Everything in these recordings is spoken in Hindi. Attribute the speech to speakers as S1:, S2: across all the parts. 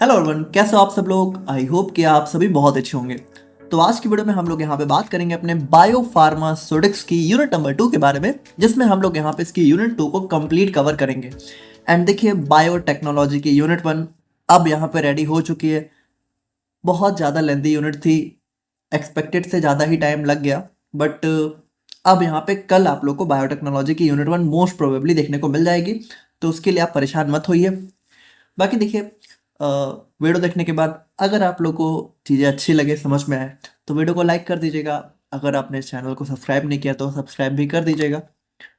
S1: हेलो एवरीवन, कैसे हो आप सब लोग। आई होप कि आप सभी बहुत अच्छे होंगे। तो आज की वीडियो में हम लोग यहाँ पे बात करेंगे अपने बायो फार्मास्यूटिक्स की यूनिट नंबर 2 के बारे में, जिसमें हम लोग यहाँ पे इसकी यूनिट 2 को कंप्लीट कवर करेंगे। एंड देखिए, बायोटेक्नोलॉजी की यूनिट 1 अब यहाँ पे रेडी हो चुकी है। बहुत ज़्यादा लेंथी यूनिट थी, एक्सपेक्टेड से ज़्यादा ही टाइम लग गया, बट अब यहाँ पे कल आप लोग को बायोटेक्नोलॉजी की यूनिट 1 मोस्ट प्रोबेबली देखने को मिल जाएगी, तो उसके लिए आप परेशान मत होइए। बाकी देखिए, वीडियो देखने के बाद अगर आप लोग को चीज़ें अच्छी लगे, समझ में आए, तो वीडियो को लाइक कर दीजिएगा। अगर आपने इस चैनल को सब्सक्राइब नहीं किया तो सब्सक्राइब भी कर दीजिएगा।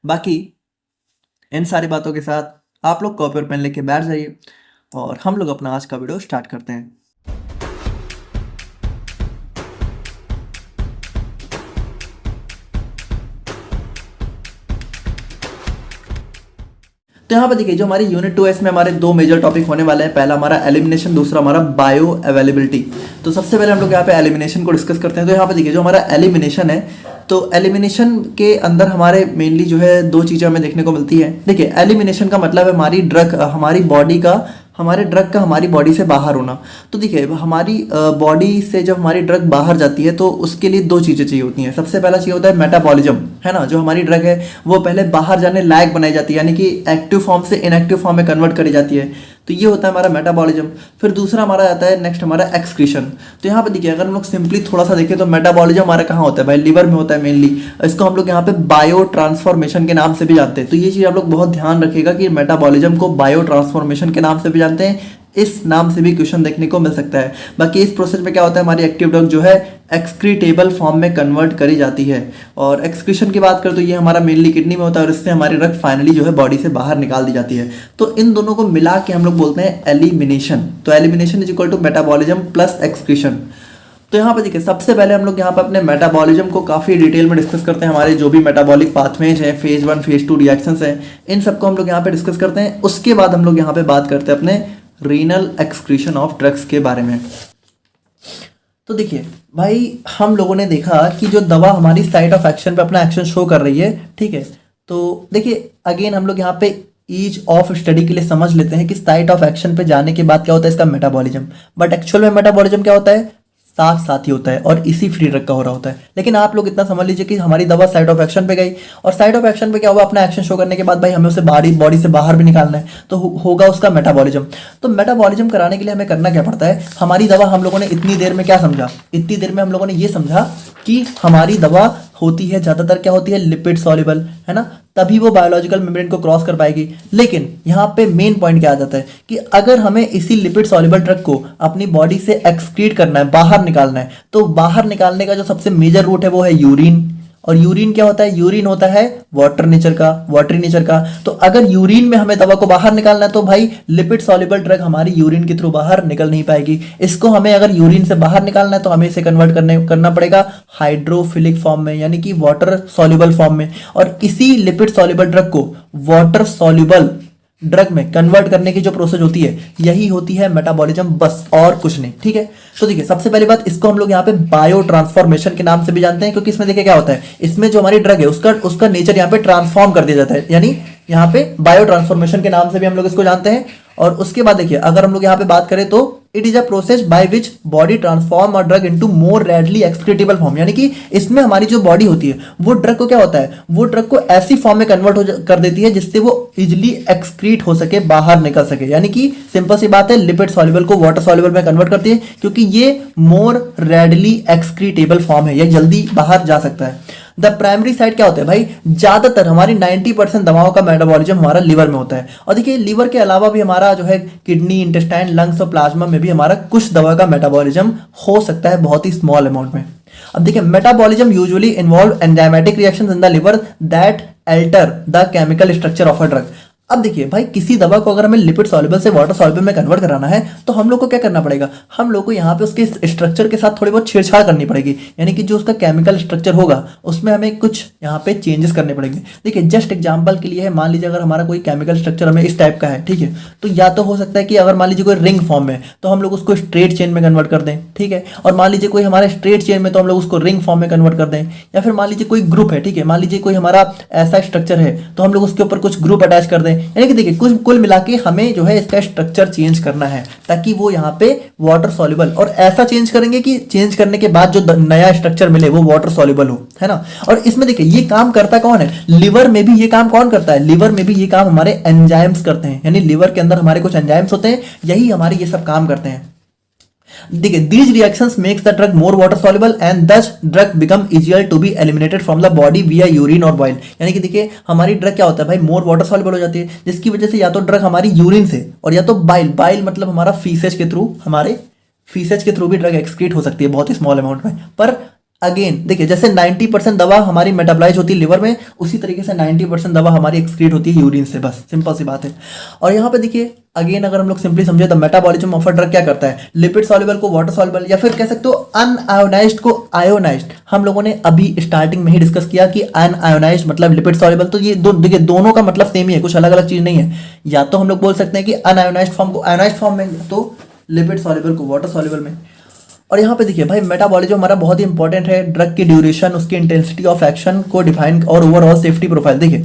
S1: बाकी इन सारी बातों के साथ आप लोग कॉपी और पेन लेके बैठ जाइए और हम लोग अपना आज का वीडियो स्टार्ट करते हैं। तो यहाँ पर देखिए, जो हमारी यूनिट 2 है इसमें हमारे दो मेजर टॉपिक होने वाले हैं। पहला हमारा एलिमिनेशन, दूसरा हमारा बायो अवेलेबिलिटी। तो सबसे पहले हम लोग यहाँ पे एलिमिनेशन को डिस्कस करते हैं। तो यहाँ पे देखिए, जो हमारा एलिमिनेशन है, तो एलिमिनेशन के अंदर हमारे मेनली जो है दो चीज़ें हमें देखने को मिलती है। देखिए, एलिमिनेशन का मतलब है हमारी ड्रग हमारे ड्रग का हमारी बॉडी से बाहर होना। तो देखिए, हमारी बॉडी से जब हमारी ड्रग बाहर जाती है तो उसके लिए दो चीज़ें चाहिए होती हैं। सबसे पहला चाहिए होता है मेटाबॉलिज्म, है ना। जो हमारी ड्रग है वो पहले बाहर जाने लायक बनाई जाती है, यानी कि एक्टिव फॉर्म से इनएक्टिव फॉर्म में कन्वर्ट करी जाती है। तो ये होता है हमारा मेटाबॉलिज्म। फिर दूसरा हमारा आता है नेक्स्ट हमारा एक्सक्रीशन। तो यहाँ पे देखिए, अगर हम लोग सिंपली थोड़ा सा देखें तो मेटाबॉलिज्म हमारा कहाँ होता है भाई, लिवर में होता है मेनली। इसको हम लोग यहाँ पे बायो ट्रांसफॉर्मेशन के नाम से भी जानते हैं। तो ये चीज़ आप लोग बहुत ध्यान रखिएगा कि मेटाबॉलिज्म को बायो ट्रांसफॉर्मेशन के नाम से भी जानते हैं, इस नाम से भी क्वेश्चन देखने को मिल सकता है। बाकी इस प्रोसेस में क्या होता है, हमारी एक्टिव ड्रग जो है एक्सक्रीटेबल फॉर्म में कन्वर्ट करी जाती है। और एक्सक्रीशन की बात करें तो ये हमारा मेनली किडनी में होता है और इससे हमारी ड्रग फाइनली जो है बॉडी से बाहर निकाल दी जाती है। तो इन दोनों को मिला के हम लोग बोलते हैं एलिमिनेशन। तो elimination is equal to metabolism plus excretion. तो यहाँ पे देखिए, सबसे पहले हम लोग यहाँ पे अपने मेटाबॉलिज्म को काफ़ी डिटेल में डिस्कस करते हैं। हमारे जो भी मेटाबॉलिक पाथवेज हैं, फेज 1 फेज 2 रिएक्शंस हैं, इन सबको हम लोग यहाँ पे डिस्कस करते हैं। उसके बाद हम लोग यहाँ पे बात करते हैं अपने रीनल एक्सक्रीशन ऑफ ड्रग्स के बारे में। तो देखिए भाई, हम लोगों ने देखा कि जो दवा हमारी साइट ऑफ एक्शन पे अपना एक्शन शो कर रही है, ठीक है। तो देखिए, अगेन हम लोग यहाँ पे ईज ऑफ स्टडी के लिए समझ लेते हैं कि साइट ऑफ एक्शन पे जाने के बाद क्या होता है इसका मेटाबॉलिज्म। बट एक्चुअल में मेटाबॉलिज्म क्या होता है, साथ साथ ही होता है और इसी फ्री ड्रग का हो रहा होता है। लेकिन आप लोग इतना समझ लीजिए कि हमारी दवा साइड ऑफ एक्शन पे गई और साइड ऑफ एक्शन पे क्या हुआ, अपना एक्शन शो करने के बाद भाई हमें उसे बॉडी से बाहर भी निकालना है, तो होगा उसका मेटाबॉलिज्म। तो मेटाबॉलिज्म कराने के लिए हमें करना क्या पड़ता है, हमारी दवा हम लोगों ने इतनी देर में क्या समझा, इतनी देर में हम लोगों ने ये समझा कि हमारी दवा होती है ज़्यादातर क्या होती है, लिपिड सॉल्युबल, है ना, तभी वो बायोलॉजिकल मेम्ब्रेन को क्रॉस कर पाएगी। लेकिन यहाँ पे मेन पॉइंट क्या आ जाता है कि अगर हमें इसी लिपिड सॉल्युबल ड्रग को अपनी बॉडी से एक्सक्रीट करना है, बाहर निकालना है, तो बाहर निकालने का जो सबसे मेजर रूट है वो है यूरिन। और यूरिन क्या होता है, यूरिन होता है वाटरी नेचर का। तो अगर यूरिन में हमें दवा को बाहर निकालना है तो भाई लिपिड सॉल्युबल ड्रग हमारी यूरिन के थ्रू बाहर निकल नहीं पाएगी। इसको हमें अगर यूरिन से बाहर निकालना है तो हमें इसे कन्वर्ट करना पड़ेगा हाइड्रोफिलिक फॉर्म में, यानी कि वाटर सॉल्युबल फॉर्म में। और इसी लिपिड सॉल्युबल ड्रग को वाटर सॉल्युबल ड्रग में कन्वर्ट करने की जो प्रोसेस होती है, यही होती है मेटाबॉलिज्म, बस और कुछ नहीं, ठीक है। तो देखिए, सबसे पहली बात, इसको हम लोग यहाँ पे बायो ट्रांसफॉर्मेशन के नाम से भी जानते हैं, क्योंकि इसमें देखिए क्या होता है, इसमें जो हमारी ड्रग है उसका नेचर यहाँ पे ट्रांसफॉर्म कर दिया जाता है, यानी यहाँ पे बायो ट्रांसफॉर्मेशन के नाम से भी हम लोग इसको जानते हैं। और उसके बाद देखिए, अगर हम लोग यहाँ पे बात करें तो it is a process by which body transform और drug into more readily excretable form, यानी कि इसमें हमारी जो बॉडी होती है वो ड्रग को क्या होता है, वो ड्रग को ऐसी फॉर्म में कन्वर्ट कर देती है जिससे वो इजिली एक्सक्रीट हो सके, बाहर निकल सके। यानी कि सिंपल सी बात है, लिपिड सॉल्युबल को वाटर सॉल्युबल में कन्वर्ट करती है, क्योंकि ये मोर रेडली एक्सक्रीटेबल फॉर्म है, ये जल्दी बाहर जा सकता है। द प्राइमरी साइट क्या होता है भाई, ज्यादातर हमारी 90% दवाओं का मेटाबॉलिज्म हमारा लिवर में होता है। और देखिए, लिवर के अलावा भी हमारा जो है किडनी, इंटेस्टाइन, लंग्स और प्लाज्मा में भी हमारा कुछ दवा का मेटाबॉलिज्म हो सकता है, बहुत ही स्मॉल अमाउंट में। अब देखिए, metabolism usually involve enzymatic reactions in the liver that alter the chemical structure of a drug. अब देखिए भाई, किसी दवा को अगर हमें लिपिड सॉल्युबल से वाटर सॉल्युबल में कन्वर्ट कराना है तो हम लोग को क्या करना पड़ेगा, हम लोग को यहाँ पे उसके स्ट्रक्चर के साथ थोड़ी बहुत छेड़छाड़ करनी पड़ेगी, यानी कि जो उसका केमिकल स्ट्रक्चर होगा उसमें हमें कुछ यहाँ पे चेंजेस करने पड़ेंगे। देखिए, जस्ट एग्जांपल के लिए है, मान लीजिए अगर हमारा कोई केमिकल स्ट्रक्चर हमें इस टाइप का है, ठीक है, तो या तो हो सकता है कि अगर मान लीजिए कोई रिंग फॉर्म में तो हम लोग उसको स्ट्रेट चेन में कन्वर्ट कर दें, ठीक है। और मान लीजिए कोई हमारे स्ट्रेट चेन में तो हम लोग उसको रिंग फॉर्म में कन्वर्ट कर दें। या फिर मान लीजिए कोई ग्रुप है, ठीक है, मान लीजिए कोई हमारा ऐसा स्ट्रक्चर है तो हम लोग उसके ऊपर कुछ ग्रुप अटैच कर दें, यानी कि देखिए कुल मिला के हमें जो है इसका स्ट्रक्चर चेंज करना है ताकि वो यहाँ पे वाटर सॉल्युबल, और ऐसा चेंज करेंगे कि चेंज करने के बाद जो नया स्ट्रक्चर मिले वो वाटर सॉल्युबल हो, है ना। और इसमें देखिए ये काम करता कौन है, लिवर में भी ये काम कौन करता है, लिवर में भी ये काम हमारे एंजाइम्स करते हैं, यानी लिवर के अंदर हमारे कुछ एंजाइम्स होते हैं, यही हमारे ये सब काम करते हैं। देखिए these reactions makes the drug more water soluble and thus drug become easier to be eliminated from the body via urine और बाइल। यानी कि देखिए हमारी ड्रग क्या होता है भाई, मोर वाटर सॉल्युबल हो जाती है, जिसकी वजह से या तो ड्रग हमारी यूरिन से और या तो बाइल मतलब हमारा फीसेज के थ्रू, हमारे फीसेज के थ्रू भी ड्रग एक्सक्रीट हो सकती है बहुत ही स्मॉल अमाउंट में। पर अगेन देखिए जैसे 90% दवा हमारी मेटाबलाइज होती है लिवर में, उसी तरीके से 90% दवा हमारी एक्सक्रीट होती है यूरिन से, बस सिंपल सी बात है। और यहाँ पे देखिए अगेन अगर हम लोग सिंपली समझे तो मेटाबॉलिज्म ऑफ अ ड्रग क्या करता है, लिपिड सॉल्युबल को वाटर सॉल्युबल या फिर कह सकते हो अनआयोनाइज्ड को आयोनाइज्ड। हम लोगों ने अभी स्टार्टिंग में ही डिस्कस किया कि अनआयोनाइज्ड मतलब लिपिड सॉल्युबल, तो ये देखिए दोनों का मतलब सेम ही है, कुछ अलग अलग चीज नहीं है। या तो हम लोग बोल सकते हैं कि अनआयोनाइज्ड फॉर्म को आयोनाइज्ड फॉर्म में, तो लिपिड सॉल्युबल को वाटर सॉल्युबल में। और यहाँ पे देखिए भाई मेटाबॉलिज्म हमारा बहुत ही इंपॉर्टेंट है, ड्रग की ड्यूरेशन, उसकी इंटेंसिटी ऑफ एक्शन को डिफाइन और ओवरऑल सेफ्टी प्रोफाइल। देखिए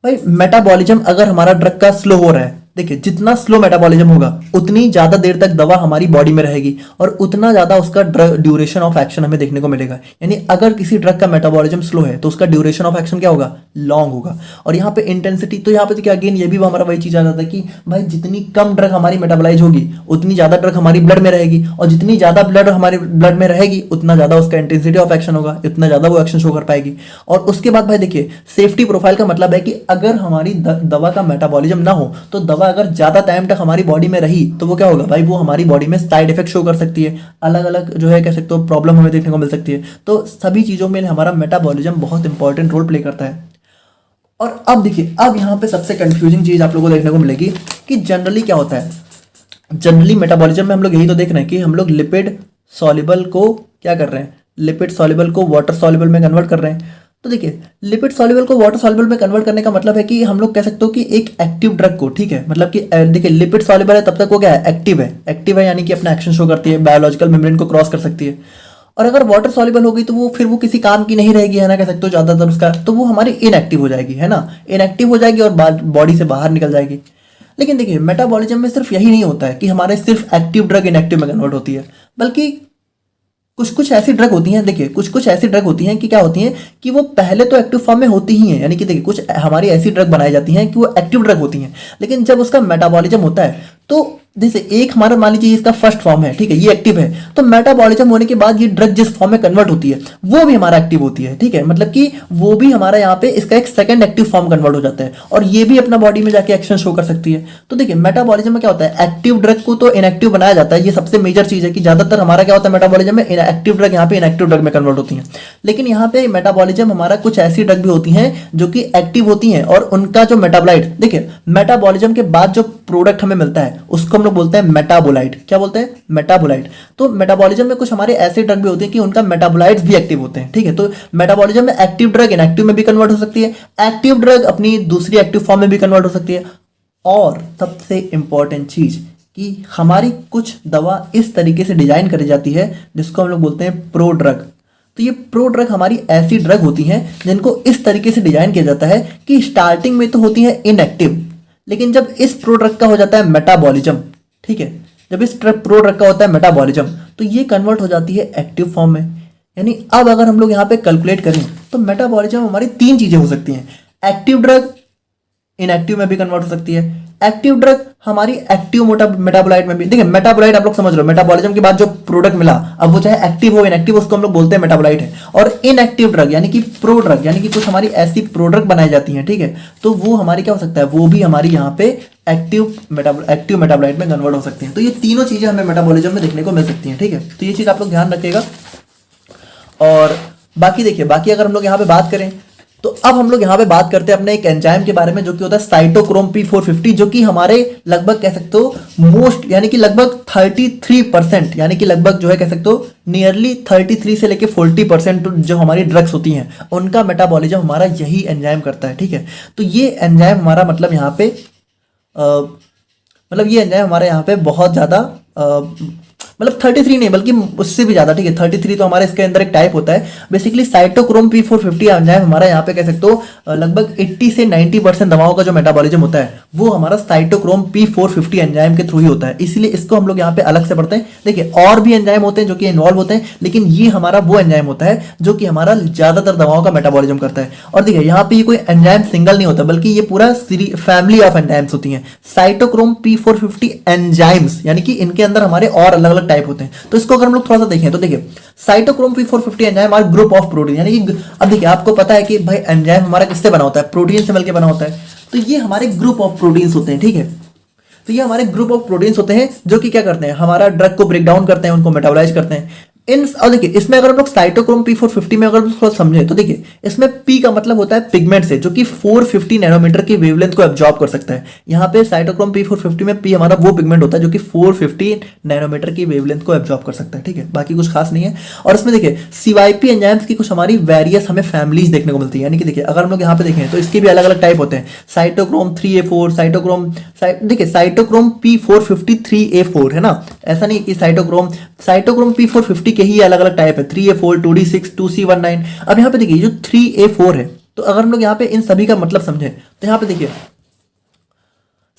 S1: भाई मेटाबॉलिज्म अगर हमारा ड्रग का स्लो हो रहा है, देखिए जितना स्लो मेटाबॉलिज्म होगा उतनी ज्यादा देर तक दवा हमारी बॉडी में रहेगी और उतना ज्यादा उसका ड्यूरेशन ऑफ एक्शन हमें देखने को मिलेगा। यानी अगर किसी ड्रग का मेटाबॉलिज्म स्लो है तो उसका ड्यूरेशन ऑफ एक्शन क्या होगा, लॉन्ग होगा। और यहाँ पे इंटेंसिटी, तो यहाँ पे देखिए अगेन ये भी हमारा वही चीज आ जाता है कि भाई जितनी कम ड्रग हमारी मेटाबॉलाइज होगी उतनी ज्यादा ड्रग हमारी ब्लड में रहेगी, और जितनी ज्यादा ब्लड हमारे ब्लड में रहेगी उतना ज्यादा उसका इंटेंसिटी ऑफ एक्शन होगा, इतना ज्यादा वो एक्शन शो कर पाएगी। और उसके बाद भाई देखिए सेफ्टी प्रोफाइल का मतलब है कि अगर हमारी दवा का मेटाबॉलिज्म ना हो तो दवा अगर ज्यादा टाइम तक हमारी बॉडी में रही तो वो क्या होगा भाई, वो हमारी बॉडी में साइड इफेक्ट शो कर सकती है, अलग अलग जो है कह सकते हो प्रॉब्लम हमें देखने को मिल सकती है। तो सभी चीजों में हमारा मेटाबॉलिज्म बहुत इंपॉर्टेंट रोल प्ले करता है। और अब देखिए अब यहाँ पे सबसे कंफ्यूजिंग चीज आप लोगों को देखने को मिलेगी कि जनरली क्या होता है, जनरली मेटाबॉलिज्म में हम लोग यही तो देख रहे हैं कि हम लोग लिपिड सॉल्युबल को क्या कर रहे हैं, लिपिड सॉल्युबल को वाटर सॉल्युबल में कन्वर्ट कर रहे हैं। तो देखिए लिपिड सॉल्युबल को वाटर सॉल्युबल में कन्वर्ट करने का मतलब है कि हम लोग कह सकते हो कि एक एक्टिव ड्रग को, ठीक है, मतलब कि देखिए लिपिड सॉल्युबल है तब तक वो क्या है, एक्टिव है यानी कि अपना एक्शन शो करती है, बायोलॉजिकल मेम्ब्रेन को क्रॉस कर सकती है। और अगर वाटर सॉल्युबल हो गई तो वो फिर वो किसी काम की नहीं रहेगी, है ना, कह सकते हो ज्यादातर उसका, तो वो हमारी इनएक्टिव हो जाएगी, है ना, इनएक्टिव हो जाएगी और बॉडी से बाहर निकल जाएगी। लेकिन देखिए मेटाबॉलिज्म में सिर्फ यही नहीं होता है कि हमारे सिर्फ एक्टिव ड्रग इनएक्टिव में कन्वर्ट होती है, बल्कि कुछ ऐसी ड्रग होती हैं, देखिए कुछ ऐसी ड्रग होती हैं कि क्या होती हैं कि वो पहले तो एक्टिव फॉर्म में होती ही हैं, यानी कि देखिए कुछ हमारी ऐसी ड्रग बनाई जाती हैं कि वो एक्टिव ड्रग होती हैं, लेकिन जब उसका मेटाबॉलिज्म होता है तो जैसे एक हमारा मान लीजिए इसका फर्स्ट फॉर्म है, ठीक है, ये एक्टिव है, तो मेटाबॉलिज्म होने के बाद ये ड्रग जिस फॉर्म में कन्वर्ट होती है वो भी हमारा एक्टिव होती है, ठीक है, मतलब कि वो भी हमारा यहाँ पे इसका एक सेकंड एक्टिव फॉर्म कन्वर्ट हो जाता है और ये भी अपना बॉडी में जाके एक्शन शो कर सकती है। तो देखिए मेटाबॉलिज्म में क्या होता है, एक्टिव ड्रग को तो इनएक्टिव बनाया जाता है, ये सबसे मेजर चीज है कि ज्यादातर हमारा क्या होता है मेटाबॉलिज्म में एक्टिव ड्रग यहाँ पे इनएक्टिव ड्रग में कन्वर्ट होती है। लेकिन यहाँ पे मेटाबॉलिज्म हमारा कुछ ऐसी ड्रग भी होती हैं जो कि एक्टिव होती हैं और उनका जो मेटाबोलाइट, देखिए मेटाबॉलिज्म के बाद जो प्रोडक्ट हमें मिलता है उसको हम लोग बोलते हैं मेटाबोलाइट। क्या बोलते हैं, मेटाबोलाइट। तो मेटाबॉलिज्म में कुछ हमारे ऐसे ड्रग भी होते हैं कि उनका मेटाबोलाइट्स भी एक्टिव होते हैं, ठीक है। तो मेटाबॉलिज्म में एक्टिव ड्रग इनएक्टिव में भी कन्वर्ट हो सकती है, एक्टिव ड्रग अपनी दूसरी एक्टिव फॉर्म में भी कन्वर्ट हो सकती है। और सबसे इंपॉर्टेंट चीज कि हमारी कुछ दवा इस तरीके से डिजाइन करी जाती है जिसको हम लोग बोलते हैं प्रो ड्रग। तो ये प्रो ड्रग हमारी ऐसी ड्रग होती हैं जिनको इस तरीके से डिजाइन किया जाता है कि स्टार्टिंग में तो होती है इनएक्टिव, लेकिन जब इस प्रो ड्रग का हो जाता है मेटाबॉलिज्म, ठीक है, जब इस प्रो ड्रग का होता है मेटाबॉलिज्म तो ये कन्वर्ट हो जाती है एक्टिव फॉर्म में। यानी अब अगर हम लोग यहाँ पे कैलकुलेट करें तो मेटाबॉलिज्म हमारी तीन चीजें हो सकती हैं, एक्टिव ड्रग इनएक्टिव में भी कन्वर्ट हो सकती है, एक्टिव ड्रग हमारी एक्टिव मेटाबोलाइट में भी, देखिए मेटाबोलाइट आप लोग समझ लो, मेटाबॉलिज्म के बाद जो प्रोडक्ट मिला अब वो चाहे एक्टिव हो इनएक्टिव उसको हम लोग बोलते हैं मेटाबोलाइट है। और इनएक्टिव ड्रग यानी कि प्रो ड्रग यानी कि कुछ हमारी ऐसी प्रोडक्ट बनाई जाती हैं, ठीक है, तो वो हमारी क्या हो सकता है, वो भी हमारी यहाँ पे एक्टिव मेटाबोलाइट में कन्वर्ट हो सकती हैं। तो ये तीनों चीजें हमें मेटाबॉलिज्म में देखने को मिल सकती हैं, ठीक है, तो ये चीज आप लोग ध्यान रखिएगा। और बाकी देखिए बाकी अगर हम लोग यहाँ पे बात करें तो अब हम लोग यहाँ पे बात करते हैं अपने एक एंजाइम के बारे में जो कि होता है साइटोक्रोम P450, जो कि हमारे लगभग कह सकते हो मोस्ट यानी कि लगभग 33% यानी कि लगभग जो है कह सकते हो नियरली 33 से लेके 40% जो हमारी ड्रग्स होती हैं उनका मेटाबॉलिज्म हमारा यही एंजाइम करता है, ठीक है। तो ये एंजाइम हमारा मतलब यहाँ पे मतलब ये एंजाइम हमारे यहाँ पे बहुत ज़्यादा मतलब 33 नहीं बल्कि उससे भी ज्यादा, ठीक है 33 तो हमारे इसके अंदर एक टाइप होता है। बेसिकली साइटोक्रोम P450 एंजाइम हमारा यहाँ पे कह सकते हो लगभग 80 से 90% दवाओं का जो मेटाबॉलिज्म होता है वो हमारा साइटोक्रोम P450 एंजाइम के थ्रू ही होता है, इसलिए इसको हम लोग यहाँ पे अलग से पढ़ते हैं। देखिए और भी एंजाइम होते हैं जो कि इन्वॉल्व होते हैं, लेकिन ये हमारा वो एंजाइम होता है जो कि हमारा ज्यादातर दवाओं का मेटाबॉलिज्म करता है। और देखिए यहाँ पे ये कोई एंजाइम सिंगल नहीं होता बल्कि ये पूरा फैमिली ऑफ एंजाइम्स होती हैं, साइटोक्रोम P450 एंजाइम्स, यानी कि इनके अंदर हमारे और अलग अलग टाइप होते हैं। तो इसको अगर हम लोग थोड़ा सा देखें तो देखिए साइटोक्रोम P450 एंजाइम हमारा ग्रुप ऑफ प्रोटीन, यानी कि अब देखिए आपको पता है कि भाई एंजाइम हमारा किससे बना होता है, प्रोटीन से मिलकर बना होता है। तो ये हमारे ग्रुप ऑफ प्रोटीन्स होते हैं, ठीक है। तो ये हमारे ग्रुप ऑफ प्रोटीन्स होते हैं जो कि क्या करते हैं, हमारा ड्रग को ब्रेक डाउन करते हैं, उनको मेटाबोलाइज करते हैं। और देखिए इसमें अगर हम लोग साइटोक्रोम P450 में अगर थोड़ा समझे तो देखिए इसमें P का मतलब होता है पिगमेंट से, जो कि 450 नैनोमीटर की वेवलेंथ को एब्जॉर्ब कर सकता है। यहाँ पे साइटोक्रोम P450 में P हमारा वो पिगमेंट होता है जो कि 450 नैनोमीटर की वेवलेंथ को एब्जॉर्ब कर सकता है, ठीक है, बाकी कुछ खास नहीं है। और इसमें देखिए CYP एंजाइम्स की कुछ हमारी वेरियस हमें फैमिलीज देखने को मिलती है, यानी कि देखिए अगर हम लोग यहाँ पे देखें तो इसके भी अलग अलग टाइप होते हैं, साइटोक्रोम 3A4, देखिए साइटोक्रोम P450 3A4 है ना, ऐसा नहीं कि साइटोक्रोम P450 के ही अलग अलग टाइप है, 3A4, 2D6, 2C19। अब यहाँ पे देखिए जो 3A4 है, तो अगर हम लोग यहाँ पे इन सभी का मतलब समझें तो यहाँ पे देखिए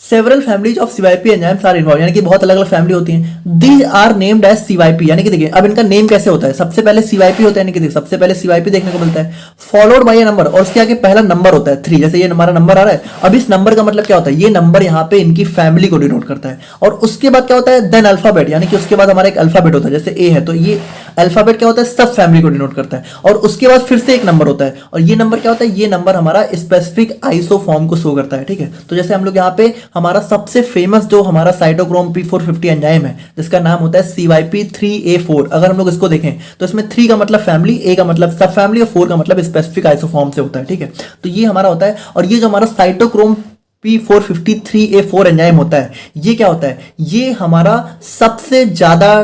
S1: several families of CYP enzymes are involved, यानी कि बहुत अलग अलग फैमिली होती हैं। These are named as CYP, यानी कि देखिए अब इनका नेम कैसे होता है, सबसे पहले CYP होता है, यानी कि देखिए सबसे पहले CYP देखने को मिलता है, फॉलोड बाय अ नंबर, और उसके आगे पहला नंबर होता है 3, जैसे ये हमारा नंबर आ रहा है। अब इस नंबर का मतलब क्या होता है, ये नंबर यहाँ पे इनकी फैमिली को डिनोट करता है। और उसके बाद क्या होता है, देन अल्फाबेट, यानी कि उसके बाद हमारा एक अल्फाबेट होता है, जैसे A है तो ये अल्फाबेट क्या होता है, सब फैमिली को डिनोट करता है। और उसके बाद फिर से एक नंबर होता है, और ये नंबर क्या होता है, ये नंबर हमारा स्पेसिफिक आइसोफॉर्म को शो करता है, ठीक है। तो जैसे हम लोग यहाँ पे हमारा सबसे फेमस जो हमारा साइटोक्रोम P450 एंजाइम है जिसका नाम होता है CYP 3A4, अगर हम लोग इसको देखें तो इसमें 3 का मतलब फैमिली, A का मतलब सब फैमिली और 4 का मतलब स्पेसिफिक आइसोफॉर्म से होता है, ठीक है। तो ये हमारा होता है। और ये जो हमारा साइटोक्रोम P450 3A4 एंजाइम होता है, ये क्या होता है, ये हमारा सबसे ज्यादा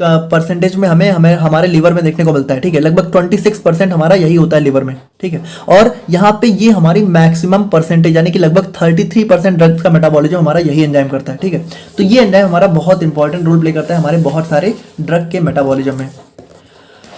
S1: परसेंटेज में हमें हमारे लीवर में देखने को मिलता है, ठीक है, लगभग 26% हमारा यही होता है लीवर में, ठीक है। और यहाँ पे ये हमारी मैक्सिमम परसेंटेज, यानी कि लगभग 33% ड्रग्स का मेटाबॉलिज्म हमारा यही एंजाइम करता है, ठीक है। तो ये एंजाइम हमारा बहुत इंपॉर्टेंट रोल प्ले करता है हमारे बहुत सारे ड्रग के मेटाबॉलिज्म में।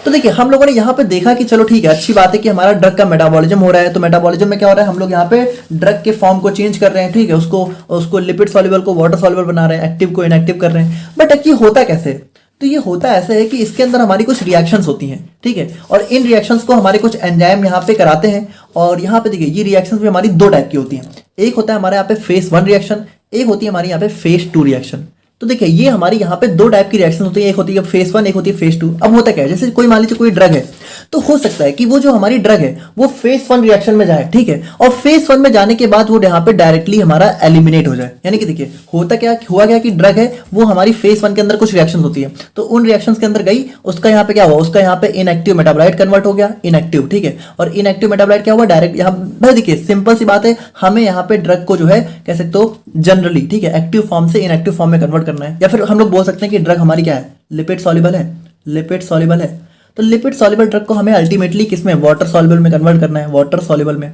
S1: तो देखिए हम लोगों ने यहाँ पे देखा कि चलो ठीक है, अच्छी बात है कि हमारा ड्रग का मेटाबॉलिज्म हो रहा है। तो मेटाबॉलिज्म में क्या हो रहा है, हम लोग यहाँ पे ड्रग के फॉर्म को चेंज कर रहे हैं, ठीक है, उसको लिपिड सॉल्युबल को वाटर सॉल्युबल बना रहे हैं, एक्टिव को इनएक्टिव कर रहे हैं। बट ये होता कैसे, तो ये होता ऐसा है कि इसके अंदर हमारी कुछ रिएक्शंस होती हैं, ठीक है, और इन रिएक्शंस को हमारे कुछ एंजाइम यहाँ पे कराते हैं। और यहाँ पे देखिए ये रिएक्शंस भी हमारी 2 टाइप की होती हैं, एक होता है हमारे यहाँ पे फेज 1 रिएक्शन, एक होती है हमारी यहाँ पे फेज 2 रिएक्शन। तो देखिए ये हमारी यहाँ पे 2 टाइप की रिएक्शन होती है, एक होती है फेज 1, एक होती है फेज 2। अब होता क्या है, जैसे कोई मान लीजिए कोई ड्रग है, तो हो सकता है कि वो जो हमारी ड्रग है वो फेज 1 रिएक्शन में जाए, ठीक है, और फेज 1 में जाने के बाद वो यहाँ पे डायरेक्टली हमारा एलिमिनेट हो जाए। यानी कि देखिए हुआ क्या कि ड्रग है वो हमारी फेज 1 के अंदर कुछ रिएक्शन होती है, तो उन रिएक्शंस के अंदर गई, उसका यहाँ पे क्या हुआ, उसका यहाँ पे इनएक्टिव मेटाबोलाइट कन्वर्ट हो गया, इनएक्टिव, ठीक है। और इनएक्टिव मेटाबोलाइट क्या हुआ, डायरेक्ट यहाँ भाई देखिए सिंपल सी बात है, हमें यहाँ पे ड्रग को जो है कह सकते हो जनरली, ठीक है, एक्टिव फॉर्म से इनएक्टिव फॉर्म में कन्वर्ट करना है। या फिर हम लोग बोल सकते हैं कि ड्रग हमारी क्या है, लिपिड सॉल्युबल है, लिपिड सॉल्युबल है। तो लिपिड सॉल्युबल ड्रग को हमें अल्टीमेटली किसमें, वाटर सॉल्युबल में कन्वर्ट करना है, वाटर सॉल्युबल में।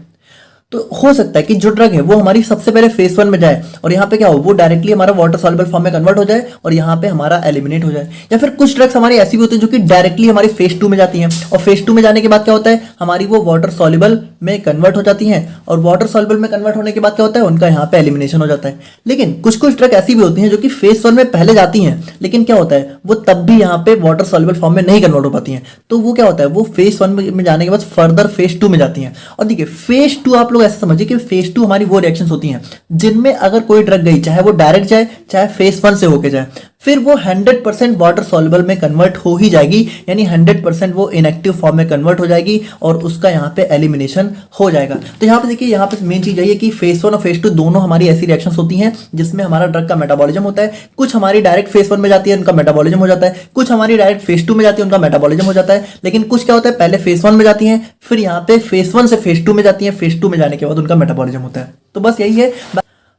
S1: तो हो सकता है कि जो ड्रग है वो हमारी सबसे पहले फेज 1 में जाए और यहाँ पे क्या हो, वो डायरेक्टली हमारा वाटर सॉल्युबल फॉर्म में कन्वर्ट हो जाए और यहाँ पे हमारा एलिमिनेट हो जाए। या फिर कुछ ड्रग्स हमारी ऐसी भी होती हैं जो कि डायरेक्टली हमारी फेज 2 में जाती हैं, और फेज 2 में जाने के बाद क्या होता है, हमारी वो वाटर सॉल्युबल में कन्वर्ट हो जाती हैं, और वाटर सॉल्युबल में कन्वर्ट होने के बाद क्या होता है, उनका यहाँ पे एलिमिनेशन हो जाता है। लेकिन कुछ ड्रग ऐसी भी होती हैं जो कि फेज 1 में पहले जाती हैं, लेकिन क्या होता है वो तब भी यहाँ पे वाटर सॉल्युबल फॉर्म में नहीं कन्वर्ट हो पाती हैं। तो वो क्या होता है, वो फेज 1 में जाने के बाद फर्दर फेज 2 में जाती हैं। और देखिए फेज 2 आप लोग ऐसा समझिए कि फेज 2 हमारी वो रिएक्शंस होती हैं जिनमें अगर कोई ड्रग गई, चाहे वो डायरेक्ट जाए चाहे फेज 1 से होके जाए, फिर वो 100% वाटर सॉल्युबल में कन्वर्ट हो ही जाएगी, यानी 100% वो इनएक्टिव फॉर्म में कन्वर्ट हो जाएगी और उसका यहाँ पे एलिमिनेशन हो जाएगा। तो यहाँ पे देखिए, यहाँ पे मेन चीज यही है कि फेज 1 और फेज 2 दोनों हमारी ऐसी रिएक्शंस होती हैं जिसमें हमारा ड्रग का मेटाबॉलिज्म होता है। कुछ हमारी डायरेक्ट फेज 1 में जाती है, उनका मेटाबॉलिज्म हो जाता है, कुछ हमारी डायरेक्ट फेज 2 में जाती है, उनका मेटाबॉलिज्म हो जाता है। लेकिन कुछ क्या होता है, पहले फेज 1 में जाती है, फिर यहाँ पे फेज 1 से फेज 2 में जाती है, फेज 2 में जाने के बाद उनका मेटाबॉलिज्म होता है। तो बस यही है।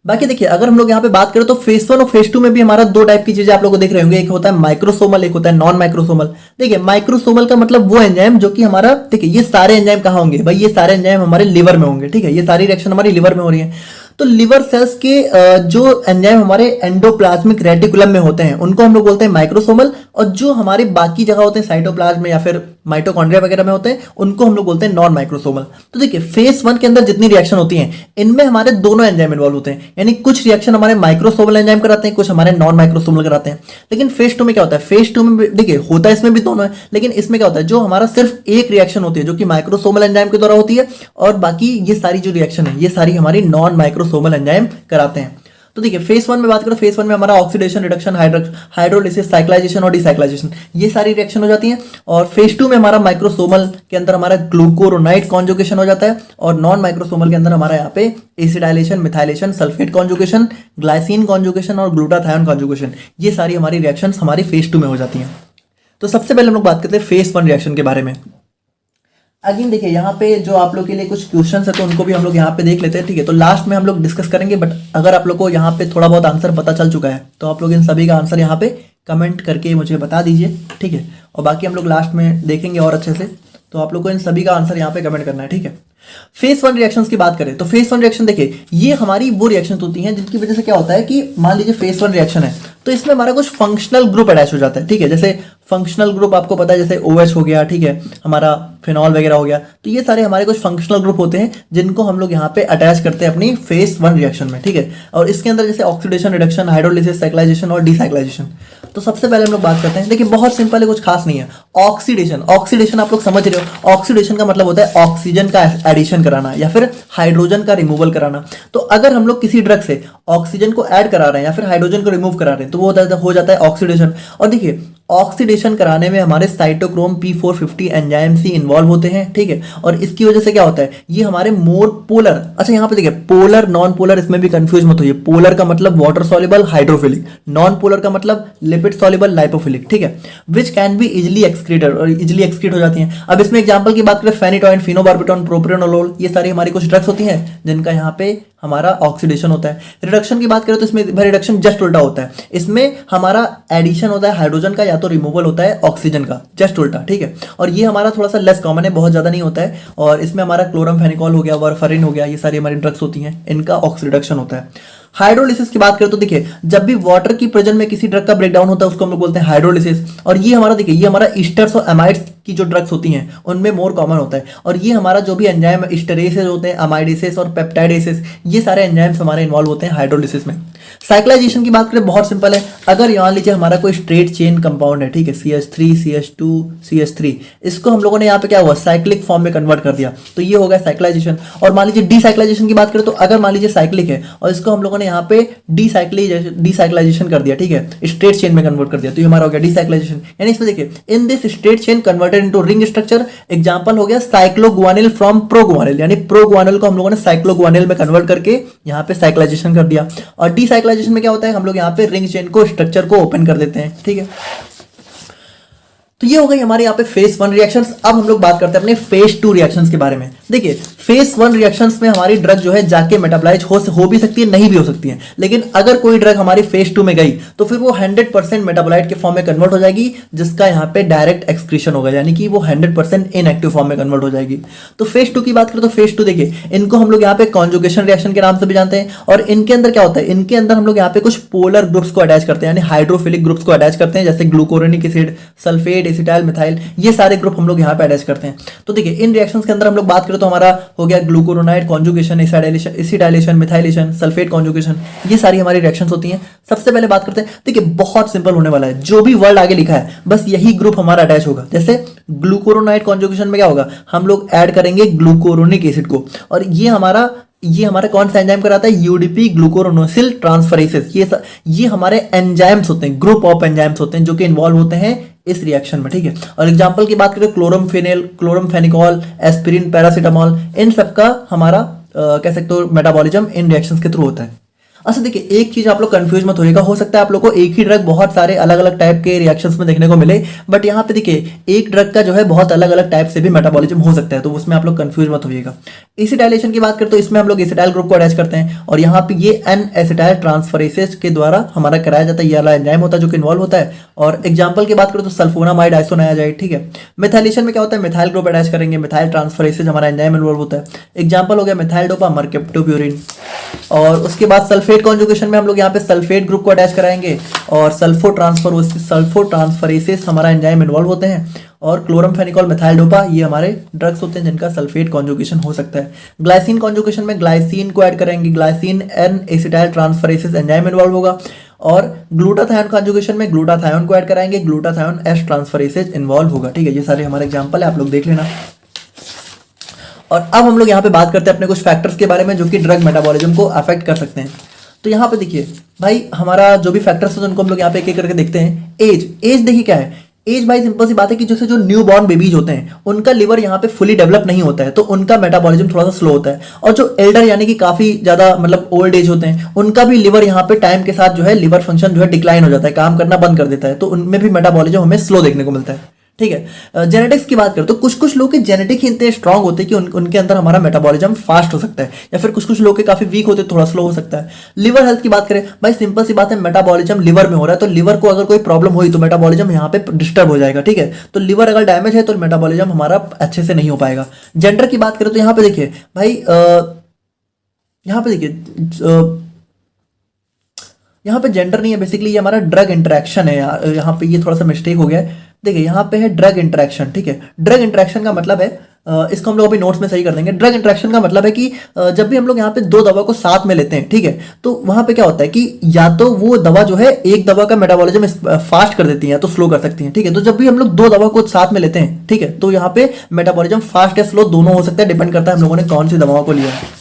S1: बाकी देखिए अगर हम लोग यहाँ पे बात करें तो फेज 1 और फेज 2 में भी हमारा 2 टाइप की चीजें आप लोग को देख रहे होंगे, एक होता है माइक्रोसोमल, एक होता है नॉन माइक्रोसोमल। देखिए माइक्रोसोमल का मतलब वो एंजाइम जो कि हमारा, देखिए ये सारे एंजाइम कहाँ होंगे भाई, ये सारे एंजाइम हमारे लिवर में होंगे, ठीक है, ये सारी रिएक्शन हमारी लिवर में हो रही है। तो लिवर सेल्स के जो एंजाइम हमारे एंडोप्लाज्मिक रेटिकुलम में होते हैं उनको हम लोग बोलते हैं माइक्रोसोमल, और जो हमारे बाकी जगह होते हैं साइटोप्लाज्म में या फिर माइटोकॉन्ड्रिया वगैरह में होते हैं उनको हम लोग बोलते हैं नॉन माइक्रोसोमल। तो देखिए फेज 1 के अंदर जितनी रिएक्शन होती हैं इनमें हमारे दोनों एंजाइम इन्वॉल्व होते हैं, यानी कुछ रिएक्शन हमारे माइक्रोसोमल एंजाइम कराते हैं, कुछ हमारे नॉन माइक्रोसोमल कराते हैं। लेकिन फेज 2 में क्या होता है, फेज 2 में देखिए होता है इसमें भी दोनों है, लेकिन इसमें क्या होता है जो हमारा सिर्फ एक रिएक्शन होती है जो कि माइक्रोसोमल एंजाइम के द्वारा होती है, और बाकी ये सारी जो रिएक्शन है ये सारी हमारी नॉन माइक्रोसोमल एंजाइम कराते हैं। तो देखिए फेज 1 में बात करो, फेज 1 में हमारा ऑक्सीडेशन, रिडक्शन, हाइड्रोलिसिस, साइक्लाइजेशन और डिसाइक्लाइजेशन ये सारी रिएक्शन हो जाती हैं। और फेज 2 में हमारा माइक्रोसोमल के अंदर हमारा ग्लूकोरोनाइड कॉन्जुगेशन हो जाता है, और नॉन माइक्रोसोमल के अंदर हमारा यहाँ पे acetylation, methylation, sulphate conjugation, glycine conjugation और ग्लूटाथायोन कॉन्जुगेशन ये सारी हमारी रिएक्शंस हमारी फेज 2 में हो जाती हैं। तो सबसे पहले हम लोग बात करते हैं फेज 1 रिएक्शन के बारे में। अगेन देखिए यहाँ पे जो आप लोग के लिए कुछ क्वेश्चंस है तो उनको भी हम लोग यहाँ पे देख लेते हैं, ठीक है। तो लास्ट में हम लोग डिस्कस करेंगे, बट अगर आप लोग को यहाँ पे थोड़ा बहुत आंसर पता चल चुका है तो आप लोग इन सभी का आंसर यहाँ पे कमेंट करके मुझे बता दीजिए, ठीक है। और बाकी हम लोग लास्ट में देखेंगे और अच्छे से, तो आप लोग को इन सभी का आंसर यहाँ पे कमेंट करना है, ठीक है। फेज 1 रिएक्शंस की बात करें तो फेज 1 रिएक्शन देखिए ये हमारी वो रिएक्शंस होती हैं जिनकी वजह से क्या होता है कि मान लीजिए फेज 1 रिएक्शन है तो इसमें हमारा कुछ फंक्शनल ग्रुप अटैच हो जाता है, ठीक है। जैसे फंक्शनल ग्रुप आपको पता है, जैसे OH हो गया, ठीक है, हमारा फिनॉल वगैरह हो गया, तो ये सारे हमारे कुछ फंक्शनल ग्रुप होते हैं जिनको हम लोग यहाँ पे अटैच करते हैं अपनी फेज 1 रिएक्शन में, ठीक है। और इसके अंदर जैसे ऑक्सीडेशन, रिडक्शन, हाइड्रोलिसिस, साइक्लाइजेशन और डिसाइक्लाइजेशन। तो सबसे पहले हम लोग बात करते हैं, देखिए बहुत सिंपल है, कुछ खास नहीं है। ऑक्सीडेशन, ऑक्सीडेशन आप लोग समझ रहे हो, ऑक्सीडेशन का मतलब होता है ऑक्सीजन का एडिशन कराना या फिर हाइड्रोजन का रिमूवल कराना। तो अगर हम लोग किसी ड्रग से ऑक्सीजन को ऐड करा रहे हैं या फिर हाइड्रोजन को रिमूव करा रहे हैं तो वो हो जाता है ऑक्सीडेशन। और देखिए ऑक्सीडेशन कराने में हमारे साइटोक्रोम P450 एंजाइम्स ही इन्वॉल्व होते हैं, ठीक है। और इसकी वजह से क्या होता है, ये हमारे मोर पोलर, अच्छा यहाँ पे देखिए पोलर, नॉन पोलर, इसमें भी कंफ्यूज मत होइए। पोलर का मतलब water soluble hydrophilic, non polar का मतलब लिपिड सॉल्युबल लाइपोफिलिक, ठीक है, which can be easily excreted, और इजिली एक्सक्रीट हो जाती हैं। अब इसमें एग्जांपल की बात करें, फेनिटोइन, फिनोबार्बिटोन, प्रोपियोनोलोल, ये सारी हमारी कुछ ड्रग्स होती हैं जिनका यहाँ पे हमारा ऑक्सीडेशन होता है। रिडक्शन की बात करें तो इसमें रिडक्शन जस्ट उल्टा होता है, इसमें हमारा एडिशन होता है हाइड्रोजन का या तो रिमूवल होता है ऑक्सीजन का, जस्ट उल्टा, ठीक है। और ये हमारा थोड़ा सा लेस कॉमन है, बहुत ज्यादा नहीं होता है। और इसमें हमारा क्लोरम फेनिकॉल हो गया, वारफरिन हो गया, ये सारी हमारी ड्रग्स होती हैं, इनका ऑक्सीडेशन होता है। हाइड्रोलिसिस की बात करें तो देखिए जब भी वाटर की प्रेजेंस में किसी ड्रग का ब्रेकडाउन होता है उसको हम लोग बोलते हैं हाइड्रोलिसिस। और ये हमारा देखिए ये हमारा ईस्टर्स और एमाइड्स की जो ड्रग्स होती हैं उनमें मोर कॉमन होता है। और ये हमारा जो भी एंजाइम ईस्टरेसेस होते हैं, अमाइडेसेस और पेप्टाइडेसेस, ये सारे एंजाइम्स हमारे इन्वॉल्व होते हैं हाइड्रोलिसिस में। साइक्लाइजेशन की बात करें बहुत सिंपल है, अगर मान लीजिए हमारा कोई स्ट्रेट चेन कंपाउंड है, ठीक है, CH3 CH2 CH3, इसको हम लोगों ने यहाँ पे क्या हुआ साइक्लिक फॉर्म में कन्वर्ट कर दिया, तो ये हो गया साइक्लाइजेशन। और मान लीजिए डिसाइक्लाइजेशन की बात करें तो अगर मान लीजिए साइक्लिक है और इसको हम लोगों ने यहाँ पे डिसाइक्लाइजेशन कर दिया, ठीक है, स्ट्रेट चेन में कन्वर्ट कर दिया, तो ये हमारा हो गया डिसाइक्लाइजेशन। यानी इसमें देखिए in this straight chain converted into ring structure, example हो गया साइक्लोगुआनिल फ्रॉम प्रोगुआनिल, यानी प्रोगुआनिल को हम लोगों ने साइक्लोगुआनिल में कन्वर्ट करके यहाँ पे साइक्लाइजेशन कर दिया। और डिसाइक्लाइजेशन में क्या होता है, हम लोग यहाँ पे रिंग चेन को, स्ट्रक्चर को ओपन कर देते हैं, ठीक है। तो ये हो गई हमारे यहाँ पे फेज 1 रिएक्शंस। अब हम लोग बात करते हैं अपने फेज 2 रिएक्शंस के बारे में। देखिए फेज 1 रिएक्शंस में हमारी ड्रग जो है जाके मेटाबोलाइज हो भी सकती है, नहीं भी हो सकती है। लेकिन अगर कोई ड्रग हमारी फेज 2 में गई तो फिर वो 100% मेटाबोलाइट के फॉर्म में कन्वर्ट हो जाएगी, जिसका यहाँ पे डायरेक्ट एक्सक्रीशन होगा, यानी कि वो 100% इनएक्टिव फॉर्म में कन्वर्ट हो जाएगी। तो फेज 2 की बात करें तो फेज 2 देखिए इनको हम लोग यहाँ पे कॉन्जुगेशन रिएक्शन के नाम से भी जानते हैं। और इनके अंदर क्या होता है, इनके अंदर हम लोग यहाँ पे कुछ पोलर ग्रुप्स को अटैच करते हैं, यानी हाइड्रोफिलिक ग्रुप्स को अटैच करते हैं, जैसे glucuronic acid, sulphate, acetyl, methyl, ये सारे ग्रुप हम लोग यहाँ पे अटैच करते हैं। तो देखिए इन रिएक्शंस के अंदर हम लोग बात करें तो हमारा हो गया glucuronide conjugation, एसिडाइलेशन, methylation, sulphate conjugation, ये सारी हमारी रिएक्शंस होती हैं। सबसे पहले बात करते हैं, देखिए बहुत सिंपल होने वाला है, जो भी वर्ड आगे लिखा है बस यही ग्रुप हमारा अटैच होगा। जैसे ग्लूकोरोनाइड कॉन्जुगेशन में क्या होगा, हम लोग ऐड करेंगे ग्लूकोरोनिक एसिड को, और ये हमारा कौन सा एंजाइम कराता है, यूडीपी ग्लूकोरोनोसिल ट्रांसफरेसेस। ये हमारे एंजाइम्स होते हैं, ग्रुप ऑफ एंजाइम्स होते हैं जो कि इन्वॉल्व होते हैं इस रिएक्शन में, ठीक है। और एग्जांपल की बात करें क्लोरमफेनिल, क्लोरमफेनिकॉल, एस्पिरिन, पैरासीटामोल, इन सब का हमारा कह सकते हो मेटाबॉलिज्म इन रिएक्शंस के थ्रू होता है। अच्छा देखिए, एक चीज आप लोग कंफ्यूज मत होइएगा, हो सकता है आप लोग को एक ही ड्रग बहुत सारे अलग अलग टाइप के रिएक्शंस में देखने को मिले, बट यहाँ पे देखिए एक ड्रग का जो है बहुत अलग अलग टाइप से भी मेटाबॉलिज्म हो सकता है, तो उसमें आप लोग कंफ्यूज मत होइएगा। एसिटाइलेशन की बात करें तो इसमें हम लोग एसिटाइल ग्रुप को अटैच करते हैं, और यहाँ पे ये एन एसिटाइल ट्रांसफरेसेज के द्वारा हमारा कराया जाता है, ये वाला एंजाइम होता है जो कि इन्वॉल्व होता है। और एग्जाम्पल की बात करें तो सल्फोनामाइड आइसोनायाजाइड, ठीक है। मिथाइलेशन में क्या होता है, मिथाइल ग्रुप अटैच करेंगे, मिथाइल ट्रांसफरेसेज हमारा एंजाइम इन्वॉल्व होता है। एग्जाम्पल हो गया मिथाइल डोपा, मर्केप्टोप्यूरिन। और उसके बाद सल्फेट कॉन्जुगेशन में हम लोग यहाँ पे सल्फेट ग्रुप को अटैच कराएंगे, और सल्फो ट्रांसफरेसेस हमारा एंजाइम इन्वॉल्व होते हैं। और क्लोरमफेनिकॉल, मिथाइल डोपा, ये हमारे ड्रग्स होते हैं जिनका सल्फेट कॉन्जुगेशन हो सकता है। ग्लाइसिन कॉन्जुगेशन में ग्लाइसिन को ऐड करेंगे, glycine N acetyl transferases enzyme involve होगा। और ग्लूटाथायोन कॉन्जुगेशन में ग्लूटाथायोन को ऐड कराएंगे, ग्लूटाथायोन एस ट्रांसफरेसेस इन्वॉल्व होगा, ठीक है। ये सारे हमारे एग्जाम्पल है, आप लोग देख लेना। और अब हम लोग यहाँ पे बात करते हैं अपने कुछ फैक्टर्स के बारे में जो कि ड्रग मेटाबॉलिज्म को अफेक्ट कर सकते हैं। तो यहाँ पे देखिए भाई, हमारा जो भी फैक्टर्स है उनको हम लोग यहाँ पे एक एक करके देखते हैं। एज देखिए क्या है, एज भाई सिंपल सी बात है कि जैसे जो न्यू बॉर्न बेबीज होते हैं उनका लिवर यहाँ पे फुली डेवलप नहीं होता है, तो उनका मेटाबॉलिज्म थोड़ा सा स्लो होता है। और जो एल्डर यानी कि काफी ज्यादा मतलब ओल्ड एज होते हैं, उनका भी लिवर यहाँ पे टाइम के साथ जो है लिवर फंक्शन जो है डिक्लाइन हो जाता है, काम करना बंद कर देता है, तो उनमें भी मेटाबॉलिज्म हमें स्लो देखने को मिलता है, ठीक है। जेनेटिक्स की बात करें तो कुछ कुछ लोग के जेनेटिक ही इतने स्ट्रांग होते हैं कि उनके अंदर हमारा मेटाबॉलिज्म फास्ट हो सकता है, या फिर कुछ कुछ लोग के काफी वीक होते हैं, थोड़ा स्लो हो सकता है। लिवर हेल्थ की बात करें भाई, सिंपल सी बात है, मेटाबॉलिज्म लिवर में हो रहा है, तो लिवर को अगर कोई प्रॉब्लम हुई तो मेटाबॉलिज्म यहाँ पे डिस्टर्ब हो जाएगा, ठीक है। तो लिवर अगर डैमेज है तो मेटाबॉलिज्म हमारा अच्छे से नहीं हो पाएगा। जेंडर की बात करें तो यहाँ पे देखिए भाई, यहाँ पे जेंडर नहीं है, बेसिकली ये हमारा ड्रग इंटरेक्शन है यार, यहाँ पे ये थोड़ा सा मिस्टेक हो गया है। देखिए यहाँ पे है ड्रग इंटरेक्शन, ठीक है। ड्रग इंटरेक्शन का मतलब है, इसको हम लोग अभी नोट्स में सही कर देंगे। ड्रग इंटरेक्शन का मतलब है कि जब भी हम लोग यहाँ पे दो दवा को साथ में लेते हैं, ठीक है, तो वहां पे क्या होता है कि या तो वो दवा जो है एक दवा का मेटाबॉलिज्म फास्ट कर देती है या तो स्लो कर सकती है, ठीक है। तो जब भी हम लोग दो दवा को साथ में लेते हैं, ठीक है, तो यहाँ पे मेटाबॉलिज्म फास्ट या स्लो दोनों हो सकता है, डिपेंड करता है हम लोगों ने कौन सी दवाओं को लिया है।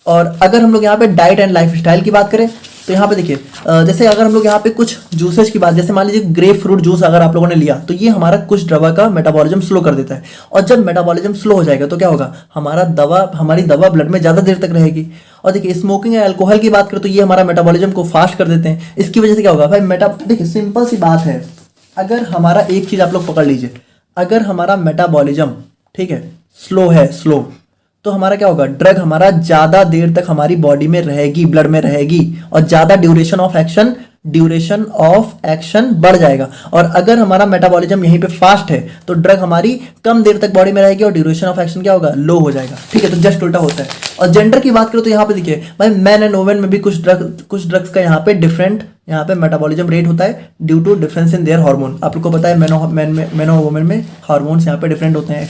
S1: और अगर हम लोग यहाँ पे डाइट एंड लाइफ स्टाइल की बात करें तो यहाँ पे देखिए, जैसे अगर हम लोग यहाँ पे कुछ जूसेस की बात, जैसे मान लीजिए ग्रेप फ्रूट जूस अगर आप लोगों ने लिया तो ये हमारा कुछ दवा का मेटाबॉलिज्म स्लो कर देता है। और जब मेटाबॉलिज्म स्लो हो जाएगा तो क्या होगा, हमारी दवा ब्लड में ज़्यादा देर तक रहेगी। और देखिए स्मोकिंग या अल्कोहल की बात करें तो ये हमारा मेटाबॉलिज्म को फास्ट कर देते हैं। इसकी वजह से क्या होगा भाई, देखिए सिंपल सी बात है, अगर हमारा एक चीज़ आप लोग पकड़ लीजिए, अगर हमारा मेटाबॉलिज्म, ठीक है, स्लो तो हमारा क्या होगा, ड्रग हमारा ज्यादा देर तक हमारी बॉडी में रहेगी, ब्लड में रहेगी, और ज्यादा ड्यूरेशन ऑफ एक्शन बढ़ जाएगा। और अगर हमारा मेटाबॉलिज्म यहीं पे फास्ट है तो ड्रग हमारी कम देर तक बॉडी में रहेगी और ड्यूरेशन ऑफ एक्शन क्या होगा, लो हो जाएगा, ठीक है। तो जस्ट उल्टा होता है। और जेंडर की बात करो तो यहाँ पे देखिए भाई, मैन एंड वुमेन में भी कुछ ड्रग्स का यहाँ पे डिफरेंट मेटाबॉलिज्म रेट होता है due to difference in their hormone. आप लोग को पता है मैन और वुमेन में हार्मोन्स यहाँ पे डिफरेंट होते हैं।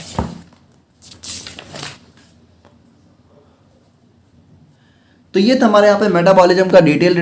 S1: तो ये था हमारे यहाँ पे मेटाबॉलिज्म का डिटेल्ड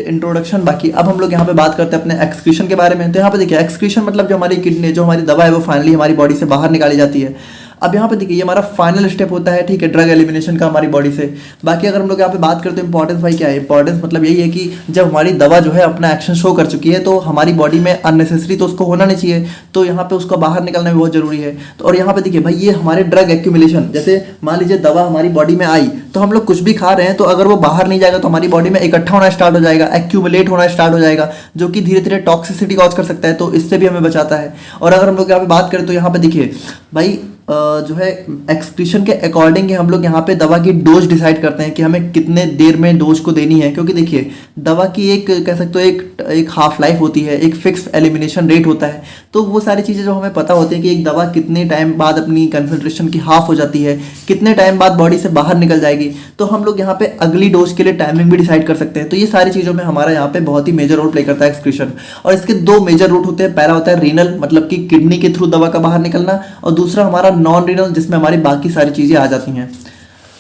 S1: इंट्रोडक्शन। बाकी अब हम लोग यहाँ पे बात करते हैं अपने एक्सक्रीशन के बारे में। तो यहाँ पे देखिए एक्सक्रीशन मतलब जो हमारी किडनी, जो हमारी दवा है वो फाइनली हमारी बॉडी से बाहर निकाली जाती है। अब यहाँ पे देखिए ये हमारा फाइनल स्टेप होता है, ठीक है, ड्रग एलिमिनेशन का हमारी बॉडी से। बाकी अगर हम लोग यहाँ पे बात करते हैं इंपॉर्टेंस, भाई क्या है इंपॉर्टेंस, मतलब यही है कि जब हमारी दवा जो है अपना एक्शन शो कर चुकी है तो हमारी बॉडी में अननेसेसरी तो उसको होना नहीं चाहिए, तो यहाँ पे उसको बाहर निकलना भी बहुत जरूरी है। तो और यहाँ पे देखिए भाई, ये हमारे ड्रग एक्यूमुलेशन, जैसे मान लीजिए दवा हमारी बॉडी में आई तो हम लोग कुछ भी खा रहे हैं, तो अगर वो बाहर नहीं जाएगा तो हमारी बॉडी में इकट्ठा होना स्टार्ट हो जाएगा, एक्यूमुलेट होना स्टार्ट हो जाएगा, जो कि धीरे धीरे टॉक्सिसिटी कॉज कर सकता है, तो इससे भी हमें बचाता है। और अगर हम लोग यहाँ पे बात करें तो यहाँ पे देखिए भाई, जो है एक्सक्रीशन के अकॉर्डिंग हम लोग यहाँ पे दवा की डोज डिसाइड करते हैं कि हमें कितने देर में डोज को देनी है, क्योंकि देखिए दवा की एक कह सकते हो एक हाफ लाइफ होती है, एक फिक्स एलिमिनेशन रेट होता है। तो वो सारी चीज़ें जो हमें पता होती है कि एक दवा कितने टाइम बाद अपनी कंसंट्रेशन की हाफ हो जाती है, कितने टाइम बाद बॉडी से बाहर निकल जाएगी, तो हम लोग यहाँ पे अगली डोज के लिए टाइमिंग भी डिसाइड कर सकते हैं। तो ये सारी चीज़ों में हमारा यहाँ पे बहुत ही मेजर रोल प्ले करता है एक्सक्रीशन। और इसके दो मेजर रूट होते हैं, पहला होता है रीनल, मतलब कि किडनी के थ्रू दवा का बाहर निकलना, और दूसरा हमारा नॉन रीनल, जिसमें हमारी बाकी सारी चीज़ें आ जाती हैं।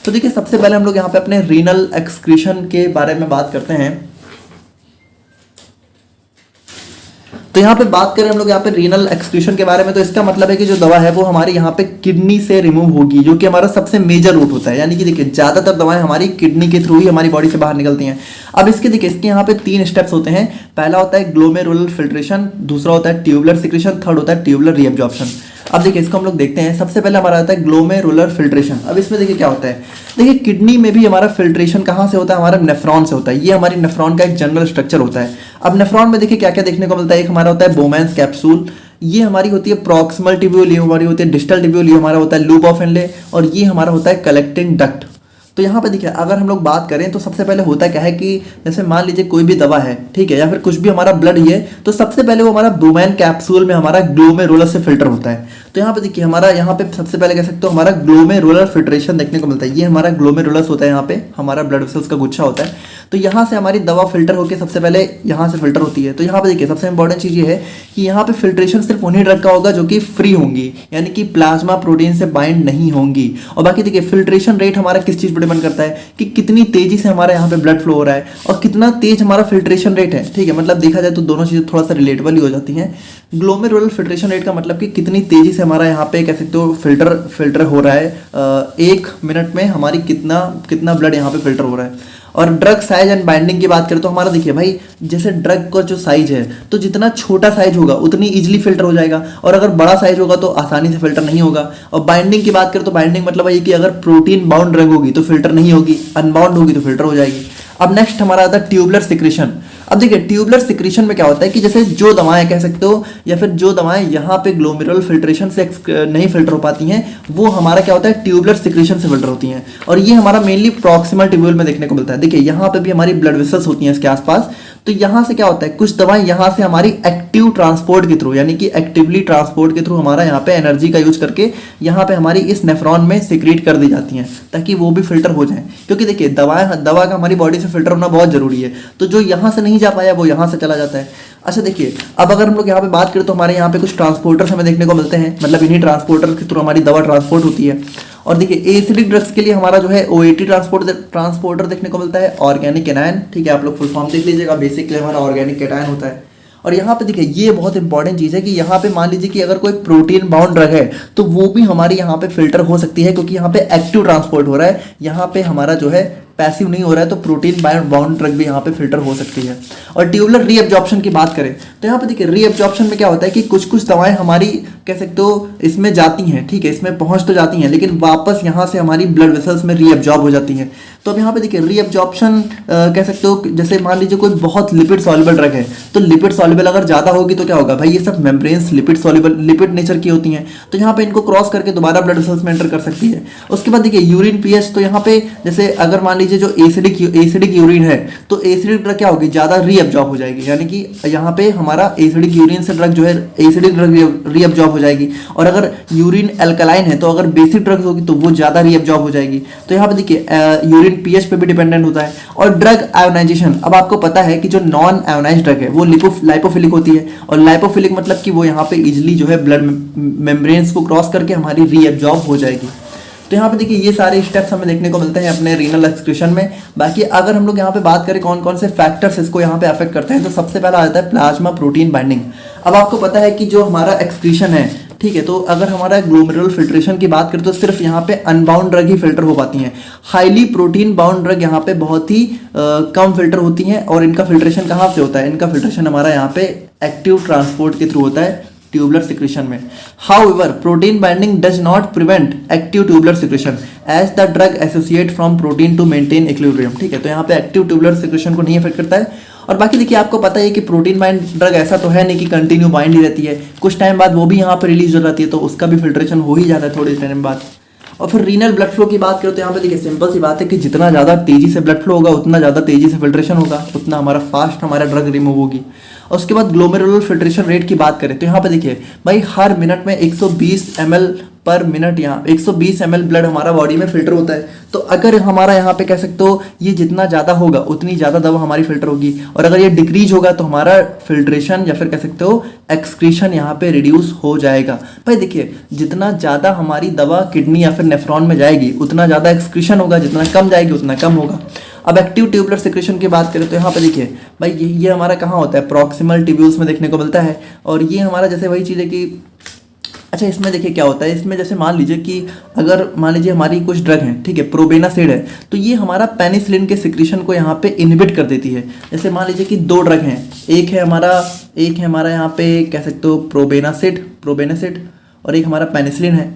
S1: तो देखिए सबसे पहले हम लोग यहाँ पे अपने रीनल एक्सक्रीशन के बारे में बात करते हैं। तो यहाँ पे बात करें हम लोग यहाँ पे रीनल एक्सक्रीशन के बारे में, तो इसका मतलब है कि जो दवा है वो हमारी यहाँ पे किडनी से रिमूव होगी, जो कि हमारा सबसे मेजर रूट होता है। यानी कि देखिए ज़्यादातर दवाएं हमारी किडनी के थ्रू ही हमारी बॉडी से बाहर निकलती हैं। अब इसके यहाँ पे 3 स्टेप्स होते हैं। पहला होता है ग्लोमेरुलर फिल्ट्रेशन, दूसरा होता है ट्यूबुलर सिक्रेशन, थर्ड होता है ट्यूबुलर रीअब्जॉर्प्शन। अब देखिए इसको हम लोग देखते हैं। सबसे पहले हमारा आता है ग्लोमेरुलर फिल्ट्रेशन। अब इसमें देखिए क्या होता है, देखिए किडनी में भी हमारा फिल्ट्रेशन कहाँ से होता है, हमारा नेफ्रॉन से होता है। ये हमारी नेफ्रॉन का एक जनरल स्ट्रक्चर होता है। अब नेफ्रॉन में देखिए क्या क्या देखने को मिलता है, एक हमारा होता है बोमेंस कैप्सूल, ये हमारी होती है प्रॉक्सिमल ट्यूब्यूल, ये हमारी होती है डिस्टल ट्यूब्यूल, ये हमारा होता है लूप ऑफ एनले, और ये हमारा होता है कलेक्टिंग डक्ट। तो यहाँ पे देखिए अगर हम लोग बात करें तो सबसे पहले होता क्या है कि जैसे मान लीजिए कोई भी दवा है, ठीक है, या फिर कुछ भी हमारा ब्लड ही है, तो सबसे पहले वो हमारा बोमेन कैप्सूल में हमारा ग्लोमेरुलस से फिल्टर होता है। तो यहाँ पे देखिए हमारा यहाँ पे सबसे पहले कह सकते हो हमारा ग्लोमेरुलर फिल्ट्रेशन देखने को मिलता है। ये हमारा ग्लोमेरुलस होता है, यहाँ पे हमारा ब्लड वेसल्स का गुच्छा होता है। तो यहाँ से हमारी दवा फिल्टर होकर सबसे पहले यहाँ से फिल्टर होती है। तो यहाँ पे देखिए सबसे इंपॉर्टेंट चीज़ ये है कि यहाँ पे फिल्ट्रेशन सिर्फ उन्हीं ड्रग का होगा जो कि फ्री होंगी, यानी कि प्लाज्मा प्रोटीन से बाइंड नहीं होंगी। और बाकी देखिए फिल्ट्रेशन रेट हमारा किस चीज़ पर डिपेंड करता है कि कितनी तेजी से हमारे यहाँ पे ब्लड फ्लो हो रहा है और कितना तेज हमारा फिल्ट्रेशन रेट है, ठीक है। मतलब देखा जाए तो दोनों चीज़ें थोड़ा सा रिलेटेबल ही हो जाती हैं। ग्लोमेरुलर फिल्ट्रेशन रेट का मतलब कि कितनी तेजी से हमारा यहाँ पे कह सकते हो फिल्टर हो रहा है, 1 मिनट में हमारी कितना ब्लड यहाँ पे फिल्टर हो रहा है। और ड्रग साइज एंड बाइंडिंग की बात करें तो हमारा देखिए भाई जैसे ड्रग का जो साइज है, तो जितना छोटा साइज होगा उतनी इजीली फिल्टर हो जाएगा, और अगर बड़ा साइज होगा तो आसानी से फिल्टर नहीं होगा। और बाइंडिंग की बात करें तो बाइंडिंग मतलब है कि अगर प्रोटीन बाउंड ड्रग होगी तो फिल्टर नहीं होगी, अनबाउंड होगी तो फिल्टर हो जाएगी। अब नेक्स्ट हमारा आता है ट्यूबुलर सिक्रीशन। अब देखिए ट्यूबुलर सिक्रीशन में क्या होता है कि जैसे जो दवाएं कह सकते हो या फिर जो दवाएं यहाँ पे ग्लोमेरुलर फिल्ट्रेशन से नहीं फिल्टर हो पाती हैं, वो हमारा क्या होता है ट्यूबुलर सिक्रीशन से फिल्टर होती हैं। और ये हमारा मेनली प्रॉक्सिमल ट्यूब्यूल में देखने को मिलता है। देखिए यहाँ पे भी हमारी ब्लड वेसल्स होती हैं इसके आसपास। तो यहाँ से क्या होता है, कुछ दवाएं यहाँ से हमारी एक्टिव ट्रांसपोर्ट के थ्रू, यानी कि एक्टिवली ट्रांसपोर्ट के थ्रू हमारा यहाँ पे एनर्जी का यूज करके यहाँ पे हमारी इस नेफ्रॉन में सिक्रीट कर दी जाती हैं ताकि वो भी फिल्टर हो जाए। क्योंकि देखिए दवा का हमारी बॉडी से फिल्टर होना बहुत जरूरी है। तो जो यहाँ से नहीं जा पाया वो यहाँ से चला जाता है। अच्छा देखिए अब अगर हम लोग यहाँ पे बात करें तो हमारे यहाँ पे कुछ ट्रांसपोर्टर्स हमें देखने को मिलते हैं, मतलब इन्हीं ट्रांसपोर्टर के थ्रू हमारी दवा ट्रांसपोर्ट होती है। और देखिए एसिडिक ड्रग्स के लिए हमारा जो है OAT ट्रांसपोर्टर देखने को मिलता है, ऑर्गेनिक एनायन, ठीक है। आप लोग फुल फॉर्म देख लीजिएगा, बेसिकली हमारा ऑर्गेनिक कैटायन होता है। और यहाँ पे देखिए ये बहुत इंपॉर्टेंट चीज़ है कि यहाँ पे मान लीजिए कि अगर कोई प्रोटीन बाउंड ड्रग है तो वो भी हमारी यहाँ पे फिल्टर हो सकती है, क्योंकि यहाँ पे एक्टिव ट्रांसपोर्ट हो रहा है, यहाँ पे हमारा जो है पैसिव नहीं हो रहा है। तो प्रोटीन बाउंड ड्रग भी यहाँ पे फिल्टर हो सकती है। और ट्यूबुलर रीअब्जॉर्प्शन की बात करें तो यहाँ पे देखिए रीअब्जॉर्प्शन में क्या होता है कि कुछ दवाएं हमारी कह सकते हो इसमें जाती हैं, ठीक है, इसमें पहुंच तो जाती हैं, लेकिन वापस यहाँ से हमारी ब्लड वेसल्स में रीअब्जॉर्ब हो जाती हैं। तो अब यहाँ पे देखिए रीअब्जॉर्प्शन कह सकते हो, जैसे मान लीजिए कोई बहुत लिपिड सॉल्युबल ड्रग है, तो लिपिड सॉल्युबल अगर ज़्यादा होगी तो क्या होगा भाई, ये सब membranes lipid soluble lipid nature की होती हैं, तो यहाँ पे इनको क्रॉस करके दोबारा ब्लड वेसल्स में एंटर कर सकती है। उसके बाद देखिए यूरिन पीएच, तो यहाँ पे जैसे अगर मान लीजिए जो एसिडिक यूरिन है तो एसिडिक ड्रग क्या होगी, ज़्यादा रीअब्जॉर्ब हो जाएगी, यानी कि यहाँ पे हमारा एसिडिक यूरिन से ड्रग जो है एसिडिक ड्रग रीअब्जॉर्ब हो जाएगी। और अगर यूरिन अल्कलाइन है तो अगर बेसिक ड्रग होगी तो वो ज़्यादा रीअब्जॉर्ब हो जाएगी। तो यहाँ पे देखिए यूरिन पीएच पे भी डिपेंडेंट होता है। और ड्रग आयोनाइजेशन, अब आपको पता है कि जो नॉन आयोनाइज ड्रग है वो लाइपोफिलिक होती है, और लाइपोफिलिक मतलब कि वो यहाँ पे इजिली जो है ब्लड मेम्ब्रेन्स को क्रॉस करके हमारी रीअब्जॉर्ब हो जाएगी। तो यहाँ पे देखिए ये सारे स्टेप्स हमें देखने को मिलते हैं अपने रीनल एक्सक्रीशन में। बाकी अगर हम लोग यहाँ पे बात करें कौन कौन से फैक्टर्स इसको यहाँ पे अफेक्ट करते हैं, तो सबसे पहला आता है प्लाज्मा प्रोटीन बाइंडिंग। अब आपको पता है कि जो हमारा एक्सक्रीशन है, ठीक है, तो अगर हमारा ग्लोमेरुलर फिल्ट्रेशन की बात करें तो सिर्फ यहाँ पे अनबाउंड ड्रग ही फिल्टर हो पाती हैं। हाईली प्रोटीन बाउंड ड्रग यहाँ पे बहुत ही कम फिल्टर होती हैं। और इनका फिल्ट्रेशन कहाँ से होता है, इनका फिल्ट्रेशन हमारा यहाँ पे एक्टिव ट्रांसपोर्ट के थ्रू होता है ट्यूबुलर सिक्रीशन में। However protein binding does not prevent active tubular secretion as the drug associate from protein to maintain equilibrium, ठीक है। तो यहाँ पे एक्टिव ट्यूबुलर सिक्रीशन को नहीं अफेक्ट करता है। और बाकी देखिए आपको पता है कि प्रोटीन बाइंड ड्रग ऐसा तो है नहीं कि कंटिन्यू बाइंड ही रहती है, कुछ टाइम बाद वो भी यहाँ पर रिलीज हो जाती है, तो उसका भी फिल्ट्रेशन हो ही जाता है थोड़े टाइम बाद। और फिर रीनल ब्लड फ्लो की बात करें तो यहाँ पे देखिए सिंपल सी बात है कि जितना ज़्यादा तेजी से ब्लड फ्लो होगा उतना ज़्यादा तेजी से फिल्ट्रेशन होगा, उतना हमारा फास्ट हमारा ड्रग रिमूव होगी। और उसके बाद ग्लोमेरुलर फिल्ट्रेशन रेट की बात करें तो यहाँ पे देखिए भाई हर मिनट में 120 ml पर मिनट, यहाँ 120 ml ब्लड हमारा बॉडी में फिल्टर होता है। तो अगर हमारा यहाँ पे कह सकते हो ये जितना ज़्यादा होगा उतनी ज़्यादा दवा हमारी फिल्टर होगी, और अगर ये डिक्रीज होगा तो हमारा फिल्ट्रेशन या फिर कह सकते हो एक्सक्रीशन यहाँ पे रिड्यूस हो जाएगा। भाई देखिए जितना ज़्यादा हमारी दवा किडनी या फिर नेफ्रॉन में जाएगी उतना ज़्यादा एक्सक्रीशन होगा, जितना कम जाएगी उतना कम होगा। अब एक्टिव ट्यूबुलर सिक्रीशन की बात करें तो यहाँ पे देखिए भाई ये हमारा कहाँ होता है, प्रॉक्सिमल ट्यूब्यूल्स में देखने को मिलता है। और ये हमारा जैसे वही चीज़ है कि अच्छा इसमें देखिए क्या होता है, इसमें जैसे मान लीजिए कि अगर मान लीजिए हमारी कुछ ड्रग हैं, ठीक है, प्रोबेनासिड है, तो ये हमारा पेनिसिलिन के सिक्रीशन को यहाँ पे इनहिबिट कर देती है। जैसे मान लीजिए कि 2 ड्रग हैं, एक है हमारा यहाँ पे कह सकते हो प्रोबेनासिड, और एक हमारा पेनिसिलिन है।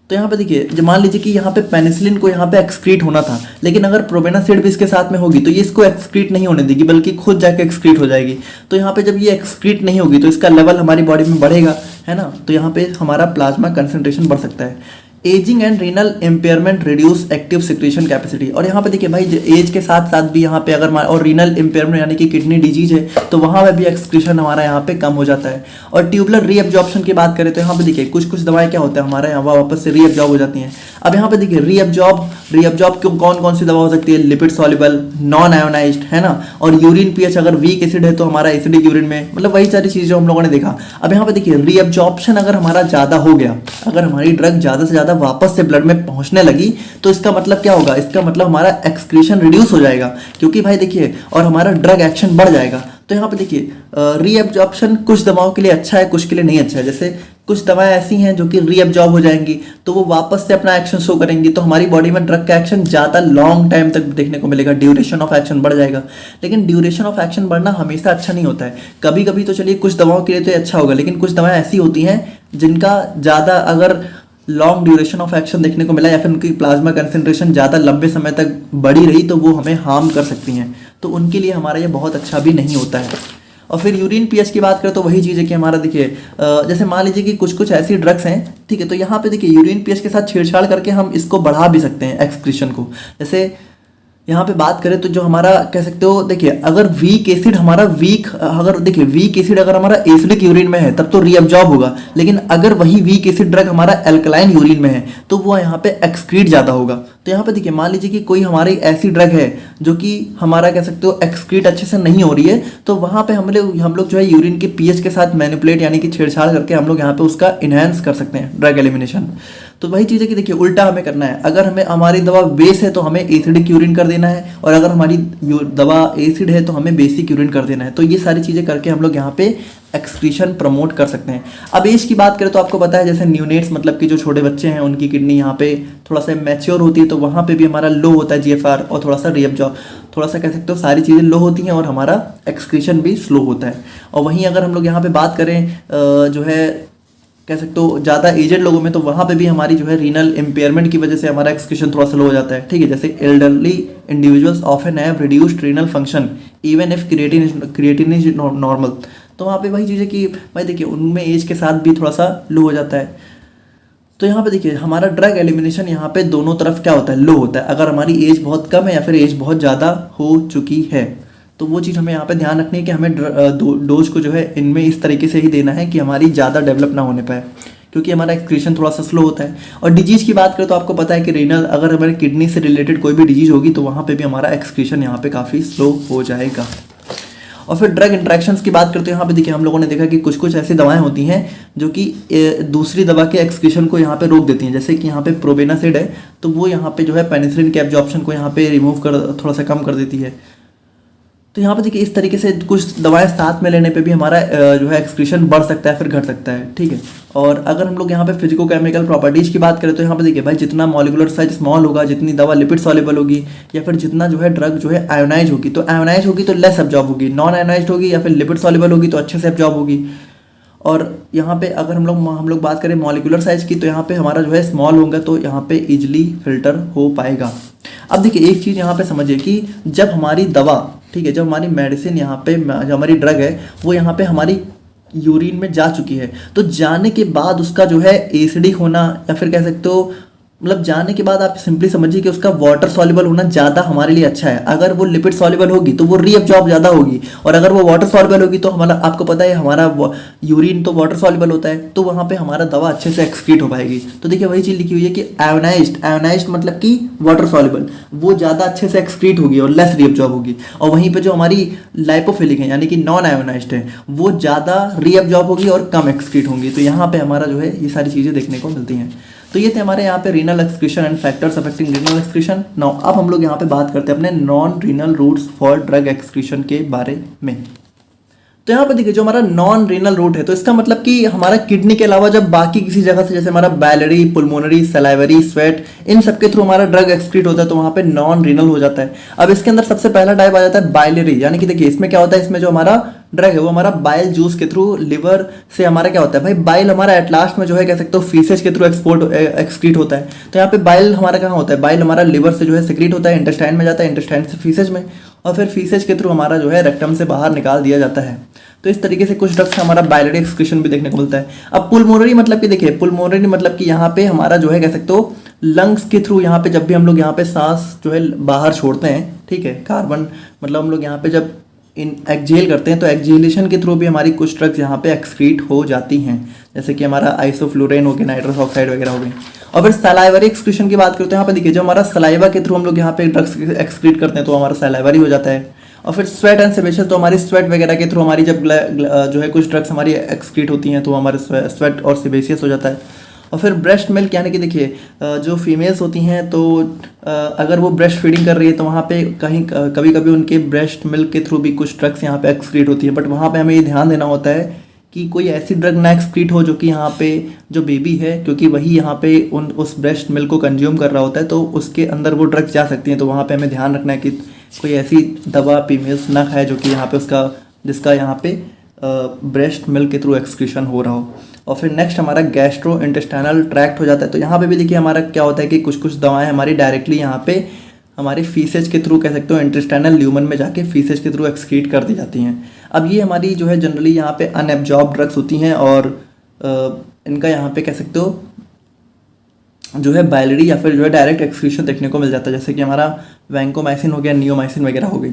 S1: तो यहाँ पे देखिए, जब मान लीजिए कि यहाँ पे पेनिसिलिन को यहाँ पे एक्सक्रीट होना था, लेकिन अगर प्रोबेनासिड भी इसके साथ में होगी तो ये इसको एक्सक्रीट नहीं होने देगी, बल्कि खुद जाके एक्सक्रीट हो जाएगी। तो यहाँ पे जब ये एक्सक्रीट नहीं होगी तो इसका लेवल हमारी बॉडी में बढ़ेगा, है ना। तो यहाँ पे हमारा प्लाज्मा कंसंट्रेशन बढ़ सकता है। Ageing and renal impairment reduce active secretion capacity. और यहाँ पे देखिए भाई, एज के साथ साथ भी यहाँ पे अगर और रीनल इम्पेयरमेंट यानी कि किडनी डिजीज है तो वहाँ पे भी एक्सक्रीशन हमारा यहाँ पे कम हो जाता है। और ट्यूबुलर रीअब्जॉर्प्शन की बात करें तो यहाँ पे देखिए कुछ दवाएं क्या होता है हमारे यहाँ वापस से रीअब्जॉर्ब हो जाती हैं। अब यहाँ पे देखिए रीअब्जॉर्ब कौन कौन सी दवा हो सकती है, लिपिड सॉल्युबल, नॉन आयोनाइज्ड, है ना। और यूरिन पीएच अगर वीक एसिड है तो हमारा एसिडिक यूरिन में, मतलब वही सारी चीज़ें जो हम लोगों ने देखा। अब यहाँ पे देखिए रीअब्जॉर्प्शन अगर हमारा ज़्यादा हो गया, अगर हमारी ड्रग ज़्यादा से ज़्यादा वापस से ब्लड में पहुंचने लगी तो इसका मतलब क्या होगा, इसका मतलब हमारा एक्सक्रीशन रिड्यूस हो जाएगा, क्योंकि भाई देखिए, और हमारा ड्रग एक्शन बढ़ जाएगा। तो यहाँ पे देखिए रीअब्जॉर्प्शन कुछ दवाओं के लिए अच्छा है, कुछ के लिए नहीं अच्छा है। जैसे कुछ दवाएं ऐसी हैं जो कि रीअब्जॉर्ब हो जाएंगी तो वो वापस से अपना एक्शन शो करेंगी, तो हमारी बॉडी में ड्रग का एक्शन ज़्यादा लॉन्ग टाइम तक देखने को मिलेगा, ड्यूरेशन ऑफ एक्शन बढ़ जाएगा। लेकिन ड्यूरेशन ऑफ एक्शन बढ़ना हमेशा अच्छा नहीं होता है। कभी कभी तो चलिए कुछ दवाओं के लिए तो अच्छा होगा, लेकिन कुछ दवाएं ऐसी होती हैं जिनका ज़्यादा अगर लॉन्ग ड्यूरेशन ऑफ एक्शन देखने को मिला या फिर उनकी प्लाज्मा कंसंट्रेशन ज़्यादा लंबे समय तक बढ़ी रही तो वो हमें हार्म कर सकती हैं, तो उनके लिए हमारा ये बहुत अच्छा भी नहीं होता है। और फिर यूरिन पीएच की बात करें तो वही चीज़ है कि हमारा देखिए, जैसे मान लीजिए कि कुछ ऐसी ड्रग्स हैं, ठीक है, तो यहाँ पे देखिए यूरिन पीएच के साथ छेड़छाड़ करके हम इसको बढ़ा भी सकते हैं एक्सक्रीशन को। जैसे यहाँ पे बात करें तो जो हमारा कह सकते हो, देखिए अगर वीक एसिड हमारा वीक एसिड अगर हमारा एसिडिक यूरिन में है तब तो रीअब्जॉर्ब होगा, लेकिन अगर वही वीक एसिड ड्रग हमारा एल्कलाइन यूरिन में है तो वो यहाँ पे एक्सक्रीट ज़्यादा होगा। तो यहाँ पे देखिए, मान लीजिए कि कोई हमारी ऐसी ड्रग है जो कि हमारा कह सकते हो एक्सक्रीट अच्छे से नहीं हो रही है, तो वहाँ पे हम लोग जो है यूरिन के पीएच के साथ मैनिपुलेट यानी कि छेड़छाड़ करके हम लोग यहाँ पे उसका इनहेंस कर सकते हैं ड्रग एलिमिनेशन। तो वही चीज़ है कि देखिए उल्टा हमें करना है। अगर हमारी दवा बेस है तो हमें एसिडिक यूरिन कर देना है, और अगर हमारी दवा एसिड है तो हमें बेसिक यूरिन कर देना है। तो ये सारी चीज़ें करके हम लोग यहाँ पे एक्सक्रीशन प्रमोट कर सकते हैं। अब एज की बात करें तो आपको पता है, जैसे न्यूनेट्स मतलब कि जो छोटे बच्चे हैं उनकी किडनी यहाँ पे थोड़ा सा मैच्योर होती है, तो वहाँ पे भी हमारा लो होता है जीएफआर, और थोड़ा सा रीअब्जॉर्ब, थोड़ा सा कह सकते हो सारी चीज़ें लो होती हैं और हमारा एक्सक्रीशन भी स्लो होता है। और वहीं अगर हम लोग यहाँ पे बात करें जो है कह सकते हो ज़्यादा एजेड लोगों में, तो वहाँ पे भी हमारी जो है रीनल इम्पेयरमेंट की वजह से हमारा एक्सक्रीशन थोड़ा स्लो हो जाता है, ठीक है। जैसे elderly individuals often have reduced renal function even if creatinine is normal. तो वहाँ पे वही चीज़ है कि भाई देखिए उनमें एज के साथ भी थोड़ा सा लो हो जाता है। तो यहाँ पे देखिए हमारा ड्रग एलिमिनेशन यहाँ पे दोनों तरफ क्या होता है, लो होता है। अगर हमारी एज बहुत कम है या फिर एज बहुत ज़्यादा हो चुकी है, तो वो चीज़ हमें यहाँ पे ध्यान रखनी है कि हमें डोज को जो है इनमें इस तरीके से ही देना है कि हमारी ज़्यादा डेवलप ना होने पाए, क्योंकि हमारा एक्सक्रीशन थोड़ा सा स्लो होता है। और डिजीज़ की बात करें तो आपको पता है कि रीनल अगर हमारी किडनी से रिलेटेड कोई भी डिजीज़ होगी तो वहाँ पे भी हमारा एक्सक्रीशन यहाँ पे काफ़ी स्लो हो जाएगा। और फिर ड्रग इंट्रैक्शंस की बात करते हैं, यहाँ पे देखिए हम लोगों ने देखा कि कुछ ऐसी दवाएं होती हैं जो कि दूसरी दवा के एक्सक्रीशन को यहाँ पे रोक देती हैं। जैसे कि यहाँ पे प्रोबेनासिड है तो वो यहाँ पे जो है पेनिसिलिन के एब्जॉर्प्शन को यहाँ पे रिमूव कर थोड़ा सा कम कर देती है। तो यहाँ पे देखिए इस तरीके से कुछ दवाएं साथ में लेने पे भी हमारा जो है एक्सक्रीशन बढ़ सकता है फिर घट सकता है, ठीक है। और अगर हम लोग यहाँ पे फिजिको केमिकल प्रॉपर्टीज की बात करें तो यहाँ पे देखिए भाई जितना मॉलिकुलर साइज स्मॉल होगा, जितनी दवा लिपिड सॉल्युबल होगी, या फिर जितना जो है ड्रग जो है आयोनाइज होगी, तो आयोनाइज होगी तो लेस एब्जॉर्ब होगी, नॉन आयोनाइज होगी या फिर लिपिड सॉल्युबल होगी तो अच्छे से एब्जॉर्ब होगी। और यहाँ पे अगर हम लोग बात करें मॉलिकुलर साइज की, तो यहाँ पे हमारा जो है स्मॉल होगा तो यहाँ पे इजिली फिल्टर हो पाएगा। अब देखिए एक चीज़ यहाँ पे समझिए कि जब हमारी दवा, ठीक है, जब हमारी मेडिसिन यहाँ पे जो हमारी ड्रग है वो यहाँ पे हमारी यूरिन में जा चुकी है, तो जाने के बाद उसका जो है एसिडिक होना या फिर कह सकते हो मतलब जाने के बाद आप सिंपली समझिए कि उसका वाटर सॉल्युबल होना ज़्यादा हमारे लिए अच्छा है। अगर वो लिपिड सॉल्युबल होगी तो वो रीअब्जॉर्ब ज़्यादा होगी, और अगर वो वाटर सॉल्युबल होगी तो हमारा आपको पता है हमारा यूरिन तो वाटर सॉल्युबल होता है, तो वहाँ पे हमारा दवा अच्छे से एक्सक्रीट हो पाएगी। तो देखिए वही चीज़ लिखी हुई है कि आयोनाइज्ड मतलब कि वाटर सॉल्युबल, वो ज़्यादा अच्छे से एक्सक्रीट होगी और लेस रीअब्जॉर्ब होगी। और वहीं पर जो हमारी लाइपोफिलिक है यानी कि नॉन आयोनाइज्ड है वो ज़्यादा रीअब्जॉर्ब होगी और कम एक्सक्रीट होंगी। तो यहाँ पर हमारा जो है ये सारी चीज़ें देखने को मिलती हैं। तो ये थे हमारे यहाँ पे renal excretion and factors affecting renal excretion. Now अब हम लोग यहाँ पे बात करते हैं अपने non renal routes for drug excretion के बारे में। तो यहाँ पे देखिए जो हमारा नॉन रीनल रूट है, तो इसका मतलब कि हमारा किडनी के अलावा जब बाकी किसी जगह से, जैसे हमारा बैलरी, पुल्मोनरी, सलाइवरी, स्वेट, इन सबके थ्रू हमारा ड्रग एक्सक्रीट होता है, तो वहाँ पे नॉन रीनल हो जाता है। अब इसके अंदर सबसे पहला टाइप आ जाता है बाइलरी, यानी कि देखिए इसमें क्या होता है, इसमें जो हमारा ड्रग है वो हमारा बाइल जूस के थ्रू, लिवर से हमारा क्या होता है भाई, बाइल हमारा एट लास्ट में जो है कह सकते हो फीसेज के थ्रू एक्सक्रीट होता है। तो यहाँ पे बाइल हमारा कहाँ होता है, बाइल हमारा लिवर से जो है सिक्रीट होता है, इंटेस्टाइन में जाता है, इंटेस्टाइन से फीसेज में, और फिर फीसेज के थ्रू हमारा जो है रेक्टम से बाहर निकाल दिया जाता है। तो इस तरीके से कुछ ड्रग्स का हमारा बाइलरी एक्सक्रीशन भी देखने को मिलता है। अब पुल्मोनरी मतलब कि देखिए, पुल्मोनरी मतलब कि यहाँ पे हमारा जो है कह सकते हो लंग्स के थ्रू, यहाँ पे जब भी हम लोग यहाँ पे सांस जो है बाहर छोड़ते हैं, ठीक है, कार्बन मतलब हम लोग यहाँ पे जब इन एक्सहेल करते हैं, तो एक्सहेलेशन के थ्रू भी हमारी कुछ ड्रग्स यहाँ पे एक्सक्रीट हो जाती हैं, जैसे कि हमारा आइसोफ्लोरेन हो गया, नाइट्रस ऑक्साइड वगैरह हो गई। और फिर सलाइवरी एक्सक्रीशन की बात करते हैं, यहाँ पे देखिए जो हमारा सलाइवा के थ्रू हम लोग यहाँ पे ड्रग्स एक्सक्रीट करते हैं, तो हमारा सलाइवरी हो जाता है। और फिर स्वेट एंड सेबेशन, तो हमारी स्वेट वगैरह के थ्रू हमारी जब जो है कुछ ड्रग्स हमारी एक्सक्रीट होती हैं, तो हमारे स्वेट और सेबेशियस हो जाता है। और फिर ब्रेस्ट मिल्क, यानी कि देखिए जो फीमेल्स होती हैं, तो अगर वो ब्रेस्ट फीडिंग कर रही है, तो वहाँ पे कहीं कभी कभी उनके ब्रेस्ट मिल्क के थ्रू भी कुछ ड्रग्स यहाँ पे एक्सक्रीट होती है। बट वहाँ पे हमें ये ध्यान देना होता है कि कोई ऐसी ड्रग ना एक्सक्रीट हो जो कि यहाँ पे जो बेबी है, क्योंकि वही यहाँ पे उस ब्रेस्ट मिल्क को कंज्यूम कर रहा होता है, तो उसके अंदर वो ड्रग्स जा सकती हैं। तो वहाँ पे हमें ध्यान रखना है कि कोई ऐसी दवा फीमेल्स ना खाए जो कि यहाँ पे उसका, जिसका यहाँ पे ब्रेस्ट मिल्क के थ्रू एक्सक्रीशन हो रहा हो। और फिर नेक्स्ट हमारा गैस्ट्रो इंटेस्टाइनल ट्रैक्ट हो जाता है। तो यहाँ पे भी देखिए हमारा क्या होता है कि कुछ कुछ दवाएं हमारी डायरेक्टली यहाँ पे हमारे फीसेज के थ्रू कह सकते हो इंटेस्टाइनल ल्यूमन में जाके फीसेज के थ्रू एक्सक्रीट कर दी जाती हैं। अब ये हमारी जो है जनरली यहाँ पे अनएब्जॉर्ब ड्रग्स होती हैं, और इनका यहाँ पे कह सकते हो जो है बाइलरी या फिर जो है डायरेक्ट एक्सक्रीशन देखने को मिल जाता है, जैसे कि हमारा वैंकोमाइसिन हो गया, नियोमाइसिन वगैरह हो गई।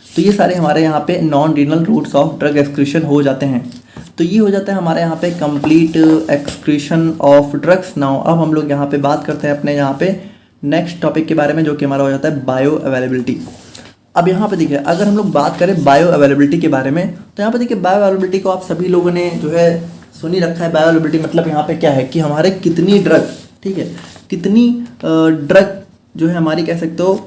S1: तो ये सारे हमारे यहाँ पे non renal routes of drug excretion हो जाते हैं। तो ये हो जाता है हमारे यहाँ पे complete excretion of drugs. Now अब हम लोग यहाँ पे बात करते हैं अपने यहाँ पे नेक्स्ट टॉपिक के बारे में, जो कि हमारा हो जाता है बायो अवेलेबिलिटी। अब यहाँ पे देखिए अगर हम लोग बात करें बायो अवेलेबिलिटी के बारे में, तो यहाँ पे देखिए बायो अवेलेबिलिटी को आप सभी लोगों ने जो है सुन ही रखा है। बायो अवेलेबिलिटी मतलब यहाँ पे क्या है कि हमारे कितनी ड्रग, ठीक है, कितनी ड्रग जो है हमारी कह सकते हो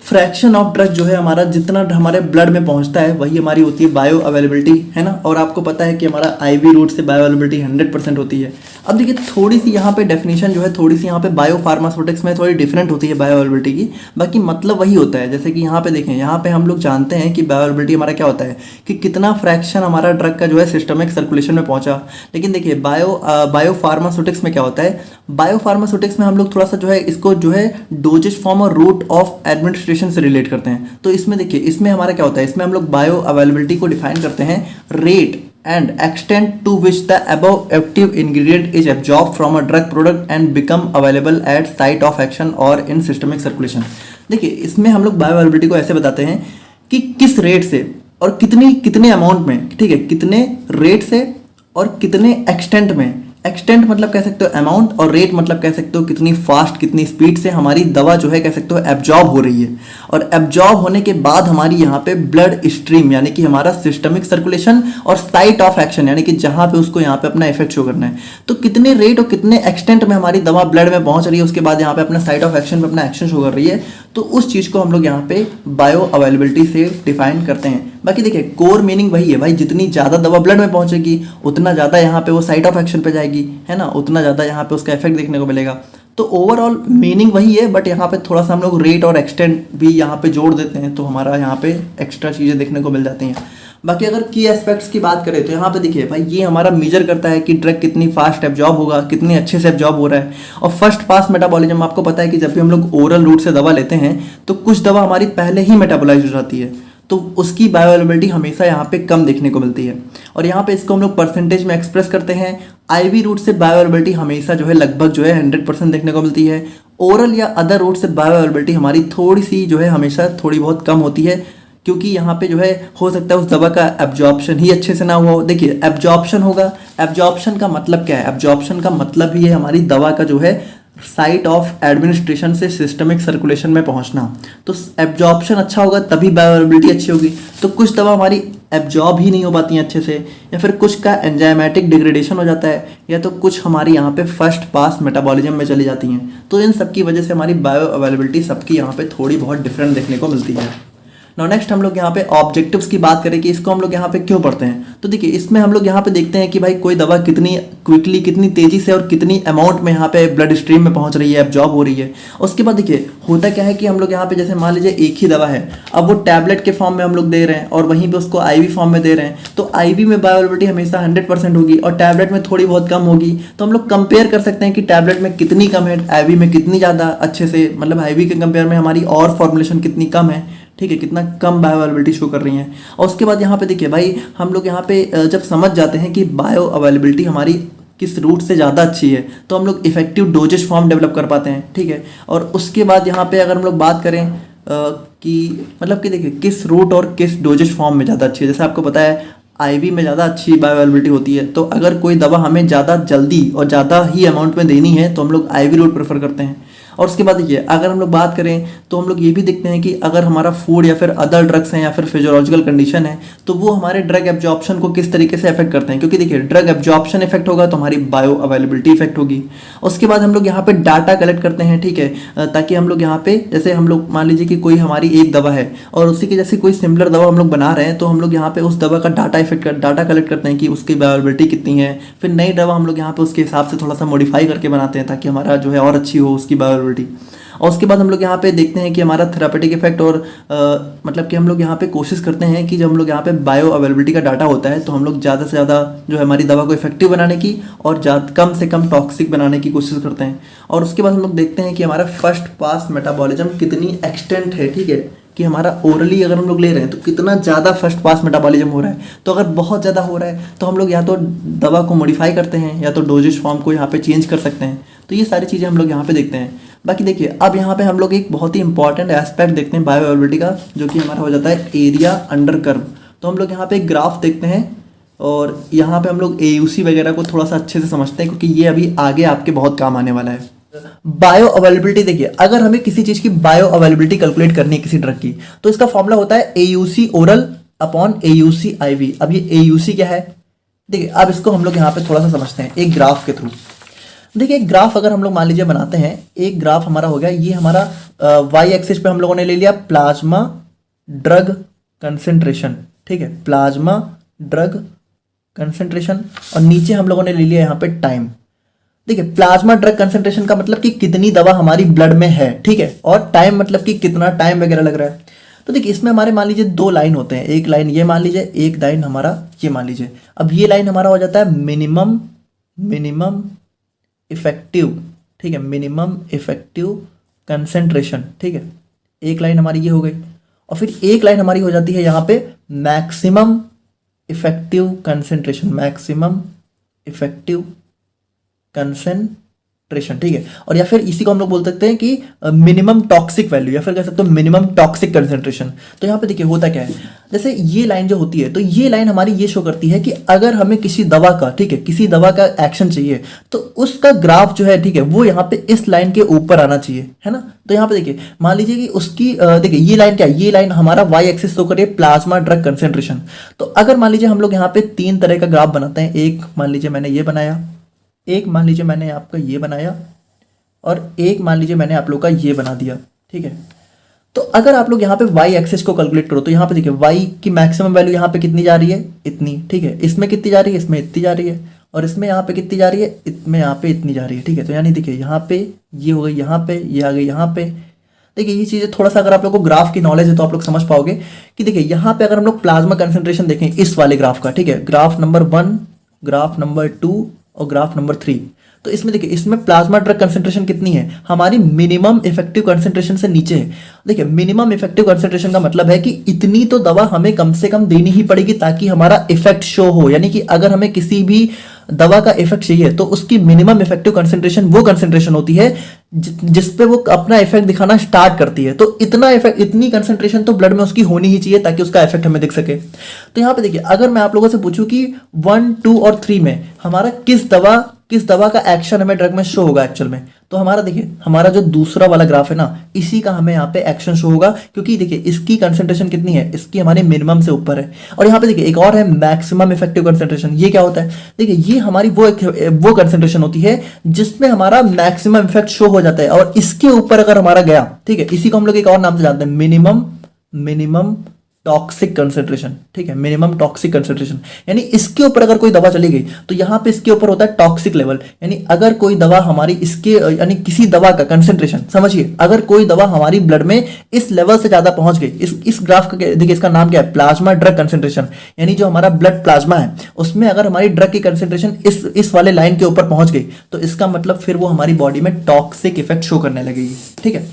S1: फ्रैक्शन ऑफ ड्रग जो है हमारा जितना हमारे ब्लड में पहुंचता है, वही हमारी होती है बायो अवेलेबिलिटी, है ना। और आपको पता है कि हमारा आईवी रूट से बायो अवेलेबिलिटी 100% होती है। अब देखिए थोड़ी सी यहाँ पे डेफिनेशन जो है थोड़ी सी यहाँ पे बायो फार्मास्यूटिक्स में थोड़ी डिफरेंट होती है बायो अवेलेबिलिटी की, बाकी मतलब वही होता है। जैसे कि यहाँ पे देखें, यहाँ पे हम लोग जानते हैं कि बायो अवेलेबिलिटी हमारा क्या होता है कि कितना फ्रैक्शन हमारा ड्रग का जो है सिस्टमिक सर्कुलेशन में पहुंचा। लेकिन देखिए बायो फार्मास्यूटिक्स में क्या होता है, बायो फार्मास्यूटिक्स में हम लोग थोड़ा सा जो है इसको जो है डोजेज फॉर्म और रूट ऑफ एडमिनिस्ट्रेशन से रिलेट करते हैं। तो इसमें देखिए इसमें हमारा क्या होता है, इसमें हम लोग बायो अवेलेबिलिटी को डिफाइन करते हैं rate and extent to which the above active ingredient is absorbed from a drug product and become available at site of action or in systemic circulation। देखिए इसमें हम लोग बायो अवेलेबिलिटी को ऐसे बताते हैं कि किस रेट से और कितने अमाउंट में, ठीक है, कितने रेट से और कितने एक्सटेंट में। एक्सटेंट मतलब कह सकते हो अमाउंट, और रेट मतलब कह सकते हो कितनी फास्ट, कितनी स्पीड से हमारी दवा जो है कह सकते हो एब्जॉर्ब हो रही है। और एब्जॉर्ब होने के बाद हमारी यहाँ पे ब्लड स्ट्रीम यानी कि हमारा सिस्टमिक सर्कुलेशन और साइट ऑफ एक्शन यानी कि जहाँ पे उसको यहाँ पे अपना इफेक्ट शो करना है। तो कितने रेट और कितने एक्सटेंट में हमारी दवा ब्लड में पहुंच रही है, उसके बाद यहाँ पे अपना साइट ऑफ एक्शन पे अपना एक्शन शो कर रही है, तो उस चीज़ को हम लोग यहाँ पे बायो अवेलेबिलिटी से डिफाइन करते हैं। बाकी देखिए कोर मीनिंग वही है भाई, जितनी ज़्यादा दवा ब्लड में पहुंचेगी उतना ज़्यादा यहाँ पे वो साइट ऑफ एक्शन पे जाएगी, है ना, उतना ज़्यादा यहाँ पे उसका इफेक्ट देखने को मिलेगा। तो ओवरऑल मीनिंग वही है, बट यहाँ पे थोड़ा सा हम लोग रेट और एक्सटेंट भी यहाँ पे जोड़ देते हैं, तो हमारा यहाँ पे एक्स्ट्रा चीज़ें देखने को मिल जाती हैं। बाकी अगर की एस्पेक्ट्स की बात करें तो यहाँ पे देखिए भाई ये हमारा मेजर करता है कि ड्रग कितनी फास्ट एब्जॉर्ब होगा, कितनी अच्छे से एब्जॉर्ब हो रहा है। और फर्स्ट पास मेटाबॉलिज्म, आपको पता है कि जब भी हम लोग ओरल रूट से दवा लेते हैं तो कुछ दवा हमारी पहले ही मेटाबोलाइज हो जाती है, तो उसकी बायो अवेलेबिलिटी हमेशा यहाँ पे कम देखने को मिलती है। और यहाँ पे इसको हम लोग परसेंटेज में एक्सप्रेस करते हैं। आईवी रूट से बायो अवेलेबिलिटी हमेशा जो है लगभग जो है 100% देखने को मिलती है। ओरल या अदर रूट से बायो अवेलेबिलिटी हमारी थोड़ी सी जो है हमेशा थोड़ी बहुत कम होती है, क्योंकि यहाँ पे जो है हो सकता है उस दवा का एब्जॉर्प्शन ही अच्छे से ना हुआ हो। देखिए एब्जॉर्प्शन होगा, एब्जॉर्प्शन का मतलब क्या है, एब्जॉर्प्शन का मतलब ही है हमारी दवा का जो है साइट ऑफ एडमिनिस्ट्रेशन से सिस्टमिक सर्कुलेशन में पहुंचना। तो एब्जॉर्प्शन अच्छा होगा तभी बायो अवेलेबिलिटी अच्छी होगी। तो कुछ दवा हमारी एब्जॉर्ब ही नहीं हो पाती हैं अच्छे से, या फिर कुछ का एंजाइमेटिक डिग्रेडेशन हो जाता है, या तो कुछ हमारी यहाँ पे फर्स्ट पास मेटाबॉलिज्म में चली जाती हैं। तो इन सब की वजह से हमारी बायो अवेलेबिलिटी सबकी यहाँ पे थोड़ी बहुत डिफरेंट देखने को मिलती है। नाउ नेक्स्ट हम लोग यहाँ पे ऑब्जेक्टिव्स की बात करें कि इसको हम लोग यहाँ पे क्यों पढ़ते हैं। तो देखिए इसमें हम लोग यहाँ पे देखते हैं कि भाई कोई दवा कितनी क्विकली, कितनी तेजी से और कितनी अमाउंट में यहाँ पे ब्लड स्ट्रीम में पहुंच रही है, एब्जॉर्ब हो रही है। उसके बाद देखिए होता क्या है कि हम लोग यहाँ पे जैसे मान लीजिए एक ही दवा है, अब वो टैबलेट के फॉर्म में हम लोग दे रहे हैं और वहीं पे उसको आईवी फॉर्म में दे रहे हैं, तो आईवी में बायोअवेलेबिलिटी हमेशा 100% होगी और टैबलेट में थोड़ी बहुत कम होगी। तो हम लोग कंपेयर कर सकते हैं कि टैबलेट में कितनी कम है, आईवी में कितनी ज़्यादा अच्छे से, मतलब आईवी के कंपेयर में हमारी और फॉर्मुलेशन कितनी कम है, ठीक है, कितना कम बायोअवेलेबिलिटी शो कर रही है। और उसके बाद यहाँ पे देखिए भाई हम लोग यहाँ पे जब समझ जाते हैं कि बायो अवेलेबिलिटी हमारी किस रूट से ज़्यादा अच्छी है, तो हम लोग इफेक्टिव डोजेज फॉर्म डेवलप कर पाते हैं, ठीक है। और उसके बाद यहाँ पे अगर हम लोग बात करें कि मतलब कि देखिए किस रूट और किस डोजेज फॉर्म में ज़्यादा अच्छी है, जैसे आपको पता है आईवी में ज़्यादा अच्छी बायोअवेलेबिलिटी होती है, तो अगर कोई दवा हमें ज़्यादा जल्दी और ज़्यादा ही अमाउंट में देनी है तो हम लोग आईवी रूट प्रेफर करते हैं। और उसके बाद देखिए अगर हम लोग बात करें तो हम लोग ये भी देखते हैं कि अगर हमारा फूड या फिर अदर ड्रग्स हैं या फिर फिजियोलॉजिकल कंडीशन है तो वो हमारे ड्रग एब्जॉर्प्शन को किस तरीके से अफेक्ट करते हैं, क्योंकि देखिए ड्रग एब्जॉर्प्शन इफेक्ट होगा तो हमारी बायो अवेलेबिलिटी इफेक्ट होगी। उसके बाद हम लोग यहाँ पे डाटा कलेक्ट करते हैं, ठीक है, ताकि हम लोग यहाँ पे जैसे हम लोग मान लीजिए कि कोई हमारी एक दवा है और उसी की जैसे कोई सिमिलर दवा हम लोग बना रहे हैं, तो हम लोग यहाँ पे उस दवा का डाटा कलेक्ट करते हैं कि उसकी बायोअवेलेबिलिटी कितनी है। फिर नई दवा हम लोग यहाँ पे उसके हिसाब से थोड़ा सा मॉडिफाई करके बनाते हैं ताकि हमारा जो है और अच्छी हो उसकी बायोअवेलेबिलिटी। और उसके बाद हम लोग यहाँ पे देखते हैं कि हमारा थेरापेटिक इफेक्ट और मतलब कि हम लोग यहाँ पे कोशिश करते हैं कि जब हम लोग यहाँ पे बायो अवेलेबिलिटी का डाटा होता है तो हम लोग ज़्यादा से ज़्यादा जो है हमारी दवा को इफेक्टिव बनाने की और कम से कम टॉक्सिक बनाने की कोशिश करते हैं। और उसके बाद हम लोग देखते हैं कि हमारा फर्स्ट पास मेटाबॉलिज्म कितनी एक्सटेंट है, ठीक है, कि हमारा ओरली अगर हम लोग ले रहे हैं तो कितना ज़्यादा फर्स्ट पास मेटाबॉलिज्म हो रहा है। तो अगर बहुत ज़्यादा हो रहा है तो हम लोग या तो दवा को मॉडिफाई करते हैं या तो डोजेज फॉर्म को यहाँ पे चेंज कर सकते हैं। तो ये सारी चीज़ें हम लोग यहाँ पे देखते हैं। बाकी देखिए अब यहाँ पे हम लोग एक बहुत ही इंपॉर्टेंट एस्पेक्ट देखते हैं बायो अवेलेबिलिटी का, जो कि हमारा हो जाता है एरिया अंडर कर्व। तो हम लोग यहाँ पे एक ग्राफ देखते हैं और यहाँ पे हम लोग AUC वगैरह को थोड़ा सा अच्छे से समझते हैं, क्योंकि ये अभी आगे आपके बहुत काम आने वाला है। बायो अवेलेबिलिटी देखिए अगर हमें किसी चीज़ की बायो अवेलेबिलिटी कैलकुलेट करनी है किसी ड्रग की, तो इसका फॉर्मूला होता है AUC oral upon AUC IV। अब ये AUC क्या है, देखिए अब इसको हम लोग यहाँ पे थोड़ा सा समझते हैं एक ग्राफ के थ्रू। देखिए एक ग्राफ अगर हम लोग मान लीजिए बनाते हैं, एक ग्राफ हमारा हो गया, ये हमारा y एक्सिस पे हम लोगों ने ले लिया प्लाज्मा ड्रग कंसेंट्रेशन, ठीक है, प्लाज्मा ड्रग कंसेंट्रेशन, और नीचे हम लोगों ने ले लिया यहाँ पे टाइम। देखिए प्लाज्मा ड्रग कंसेंट्रेशन का मतलब कि कितनी दवा हमारी ब्लड में है, ठीक है, और टाइम मतलब कि कितना टाइम वगैरह लग रहा है। तो देखिए इसमें हमारे मान लीजिए दो लाइन होते हैं, एक लाइन ये मान लीजिए, एक लाइन हमारा ये मान लीजिए। अब ये लाइन हमारा हो जाता है मिनिमम इफेक्टिव, ठीक है, मिनिमम इफेक्टिव कंसेंट्रेशन, ठीक है, एक लाइन हमारी ये हो गई। और फिर एक लाइन हमारी हो जाती है यहाँ पे maximum effective concentration, maximum effective concentration, ठीक है। और या फिर इसी को हम लोग बोल सकते हैं कि मिनिमम टॉक्सिक वैल्यू, या फिर कह सकते हो मिनिमम टॉक्सिक कंसेंट्रेशन। तो यहाँ पे देखिए होता क्या है, जैसे ये लाइन जो होती है, तो ये लाइन हमारी ये शो करती है कि अगर हमें किसी दवा का, ठीक है, किसी दवा का एक्शन चाहिए तो उसका ग्राफ जो है, ठीक है, वो यहाँ पे इस लाइन के ऊपर आना चाहिए, है ना। तो यहाँ पे देखिए मान लीजिए कि उसकी देखिए ये लाइन क्या है, ये लाइन हमारा y एक्सिस शो करिए प्लाज्मा ड्रग कंसेंट्रेशन। तो अगर मान लीजिए हम लोग यहाँ पे तीन तरह का ग्राफ बनाते हैं, एक मान लीजिए मैंने ये बनाया, एक मान लीजिए मैंने आपका ये बनाया, और एक मान लीजिए मैंने आप लोग का ये बना दिया, ठीक है। तो अगर आप लोग यहाँ पे y एक्सिस को कैलकुलेट करो तो यहाँ पे देखिए y की मैक्सिमम वैल्यू यहाँ पे कितनी जा रही है, इतनी, ठीक है, इसमें कितनी जा रही है, इसमें इतनी जा रही है, और इसमें यहाँ पे कितनी जा रही है, इसमें यहाँ पे इतनी जा रही है, ठीक है। तो यानी देखिए यहाँ पे ये हो गई, यहाँ पे ये आ गई, यहाँ पे देखिए ये चीज़ें थोड़ा सा अगर आप लोग को ग्राफ की नॉलेज है तो आप लोग समझ पाओगे कि देखिए यहाँ पे अगर हम लोग प्लाज्मा कंसेंट्रेशन देखें इस वाले ग्राफ का, ठीक है, ग्राफ नंबर 1, ग्राफ नंबर 2 और ग्राफ नंबर 3, तो इसमें देखिए इसमें प्लाज्मा ड्रग कंसेंट्रेशन कितनी है, हमारी मिनिमम इफेक्टिव कंसेंट्रेशन से नीचे है। देखिए मिनिमम इफेक्टिव कंसेंट्रेशन का मतलब है कि इतनी तो दवा हमें कम से कम देनी ही पड़ेगी ताकि हमारा इफेक्ट शो हो। यानी कि अगर हमें किसी भी दवा का इफेक्ट चाहिए तो उसकी मिनिमम इफेक्टिव कंसेंट्रेशन वो कंसेंट्रेशन होती है जिस पे वो अपना इफेक्ट दिखाना स्टार्ट करती है। तो इतना इफेक्ट, इतनी कंसेंट्रेशन तो ब्लड में उसकी होनी ही चाहिए ताकि उसका इफेक्ट हमें दिख सके। तो यहाँ पे देखिए अगर मैं आप लोगों से पूछूं कि 1, 2 और 3 में हमारा किस दवा का एक्शन हमें ड्रग में शो होगा एक्चुअल में, तो हमारा देखिए हमारा जो दूसरा वाला ग्राफ है ना, इसी का हमें यहाँ पे एक्शन शो होगा, क्योंकि देखिए इसकी कंसेंट्रेशन कितनी है, इसकी हमारे मिनिमम से ऊपर है। और यहाँ पे देखिए एक और है मैक्सिमम इफेक्टिव कंसेंट्रेशन। ये क्या होता है, देखिए ये हमारी वो कंसेंट्रेशन होती है जिसमें हमारा मैक्सिमम इफेक्ट शो हो जाता है, और इसके ऊपर अगर हमारा गया, ठीक है, इसी को हम लोग एक और नाम से जानते हैं मिनिमम मिनिमम टॉक्सिक कंसेंट्रेशन, ठीक है, मिनिमम टॉक्सिक कंसेंट्रेशन, यानी इसके ऊपर अगर कोई दवा चली गई तो यहाँ पे इसके ऊपर होता है टॉक्सिक लेवल, यानी अगर कोई दवा हमारी इसके यानी किसी दवा का कंसेंट्रेशन समझिए, अगर कोई दवा हमारी ब्लड में इस लेवल से ज्यादा पहुंच गई, इस ग्राफ का देखिए, इसका नाम क्या है, प्लाज्मा ड्रग कंसेंट्रेशन, यानी जो हमारा ब्लड प्लाज्मा है उसमें अगर हमारी ड्रग की कंसेंट्रेशन इस वाले लाइन के ऊपर पहुंच गई तो इसका मतलब फिर वो हमारी बॉडी में टॉक्सिक इफेक्ट शो करने लगेगी, ठीक है।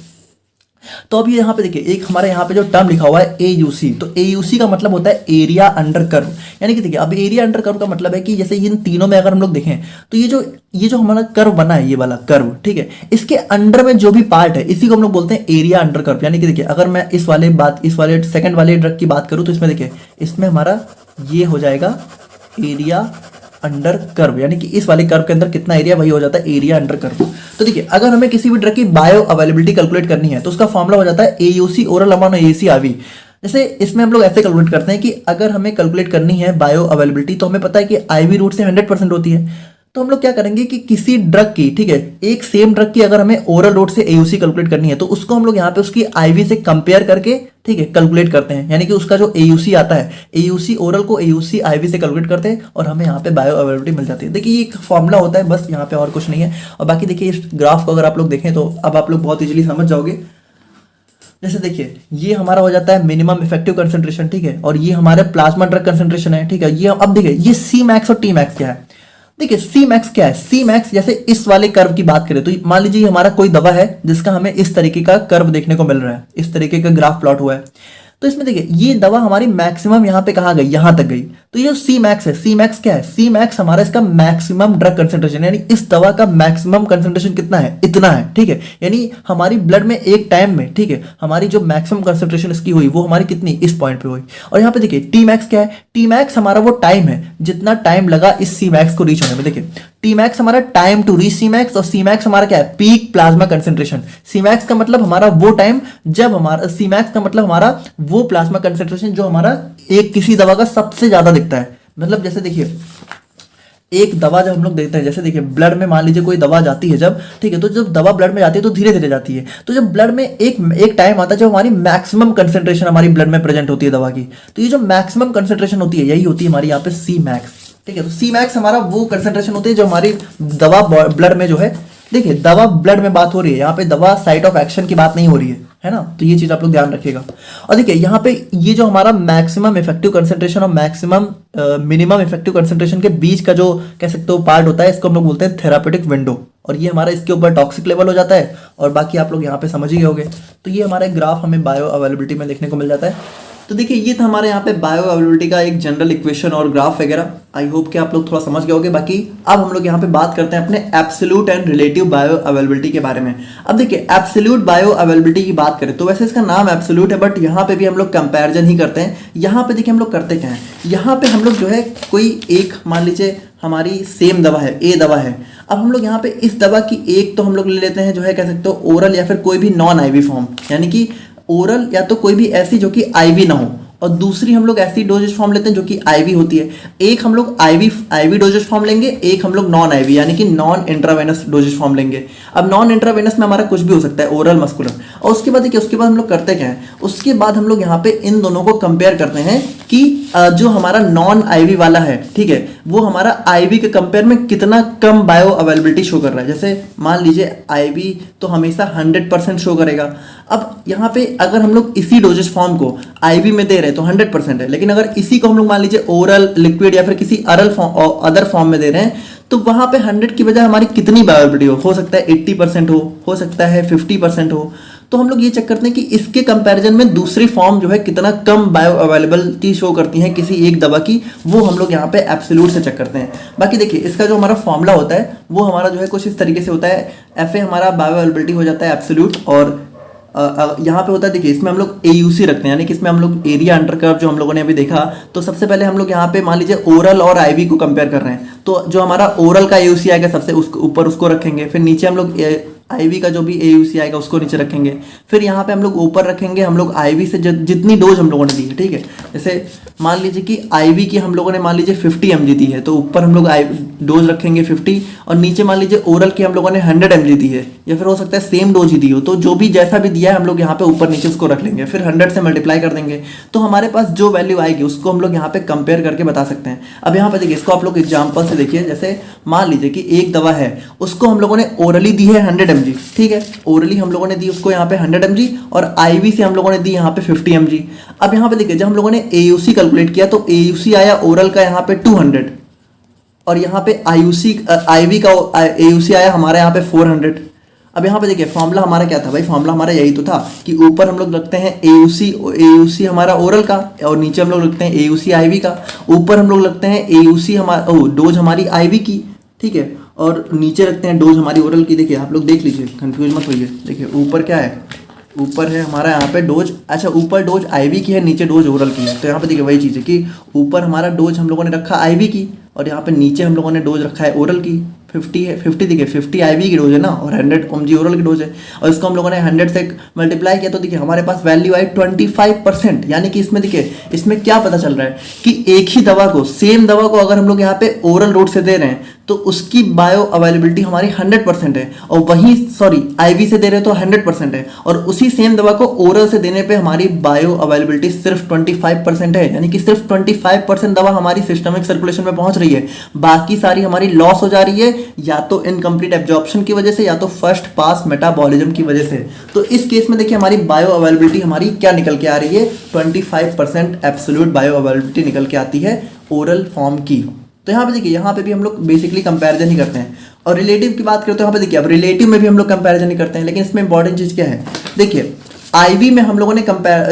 S1: तो अब ये यहाँ पे देखिए, एक हमारे यहाँ पे जो टर्म लिखा हुआ है AUC, तो AUC का मतलब होता है एरिया अंडर कर्व, यानी कि देखिए अब एरिया अंडर कर्व का मतलब है कि जैसे इन तीनों में अगर हम लोग देखें तो ये जो हमारा कर्व बना है, ये वाला कर्व, ठीक है, इसके अंडर में जो भी पार्ट है इसी को हम लोग बोलते हैं एरिया अंडर कर्व। यानी कि देखिए अगर मैं इस वाले सेकंड वाले ड्रग की बात करूँ तो इसमें देखिए, इसमें हमारा ये हो जाएगा एरिया अंडर कर्व, यानी कि इस वाले कर्व के अंदर कितना एरिया, वही हो जाता है एरिया अंडर कर्व। तो देखिए अगर हमें किसी भी ड्रग की बायो अवेलेबिलिटी कैलकुलेट करनी है तो उसका फॉर्मूला हो जाता है AUC ओरल अमोन AUC IV। जैसे इसमें हम लोग ऐसे कैलकुलेट करते हैं कि अगर हमें कैलकुलेट करनी है बायो अवेलेबिलिटी तो हमें पता है कि IV रूट से 100% होती है, तो हम लोग क्या करेंगे कि किसी ड्रग की, ठीक है, एक सेम ड्रग की अगर हमें ओरल रूट से AUC कैलकुलेट करनी है तो उसको हम लोग यहाँ पे उसकी IV से कंपेयर करके, ठीक है, कैलकुलेट करते हैं, यानी कि उसका जो AUC आता है, AUC ओरल को AUC IV से कैलकुलेट करते हैं और हमें यहाँ पे बायो अवेलेबिलिटी मिल जाती है। देखिए ये एक फॉर्मूला होता है, बस यहाँ पे और कुछ नहीं है। और बाकी देखिए इस ग्राफ को अगर आप लोग देखें तो अब आप लोग बहुत इजीली समझ जाओगे। जैसे देखिए ये हमारा हो जाता है मिनिमम इफेक्टिव कंसेंट्रेशन, ठीक है, और ये हमारे प्लाज्मा ड्रग कंसेंट्रेशन है, ठीक है। ये अब देखिए ये Cmax और Tmax क्या है। देखिए Cmax क्या है, Cmax जैसे इस वाले कर्व की बात करें तो मान लीजिए हमारा कोई दवा है जिसका हमें इस तरीके का कर्व देखने को मिल रहा है, इस तरीके का ग्राफ प्लॉट हुआ है, तो इसमें देखिए ये दवा हमारी मैक्सिमम यहाँ पे कहाँ गई, यहाँ तक गई, तो ये Cmax है। Cmax क्या है, Cmax हमारा इसका मैक्सिमम ड्रग कंसेंट्रेशन, यानी इस दवा का मैक्सिमम कंसेंट्रेशन कितना है, इतना है, ठीक है, यानी हमारी ब्लड में एक टाइम में, ठीक है, हमारी जो मैक्सिमम कंसेंट्रेशन इसकी हुई वो हमारी कितनी, इस पॉइंट पे हुई। और यहाँ पे देखिए Tmax क्या है, Tmax हमारा वो टाइम है जितना टाइम लगा इस Cmax को रीच होने में। देखिए Tmax हमारा टाइम टू रीच Cmax और Cmax हमारा क्या है, पीक प्लाज्मा कंसेंट्रेशन। Cmax का मतलब हमारा वो टाइम जब हमारा, Cmax का मतलब हमारा वो प्लाज्मा कंसेंट्रेशन जो हमारा एक किसी दवा का सबसे ज्यादा दिखता है। मतलब जैसे देखिए एक दवा जब हम लोग देखते हैं, जैसे देखिए ब्लड में मान लीजिए कोई दवा जाती है जब, ठीक है, तो जब दवा ब्लड में जाती है तो धीरे धीरे जाती है, तो जब ब्लड में एक टाइम आता है जब हमारी मैक्सिमम कंसेंट्रेशन हमारी ब्लड में प्रेजेंट होती है दवा की, तो ये जो मैक्सिमम कंसेंट्रेशन होती है यही होती है हमारी यहाँ पे Cmax, ठीक है। तो Cmax हमारा वो कंसेंट्रेशन होती है जो हमारी दवा ब्लड में जो है, देखिए दवा ब्लड में बात हो रही है, यहाँ पे दवा साइट ऑफ एक्शन की बात नहीं हो रही है ना, तो ये चीज आप लोग ध्यान रखिएगा। और देखिए यहाँ पे ये जो हमारा मैक्सिमम इफेक्टिव कंसेंट्रेशन और मैक्सिमम मिनिमम इफेक्टिव कंसेंट्रेशन के बीच का जो कह सकते हो पार्ट होता है, इसको हम लोग बोलते हैं थेरापेटिक विंडो, और ये हमारा इसके ऊपर टॉक्सिक लेवल हो जाता है। और बाकी आप लोग यहाँ पे समझ ही गए होंगे। तो ये हमारा ग्राफ हमें बायो अवेलेबिलिटी में देखने को मिल जाता है। तो देखिए ये था हमारे यहाँ पे बायो अवेलेबिलिटी का एक जनरल इक्वेशन और ग्राफ वगैरह। आई होप कि आप लोग थोड़ा समझ गए होंगे। बाकी अब हम लोग यहाँ पे बात करते हैं अपने absolute and relative bio availability के बारे में। अब देखिए एब्सोल्यूट बायो अवेलेबिलिटी की बात करें तो वैसे इसका नाम एब्सोल्यूट है, बट यहाँ पे भी हम लोग कंपैरिजन ही करते हैं। यहाँ पे देखिए हम लोग करते क्या है, यहाँ पे हम लोग जो है कोई एक मान लीजिए हमारी सेम दवा है, ए दवा है। अब हम लोग यहाँ पे इस दवा की एक तो हम लोग ले लेते हैं जो है कह सकते हो ओरल या फिर कोई भी नॉन आईवी फॉर्म, यानी कि ओरल या तो कोई भी ऐसी जो कि आईवी ना हो, और दूसरी हम लोग ऐसी डोजेज फॉर्म लेते हैं जो कि आईवी होती है। एक हम लोग आईवी डोजेज फॉर्म लेंगे, एक हम लोग नॉन आईवी यानी कि नॉन इंट्रावेनस डोजेज फॉर्म लेंगे। अब नॉन इंट्रावेनस में हमारा कुछ भी हो सकता है, ओरल मस्कुलर। और उसके बाद देखिए उसके बाद हम लोग करते क्या है, उसके बाद हम लोग यहाँ पे इन दोनों को कंपेयर करते हैं कि जो हमारा नॉन आईवी वाला है, ठीक है, वो हमारा आईवी के कंपेयर में कितना कम बायो अवेलेबिलिटी शो कर रहा है। जैसे मान लीजिए आईवी तो हमेशा 100% शो करेगा। अब यहाँ पे अगर हम लोग इसी डोजेज फॉर्म को आईवी में दे रहे हैं तो 100% है, लेकिन अगर इसी को हम लोग मान लीजिए ओरल लिक्विड या फिर किसी अदर फॉर्म में दे रहे हैं तो वहां पे 100 की बजाय हमारी कितनी बायोअवेलेबिलिटी हो सकता है 80% हो सकता है 50% हो। तो हम लोग ये चेक करते हैं कि इसके कंपैरिजन में दूसरी फॉर्म जो है कितना कम बायो अवेलेबिलिटी शो करती है किसी एक दवा की, वो हम लोग यहाँ पे एब्सोल्यूट से चेक करते हैं। बाकी देखिए इसका जो हमारा फॉर्मूला होता है वो हमारा जो है कुछ इस तरीके से होता है। FA हमारा बायो अवेलेबिलिटी हो जाता है एब्सोल्यूट, और यहाँ पे होता है देखिए इसमें हम लोग AUC रखते हैं, यानी कि इसमें हम लोग एरिया अंडर कर्व जो हम लोगों ने अभी देखा। तो सबसे पहले हम लोग यहाँ पे मान लीजिए ओरल और आईवी को कंपेयर कर रहे हैं, तो जो हमारा ओरल का AUC आएगा सबसे उसके ऊपर उसको रखेंगे, फिर नीचे हम लोग आईवी का जो भी AUC आएगा उसको नीचे रखेंगे। फिर यहाँ पे हम लोग ऊपर रखेंगे हम लोग आईवी से जितनी डोज हम लोगों ने दी है, ठीक है। जैसे मान लीजिए कि आईवी की हम लोगों ने मान लीजिए 50 mg दी है, तो ऊपर हम लोग डोज रखेंगे 50, और नीचे मान लीजिए ओरल की हम लोगों ने 100 mg दी है, या फिर हो सकता है सेम डोज ही दी हो, तो जो भी जैसा भी दिया है हम लोग यहाँ पे ऊपर नीचे उसको रख लेंगे, फिर 100 से मल्टीप्लाई कर देंगे, तो हमारे पास जो वैल्यू आएगी उसको हम लोग यहाँ पे कंपेयर करके बता सकते हैं। अब यहाँ पे देखिए, इसको आप लोग एग्जाम्पल से देखिए। जैसे मान लीजिए कि एक दवा है, उसको हम लोगों ने ओरली दी है 100 mg, ठीक है, ओरली हम लोगों ने दी उसको यहाँ पे 100 mg, और आईवी से हम लोगों ने दी यहाँ पे 50 mg। अब यहाँ पे देखिए, जब हम लोगों ने AUC कैलकुलेट किया तो AUC आया ओरल का यहाँ पे 200, और यहाँ पे आईवी का AUC आया हमारे यहाँ पे 400। अब यहाँ पे देखिए फॉर्मूला हमारा क्या था भाई, फॉर्मूला हमारा यही तो था कि ऊपर हम लोग रखते हैं AUC हमारा ओरल का, और नीचे हम लोग रखते हैं AUC आईवी का। ऊपर हम लोग रखते हैं AUC हमारा डोज हमारी आईवी की, ठीक है, और नीचे रखते हैं डोज हमारी ओरल की। देखिए आप लोग देख लीजिए, कंफ्यूज मत होइए। देखिए ऊपर क्या है, ऊपर है हमारा यहाँ पे डोज, अच्छा ऊपर डोज आईवी की है, नीचे डोज ओरल की है। तो यहाँ पे देखिए वही चीज़ है कि ऊपर हमारा डोज हम लोगों ने रखा आईवी की, और यहाँ पे नीचे हम लोगों ने डोज रखा है ओरल की। 50 है, 50 देखिए 50 आईवी की डोज है ना, और 100 mg ओरल की डोज है, और इसको हम लोगों ने 100 से मल्टीप्लाई किया, तो देखिए हमारे पास वैल्यू आई 25%। यानी कि इसमें देखिए, इसमें क्या पता चल रहा है कि एक ही दवा को, सेम दवा को अगर हम लोग यहाँ पे ओरल रूट से दे रहे हैं तो उसकी बायो अवेलेबिलिटी हमारी 100% है, और वहीं आईवी से दे रहे हैं तो 100% है, और उसी सेम दवा को ओरल से देने पे हमारी बायो अवेलेबिलिटी सिर्फ 25% है। यानी कि सिर्फ 25% दवा हमारी सिस्टमिक सर्कुलेशन में पहुंच रही है, बाकी सारी हमारी लॉस हो जा रही है, या तो इनकम्प्लीट एब्जॉर्प्शन की वजह से, या तो फर्स्ट पास मेटाबॉलिज्म की वजह से। तो इस केस में देखिए हमारी बायो अवेलेबिलिटी हमारी क्या निकल के आ रही है, 25% एब्सोल्यूट बायो अवेलेबिलिटी निकल के आती है ओरल फॉर्म की। तो यहाँ पे देखिए, यहाँ पे भी हम लोग बेसिकली कंपैरिजन ही करते हैं। और रिलेटिव की बात करें तो यहाँ पे देखिए, अब रिलेटिव में भी हम लोग कंपैरिजन ही करते हैं, लेकिन इसमें इंपॉर्टेंट चीज़ क्या है, देखिए आईवी में हम लोगों ने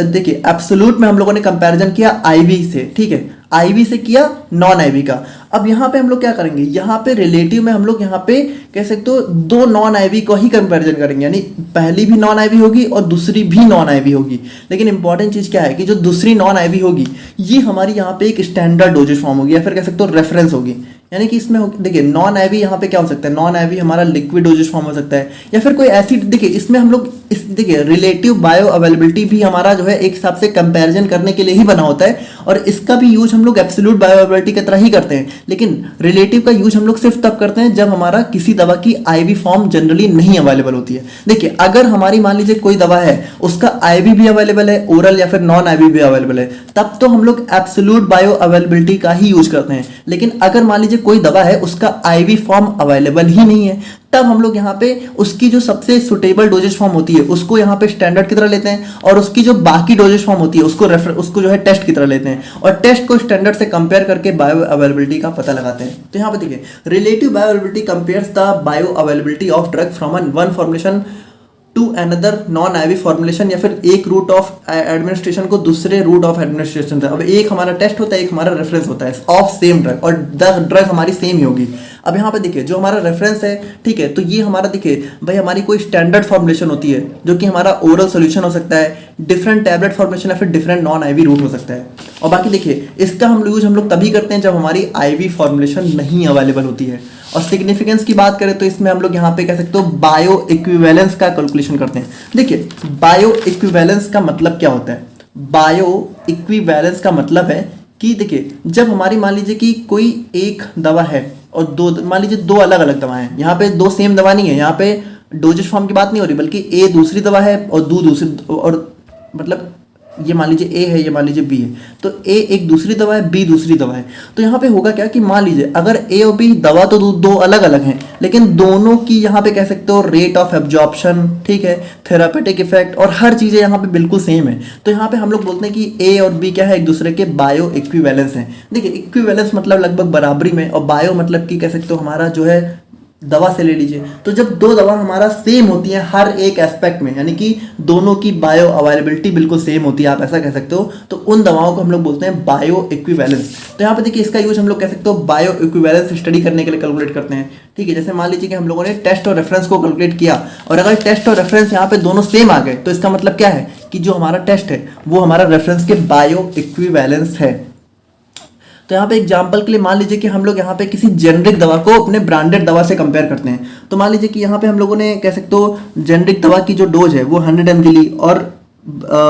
S1: देखिए एब्सोल्यूट में हम लोगों ने कंपैरिजन किया आईवी से, ठीक है, आईवी से किया नॉन आईवी का। अब यहाँ पे हम लोग क्या करेंगे, यहाँ पे रिलेटिव में हम लोग यहाँ पे कह सकते हो दो नॉन आईवी को ही कंपैरिजन करेंगे, यानी पहली भी नॉन आईवी होगी और दूसरी भी नॉन आईवी होगी। लेकिन इंपॉर्टेंट चीज़ क्या है कि जो दूसरी नॉन आईवी होगी ये हमारी यहाँ पे एक स्टैंडर्ड डोजेज फॉर्म होगी, या फिर कह सकते हो रेफरेंस होगी। यानी कि इसमें देखिए नॉन आईवी यहाँ पे क्या हो सकता है, नॉन आईवी हमारा लिक्विड डोजेज फॉर्म हो सकता है, या फिर कोई ऐसी, देखिए इसमें हम लोग देखिए रिलेटिव बायो अवेलेबिलिटी भी हमारा जो है एक हिसाब से कंपैरिजन करने के लिए ही बना होता है, और इसका भी यूज हम लोग एब्सोल्यूट बायो अवेलेबिलिटी की तरह ही करते हैं। लेकिन रिलेटिव का यूज हम लोग सिर्फ तब करते हैं जब हमारा किसी दवा की आईवी फॉर्म जनरली नहीं अवेलेबल होती है। देखिए अगर हमारी मान लीजिए कोई दवा है, उसका आईवी भी अवेलेबल है, ओरल या फिर नॉन आईवी भी अवेलेबल है, तब तो हम लोग एब्सोल्यूट बायो अवेलेबिलिटी का ही यूज करते हैं। लेकिन अगर मान लीजिए कोई दवा है, उसका आईवी फॉर्म अवेलेबल ही नहीं है, तब हम लोग यहाँ पे उसकी जो सबसे सुटेबल डोजेज फॉर्म होती है उसको यहाँ पे स्टैंडर्ड की तरह लेते हैं, और उसकी जो बाकी डोजेज फॉर्म होती है उसको जो है टेस्ट की तरह लेते हैं, और टेस्ट को स्टैंडर्ड से कंपेयर करके बायो अवेलेबिलिटी का पता लगाते हैं। तो यहाँ पे देखिए relative bioavailability compares the bioavailability of drug from one formulation to another non IV formulation, या फिर एक रूट ऑफ एडमिनिस्ट्रेशन को दूसरे रूट ऑफ एडमिनिस्ट्रेशन से। अब एक हमारा टेस्ट होता है, एक हमारा रेफरेंस होता है ऑफ सेम ड्रग, और ड्रग हमारी सेम ही होगी। अब यहाँ पे देखिए जो हमारा रेफरेंस है, ठीक है, तो ये हमारा देखिए भाई हमारी कोई स्टैंडर्ड फॉर्मुलेशन होती है जो कि हमारा ओरल सोल्यूशन हो सकता है, डिफरेंट टैबलेट फॉर्मुलेशन, या फिर डिफरेंट नॉन आईवी रूट हो सकता है। और बाकी देखिए इसका हम यूज हम लोग तभी करते हैं जब हमारी आईवी फॉर्मुलेशन नहीं अवेलेबल होती है। और सिग्निफिकेंस की बात करें तो इसमें हम लोग यहाँ पे कह सकते हो बायो इक्विवेलेंस का कैलकुलेशन करते हैं। देखिए बायो इक्विवेलेंस का मतलब क्या होता है, बायो इक्विवेलेंस का मतलब है कि देखिए जब हमारी मान लीजिए कि कोई एक दवा है और दो, मान लीजिए दो अलग अलग दवाएं हैं, यहाँ पे दो सेम दवा नहीं है, यहाँ पे डोजेज फॉर्म की बात नहीं हो रही, बल्कि ए दूसरी दवा है और दूसरी, और मतलब ये मान लीजिए ए है, ये मान लीजिए बी है, तो ए एक दूसरी दवा है, बी दूसरी दवा है। तो यहाँ पे होगा क्या कि मान लीजिए अगर ए और बी दवा तो दो अलग अलग हैं, लेकिन दोनों की यहाँ पे कह सकते हो रेट ऑफ एब्जॉर्प्शन, ठीक है, थेरापेटिक इफेक्ट और हर चीज़ें यहाँ पे बिल्कुल सेम है। तो यहाँ पे हम लोग बोलते हैं कि ए और बी क्या है, एक दूसरे के बायो इक्विवेलेंस हैं। देखिए इक्विवेलेंस मतलब लगभग बराबरी में, और बायो मतलब कि कह सकते हो हमारा जो है दवा से ले लीजिए। तो जब दो दवा हमारा सेम होती है हर एक एस्पेक्ट में, यानी कि दोनों की बायो अवेलेबिलिटी बिल्कुल सेम होती है, आप ऐसा कह सकते हो, तो उन दवाओं को हम लोग बोलते हैं बायो इक्विवेलेंस। तो यहाँ पे देखिए इसका यूज हम लोग कह सकते हो बायो इक्विवेलेंस स्टडी करने के लिए कैलकुलेट करते हैं, ठीक है। जैसे मान लीजिए कि हम लोगों ने टेस्ट और रेफरेंस को कैलकुलेट किया, और अगर टेस्ट और रेफरेंस यहाँ पे दोनों सेम आ गए तो इसका मतलब क्या है कि जो हमारा टेस्ट है वो हमारा रेफरेंस के बायो इक्विवेलेंस है। तो यहाँ पे एग्जांपल के लिए मान लीजिए कि हम लोग यहाँ पे किसी जेनरिक दवा को अपने ब्रांडेड दवा से कंपेयर करते हैं। तो मान लीजिए कि यहाँ पे हम लोगों ने कह सकते हो जेनरिक दवा की जो डोज है वो 100 mg ली, और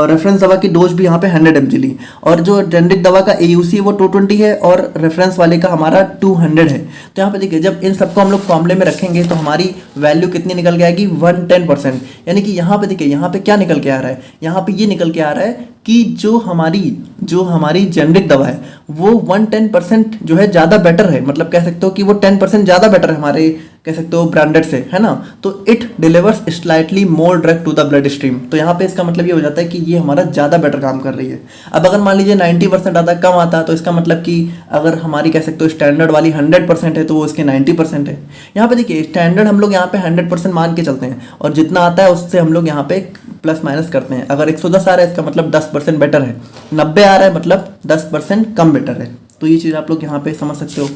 S1: रेफरेंस दवा की डोज भी यहाँ पे 100 mg ली, और जो जेनरिक दवा का AUC वो 220 है और रेफरेंस वाले का हमारा 200 है। तो यहाँ पे देखिए जब इन सबको हम लोग फॉर्मूले में रखेंगे तो हमारी वैल्यू कितनी निकल के आएगी, 110%। यानी कि यहाँ पे देखिए यहाँ पे क्या निकल के आ रहा है, यहाँ पे ये निकल के आ रहा है कि जो हमारी जेनरिक दवा है वो 110% जो है ज़्यादा बेटर है, मतलब कह सकते हो कि वो 10% ज़्यादा बेटर है हमारे कह सकते हो ब्रांडेड से, है ना। तो it delivers slightly more drug to the bloodstream. तो यहाँ पे इसका मतलब ये हो जाता है कि ये हमारा ज़्यादा बेटर काम कर रही है। अब अगर मान लीजिए 90% आता कम आता, तो इसका मतलब कि अगर हमारी कह सकते हो स्टैंडर्ड वाली 100% है तो वो इसके 90% है। यहाँ पे देखिए स्टैंडर्ड हम लोग यहाँ पे 100% मान के चलते हैं, और जितना आता है उससे हम लोग यहाँ पे प्लस माइनस करते हैं। अगर 110 आ रहा है इसका मतलब 10% बेटर है, 90 आ रहा है मतलब 10% कम बेटर है। तो ये चीज़ आप लोग यहाँ पे समझ सकते हो।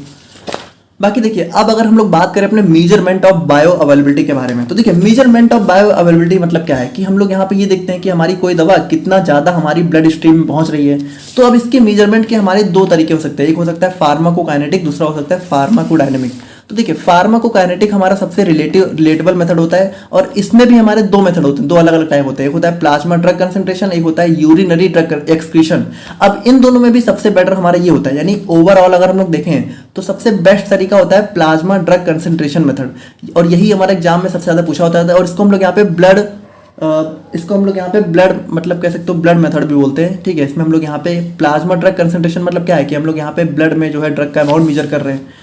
S1: बाकी देखिए अब अगर हम लोग बात करें अपने मेजरमेंट ऑफ बायो अवेलेबिलिटी के बारे में, तो देखिए मेजरमेंट ऑफ बायो अवेलेबिलिटी मतलब क्या है कि हम लोग यहाँ पे ये देखते हैं कि हमारी कोई दवा कितना ज़्यादा हमारी ब्लड स्ट्रीम में पहुँच रही है। तो अब इसके मेजरमेंट के हमारे दो तरीके हो सकते हैं, एक हो सकता है फार्माकोकाइनेटिक, दूसरा हो सकता है फार्माकोडायनेमिक। तो देखिए फार्माकोकाइनेटिक हमारा सबसे रिलेटेबल मेथड होता है, और इसमें भी हमारे दो मेथड होते हैं, दो अलग अलग टाइप होते हैं। एक होता है प्लाज्मा ड्रग कंसंट्रेशन, एक होता है यूरिनरी ड्रग एक्सक्रीशन। अब इन दोनों में भी सबसे बेटर हमारा ये होता है, यानी ओवरऑल अगर हम लोग देखें तो सबसे बेस्ट तरीका होता है प्लाज्मा ड्रग कंसंट्रेशन मेथड, और यही हमारे एग्जाम में सबसे ज्यादा पूछा होता है। और इसको हम लोग यहाँ पे ब्लड मतलब कह सकते हो ब्लड मेथड भी बोलते हैं, ठीक है। इसमें हम लोग यहाँ पे प्लाज्मा ड्रग कंसंट्रेशन मतलब क्या है कि हम लोग यहाँ पे ब्लड में जो है ड्रग का अमाउंट मेजर कर रहे हैं।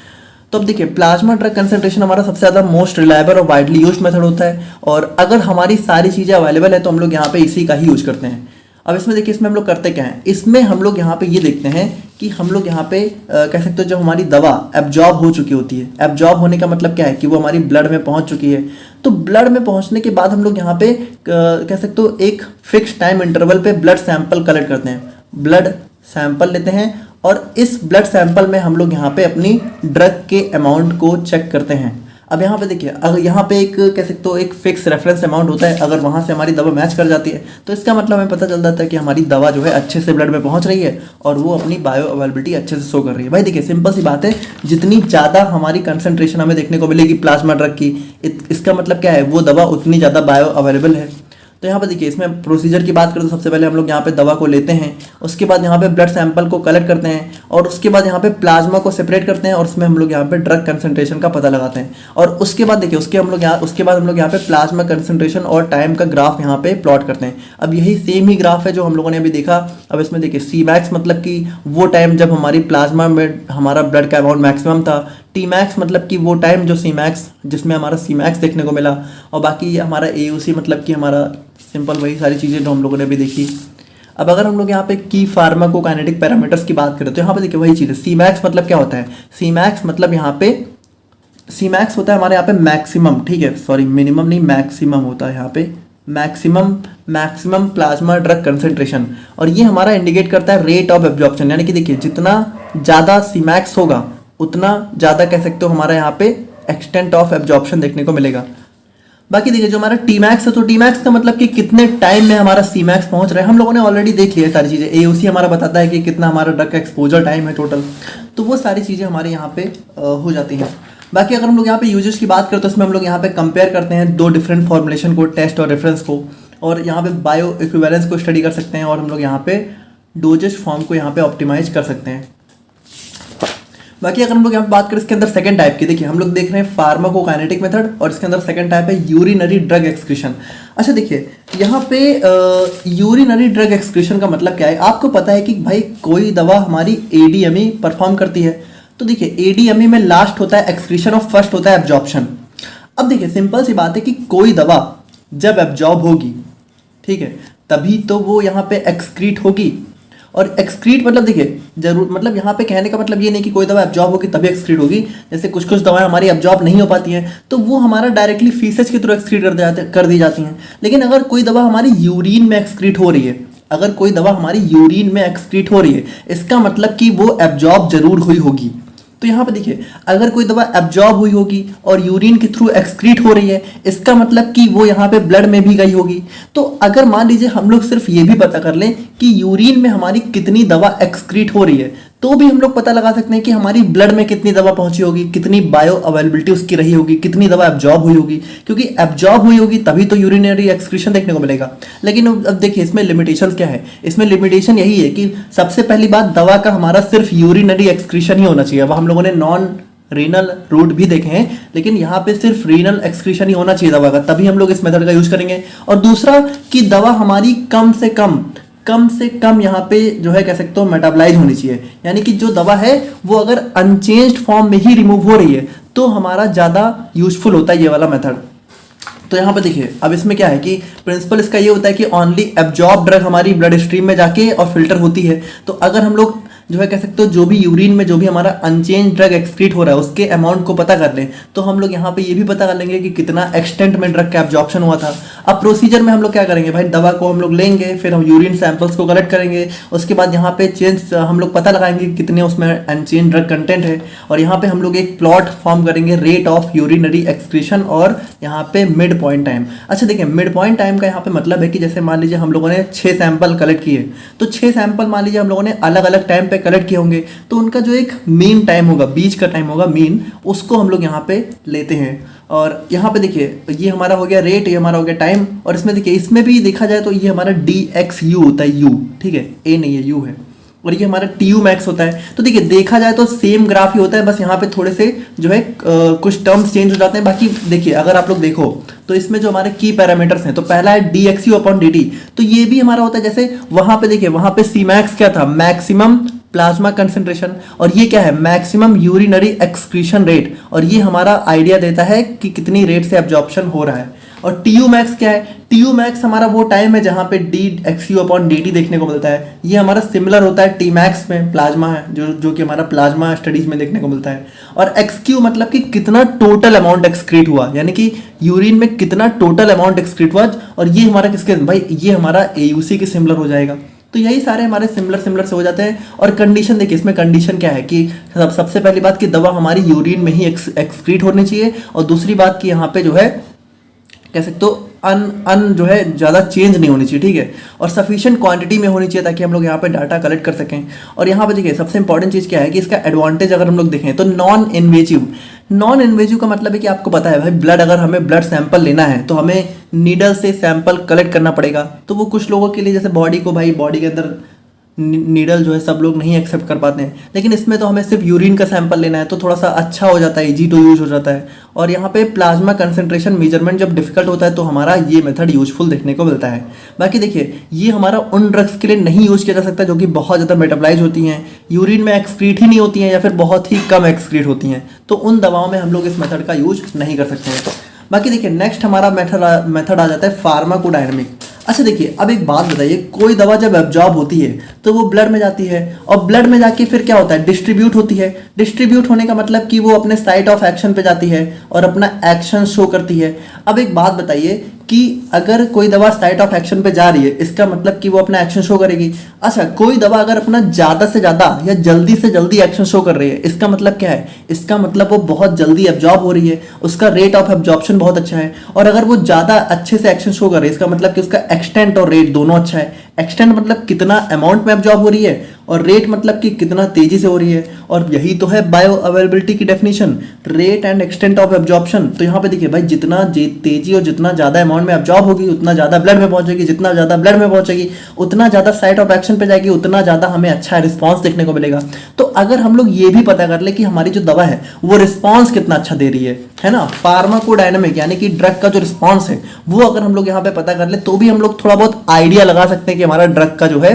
S1: तो अब देखिए प्लाज्मा ड्रग कंसंट्रेशन हमारा सबसे ज़्यादा मोस्ट रिलायबल और वाइडली यूज्ड मेथड होता है, और अगर हमारी सारी चीज़ें अवेलेबल है तो हम लोग यहाँ पे इसी का ही यूज करते हैं। अब इसमें देखिए इसमें हम लोग करते क्या हैं, इसमें हम लोग यहाँ पे ये देखते हैं कि हम लोग यहाँ पे कह सकते हो जब हमारी दवा एब्जॉर्ब हो चुकी होती है, एब्जॉर्ब होने का मतलब क्या है कि वो हमारी ब्लड में पहुँच चुकी है। तो ब्लड में पहुँचने के बाद हम लोग यहाँ पे कह सकते हो एक फिक्स टाइम इंटरवल पे ब्लड सैंपल कलेक्ट करते हैं, ब्लड सैंपल लेते हैं, और इस ब्लड सैंपल में हम लोग यहाँ पे अपनी ड्रग के अमाउंट को चेक करते हैं। अब यहाँ पे देखिए अगर यहाँ पे एक कह सकते हो एक फिक्स रेफरेंस अमाउंट होता है, अगर वहाँ से हमारी दवा मैच कर जाती है तो इसका मतलब हमें पता चल जाता है कि हमारी दवा जो है अच्छे से ब्लड में पहुँच रही है और वो अपनी बायो अवेलेबिलिटी अच्छे से शो कर रही है। भाई देखिए सिंपल सी बात है, जितनी ज़्यादा हमारी कंसंट्रेशन हमें देखने को मिलेगी प्लाज्मा ड्रग की, इसका मतलब क्या है वो दवा उतनी ज़्यादा बायो अवेलेबल है। तो यहाँ पे देखिए इसमें प्रोसीजर की बात करें तो सबसे पहले हम लोग यहाँ पे दवा को लेते हैं, उसके बाद यहाँ पे ब्लड सैंपल को कलेक्ट करते हैं, और उसके बाद यहाँ पे प्लाज्मा को सेपरेट करते हैं, और उसमें हम लोग यहाँ पे ड्रग कंसंट्रेशन का पता लगाते हैं। और उसके बाद देखिए उसके बाद हम लोग यहाँ पे प्लाज्मा कंसंट्रेशन और टाइम का ग्राफ यहाँ पे प्लॉट करते हैं। अब यही सेम ही ग्राफ है जो हम लोगों ने अभी देखा। अब इसमें देखिए Cmax मतलब कि वो टाइम जब हमारी प्लाज्मा में हमारा ब्लड का अमाउंट मैक्सिमम था, Tmax मतलब कि वो टाइम जो Cmax जिसमें हमारा Cmax देखने को मिला, और बाकी हमारा AUC मतलब कि हमारा सिंपल वही सारी चीज़ें जो हम लोगों ने भी देखी। अब अगर हम लोग यहाँ पे की फार्माकोकाइनेटिक पैरामीटर्स की बात करें तो यहाँ पे देखिए वही चीज़ है। Cmax मतलब क्या होता है, Cmax मतलब यहाँ पे Cmax होता है हमारे यहाँ पे मैक्सिमम, ठीक है, सॉरी मिनिमम नहीं मैक्सिमम होता है यहाँ पे, मैक्सिमम प्लाज्मा ड्रग कंसंट्रेशन, और ये हमारा इंडिकेट करता है रेट ऑफ एब्जॉर्प्शन। यानी कि देखिए जितना ज़्यादा Cmax होगा उतना ज़्यादा कह सकते हो हमारा यहाँ पे एक्सटेंट ऑफ एब्जॉर्प्शन देखने को मिलेगा। बाकी देखिए जो हमारा Tmax है, तो Tmax का मतलब कि कितने टाइम में हमारा Cmax पहुंच रहा है, हम लोगों ने ऑलरेडी देख लिया सारी चीज़ें। AUC हमारा बताता है कि कितना हमारा ड्रग का एक्सपोजर टाइम है टोटल, तो वो सारी चीज़ें हमारे यहाँ पे हो जाती हैं। बाकी अगर हम लोग यहाँ पे यूजेस की बात करें तो इसमें हम लोग यहाँ पे कंपेयर करते हैं दो डिफरेंट फॉर्मुलेशन को, टेस्ट और रेफरेंस को, और यहाँ पे बायो इक्विवेलेंस को स्टडी कर सकते हैं, और हम लोग यहाँ पे डोजेस फॉर्म को यहाँ पे ऑप्टिमाइज कर सकते हैं। बाकी अगर हम लोग यहाँ पे बात करें इसके अंदर सेकंड टाइप की, देखिए हम लोग देख रहे हैं फार्माकोकाइनेटिक मेथड, और इसके अंदर सेकंड टाइप है यूरिनरी ड्रग एक्सक्रीशन। अच्छा देखिए यहाँ पे यूरिनरी ड्रग एक्सक्रीशन का मतलब क्या है, आपको पता है कि भाई कोई दवा हमारी ADME परफॉर्म करती है, तो देखिए ADME में लास्ट होता है एक्सक्रीशन और फर्स्ट होता है एब्जॉर्प्शन। अब देखिए सिंपल सी बात है कि कोई दवा जब एब्जॉर्ब होगी, ठीक है, तभी तो वो यहाँ पे एक्सक्रीट होगी। और एक्सक्रीट मतलब देखिए जरूर मतलब यहाँ पे कहने का मतलब ये नहीं कि कोई दवा एब्जॉर्ब होगी तभी एक्सक्रीट होगी। जैसे कुछ दवाएं हमारी एब्जॉर्ब नहीं हो पाती हैं तो वो हमारा डायरेक्टली फीसेज के थ्रू एक्सक्रीट कर दी जाती हैं। लेकिन अगर कोई दवा हमारी यूरिन में एक्सक्रीट हो रही है, अगर कोई दवा हमारी यूरिन में एक्सक्रीट हो रही है, इसका मतलब कि वो एब्जॉर्ब जरूर हुई होगी। तो यहाँ पे देखिए अगर कोई दवा एब्जॉर्ब हुई होगी और यूरिन के थ्रू एक्सक्रीट हो रही है, इसका मतलब कि वो यहाँ पे ब्लड में भी गई होगी। तो अगर मान लीजिए हम लोग सिर्फ ये भी पता कर लें कि यूरिन में हमारी कितनी दवा एक्सक्रीट हो रही है, तो भी हम लोग पता लगा सकते हैं कि हमारी ब्लड में कितनी दवा पहुंची होगी, कितनी बायो अवेलेबिलिटी उसकी रही होगी, कितनी दवा एब्जॉर्ब हुई होगी, क्योंकि एब्जॉर्ब हुई होगी तभी तो यूरिनरी एक्सक्रीशन देखने को मिलेगा। लेकिन अब देखिए इसमें लिमिटेशन क्या है, इसमें लिमिटेशन यही है कि सबसे पहली बात दवा का हमारा सिर्फ यूरिनरी एक्सक्रीशन ही होना चाहिए। अब हम लोगों ने नॉन रीनल रूट भी देखे हैं, लेकिन यहाँ पे सिर्फ रीनल एक्सक्रीशन ही होना चाहिए दवा का, तभी हम लोग इस मेथड का यूज करेंगे। और दूसरा कि दवा हमारी कम से कम यहाँ पे जो है कह सकते हो मेटाबलाइज होनी चाहिए, यानी कि जो दवा है वो अगर अनचेंज्ड फॉर्म में ही रिमूव हो रही है तो हमारा ज़्यादा यूजफुल होता है ये वाला मेथड। तो यहाँ पे देखिए अब इसमें क्या है कि प्रिंसिपल इसका ये होता है कि ओनली एब्जॉर्ब ड्रग हमारी ब्लड स्ट्रीम में जाके और फिल्टर होती है। तो अगर हम लोग जो है कह सकते हो जो भी यूरिन में जो भी हमारा अनचेंज ड्रग एक्सक्रीट हो रहा है उसके अमाउंट को पता कर लें, तो हम लोग यहाँ पे ये भी पता कर लेंगे कि कितना एक्सटेंट में ड्रग का एब्जॉर्प्शन हुआ था। अब प्रोसीजर में हम लोग क्या करेंगे भाई, दवा को हम लोग लेंगे, फिर हम यूरिन सैंपल्स को कलेक्ट करेंगे, उसके बाद यहाँ पे चेंज हम लोग पता लगाएंगे कितने उसमें अनचेंज ड्रग कंटेंट है, और यहाँ पे हम लोग एक प्लॉट फॉर्म करेंगे रेट ऑफ यूरिनरी एक्सक्रीशन और यहाँ पे मिड पॉइंट टाइम। अच्छा देखिए मिड पॉइंट टाइम का यहाँ पे मतलब है कि जैसे मान लीजिए हम लोगों ने 6 सैंपल कलेक्ट किए, तो 6 सैंपल मान लीजिए हम लोगों ने अलग अलग टाइम पे कलेक्ट किए होंगे, तो उनका जो एक मीन टाइम होगा, बीच का टाइम होगा मीन, उसको हम लोग यहाँ पे लेते हैं। और यहाँ पे देखिए ये हमारा हो गया रेट, ये हमारा हो गया टाइम, और इसमें देखिए इसमें भी देखा जाए तो ये हमारा DXU होता है, U ठीक है, A नहीं है U है, और ये हमारा TU मैक्स होता है। तो देखिए देखा जाए तो सेम ग्राफ ही होता है, बस यहाँ पे थोड़े से जो है कुछ टर्म्स चेंज हो जाते हैं। बाकी देखिए अगर आप लोग देखो तो इसमें जो हमारे की पैरामीटर्स हैं, तो पहला है DXU/dt, तो ये भी हमारा होता है जैसे वहां पे देखिए वहां पे Cmax क्या था, मैक्सिमम प्लाज्मा कंसंट्रेशन, और ये क्या है मैक्सिमम यूरिनरी एक्सक्रीशन रेट, और ये हमारा आइडिया देता है कि कितनी रेट से एब्जॉर्प्शन हो रहा है। और TU मैक्स क्या है, TU मैक्स हमारा वो टाइम है जहां पे DXU/dt देखने को मिलता है, ये हमारा सिमिलर होता है T मैक्स में, प्लाज्मा है जो कि हमारा प्लाज्मा स्टडीज में देखने को मिलता है। और XQ मतलब कि कितना टोटल अमाउंट एक्सक्रीट हुआ, यानी कि यूरिन में कितना टोटल अमाउंट एक्सक्रीट हुआ, और ये हमारा किसके भाई, ये हमारा AUC के सिमिलर हो जाएगा। तो यही सारे हमारे सिमिलर से हो जाते हैं। और कंडीशन देखिए इसमें कंडीशन क्या है कि सबसे पहली बात कि दवा हमारी यूरिन में ही एक्सक्रीट होनी चाहिए, और दूसरी बात कि यहाँ पे जो है कह सकते हो अन जो है ज़्यादा चेंज नहीं होनी चाहिए, ठीक है, और सफिशिएंट क्वांटिटी में होनी चाहिए ताकि हम लोग यहाँ पे डाटा कलेक्ट कर सकें। और यहाँ पे देखिए सबसे इंपॉर्टेंट चीज़ क्या है कि इसका एडवांटेज अगर हम लोग देखें तो नॉन इन्वेजिव का मतलब है कि आपको पता है भाई ब्लड, अगर हमें ब्लड सैंपल लेना है तो हमें नीडल से सैंपल कलेक्ट करना पड़ेगा। तो वो कुछ लोगों के लिए जैसे बॉडी के अंदर नीडल जो है सब लोग नहीं एक्सेप्ट कर पाते हैं, लेकिन इसमें तो हमें सिर्फ यूरिन का सैंपल लेना है तो थोड़ा सा अच्छा हो जाता है, इजी टू यूज हो जाता है। और यहाँ पे प्लाज्मा कंसंट्रेशन मेजरमेंट जब डिफिकल्ट होता है तो हमारा ये मेथड यूजफुल देखने को मिलता है। बाकी देखिए ये हमारा उन ड्रग्स के लिए नहीं यूज किया जा सकता जो कि बहुत ज़्यादा मेटाबलाइज होती हैं, यूरिन में एक्सक्रीट ही नहीं होती हैं या फिर बहुत ही कम एक्सक्रीट होती हैं, तो उन दवाओं में हम लोग इस मेथड का यूज नहीं कर सकते हैं। बाकी देखिए नेक्स्ट हमारा मेथड आ जाता है फार्माकोडायनेमिक। अच्छा देखिए अब एक बात बताइए, कोई दवा जब एब्जॉर्ब होती है तो वो ब्लड में जाती है, और ब्लड में जाके फिर क्या होता है, डिस्ट्रीब्यूट होती है। डिस्ट्रीब्यूट होने का मतलब कि वो अपने साइट ऑफ एक्शन पे जाती है और अपना एक्शन शो करती है। अब एक बात बताइए कि अगर कोई दवा साइट ऑफ एक्शन पे जा रही है इसका मतलब कि वो अपना एक्शन शो करेगी। अच्छा कोई दवा अगर अपना ज़्यादा से ज़्यादा या जल्दी से जल्दी एक्शन शो कर रही है, इसका मतलब क्या है, इसका मतलब वो बहुत जल्दी एब्जॉर्ब हो रही है, उसका रेट ऑफ एब्जॉर्प्शन बहुत अच्छा है। और अगर वो ज़्यादा अच्छे से एक्शन शो कर रही है इसका मतलब कि उसका एक्सटेंट और रेट दोनों अच्छा है। एक्सटेंट मतलब कितना अमाउंट में एब्जॉर्ब हो रही है, और रेट मतलब कि कितना तेजी से हो रही है, और यही तो है बायो अवेलेबिलिटी की definition, rate and extent of absorption. तो यहाँ पे देखिए भाई जितना तेजी और जितना ज़्यादा अमाउंट में एब्जॉर्ब होगी उतना ज़्यादा ब्लड में पहुंचेगी, जितना ज़्यादा ब्लड में पहुंचेगी उतना ज़्यादा साइट ऑफ एक्शन पे जाएगी, उतना ज़्यादा हमें अच्छा रिस्पॉन्स देखने को मिलेगा। तो अगर हम लोग ये भी पता कर ले कि हमारी जो दवा है वो रिस्पॉन्स कितना अच्छा दे रही है ना, फार्माकोडायनेमिक यानी कि ड्रग का जो रिस्पॉन्स है वो अगर हम लोग यहाँ पे पता कर ले तो भी हम लोग थोड़ा बहुत आइडिया लगा सकते हैं कि हमारा ड्रग का जो है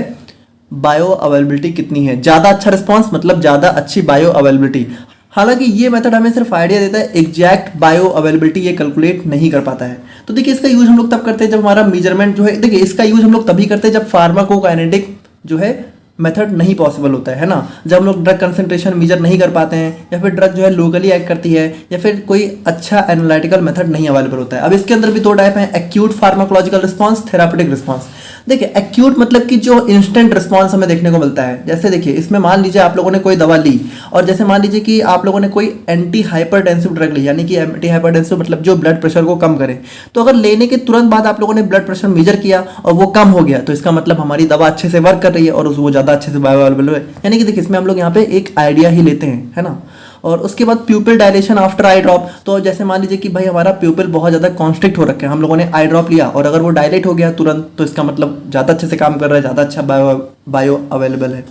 S1: बायो अवेलेबिलिटी कितनी है। ज्यादा अच्छा रिस्पांस मतलब ज्यादा अच्छी बायो अवेलेबिलिटी। हालांकि ये मेथड हमें सिर्फ आइडिया देता है, एग्जैक्ट बायो अवेलेबिलिटी ये कैलकुलेट नहीं कर पाता है। तो देखिए इसका यूज हम लोग तब करते हैं जब हमारा मेजरमेंट जो है, देखिए इसका यूज हम लोग तभी करते हैं जब फार्माकोकाइनेटिक जो है मेथड नहीं पॉसिबल होता है ना, जब हम लोग ड्रग कंसंट्रेशन मेजर नहीं कर पाते हैं, या फिर ड्रग जो है लोकली एक्ट करती है, या फिर कोई अच्छा एनालिटिकल मेथड नहीं अवेलेबल होता है। अब इसके अंदर भी दो टाइप हैं, acute pharmacological response, therapeutic response. देखिए एक्यूट मतलब कि जो इंस्टेंट रिस्पॉन्स हमें देखने को मिलता है। जैसे देखिए इसमें मान लीजिए आप लोगों ने कोई दवा ली और जैसे मान लीजिए कि आप लोगों ने कोई एंटी हाइपरटेंसिव ड्रग ली, यानी कि एंटी हाइपरटेंसिव मतलब जो ब्लड प्रेशर को कम करे। तो अगर लेने के तुरंत बाद आप लोगों ने ब्लड प्रेशर मेजर किया और वो कम हो गया तो इसका मतलब हमारी दवा अच्छे से वर्क कर रही है और वो ज़्यादा अच्छे से बायोअवेलेबल है। यानी कि देखिए इसमें हम लोग यहाँ पे एक आइडिया ही लेते हैं, है ना। और उसके बाद प्यूपिल डायलेशन आफ्टर आई ड्रॉप। तो जैसे मान लीजिए कि भाई हमारा प्यूपिल बहुत ज़्यादा कॉन्स्ट्रिक्ट हो रखा है, हम लोगों ने आई ड्रॉप लिया और अगर वो डायलेट हो गया तुरंत तो इसका मतलब ज़्यादा अच्छे से काम कर रहा है, ज़्यादा अच्छा बायो अवेलेबल है।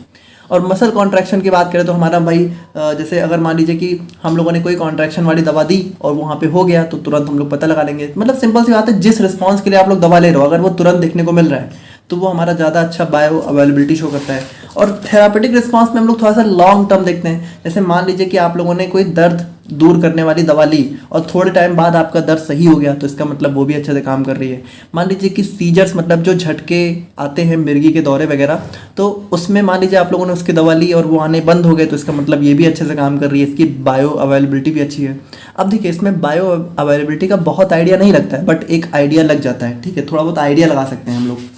S1: और मसल कॉन्ट्रैक्शन की बात करें तो हमारा भाई जैसे अगर मान लीजिए कि हम लोगों ने कोई कॉन्ट्रैक्शन वाली दवा दी और वहाँ पे हो गया तो तुरंत हम लोग पता लगा लेंगे। मतलब सिंपल सी बात है, जिस रिस्पॉन्स के लिए आप लोग दवा ले रहे हो अगर वो तुरंत देखने को मिल रहा है तो वो हमारा ज़्यादा अच्छा बायो अवेलेबिलिटी शो करता है। और थेरापेटिक रिस्पॉन्स में हम लोग थोड़ा सा लॉन्ग टर्म देखते हैं। जैसे मान लीजिए कि आप लोगों ने कोई दर्द दूर करने वाली दवा ली और थोड़े टाइम बाद आपका दर्द सही हो गया तो इसका मतलब वो भी अच्छे से काम कर रही है। मान लीजिए कि सीजर्स मतलब जो झटके आते हैं मिर्गी के दौरे वगैरह, तो उसमें मान लीजिए आप लोगों ने उसकी दवा ली और वो आने बंद हो गए तो इसका मतलब ये भी अच्छे से काम कर रही है, इसकी बायो अवेलेबिलिटी भी अच्छी है। अब देखिए इसमें बायो अवेलेबिलिटी का बहुत आइडिया नहीं लगता है बट एक आइडिया लग जाता है, ठीक है, थोड़ा बहुत आइडिया लगा सकते हैं हम लोग।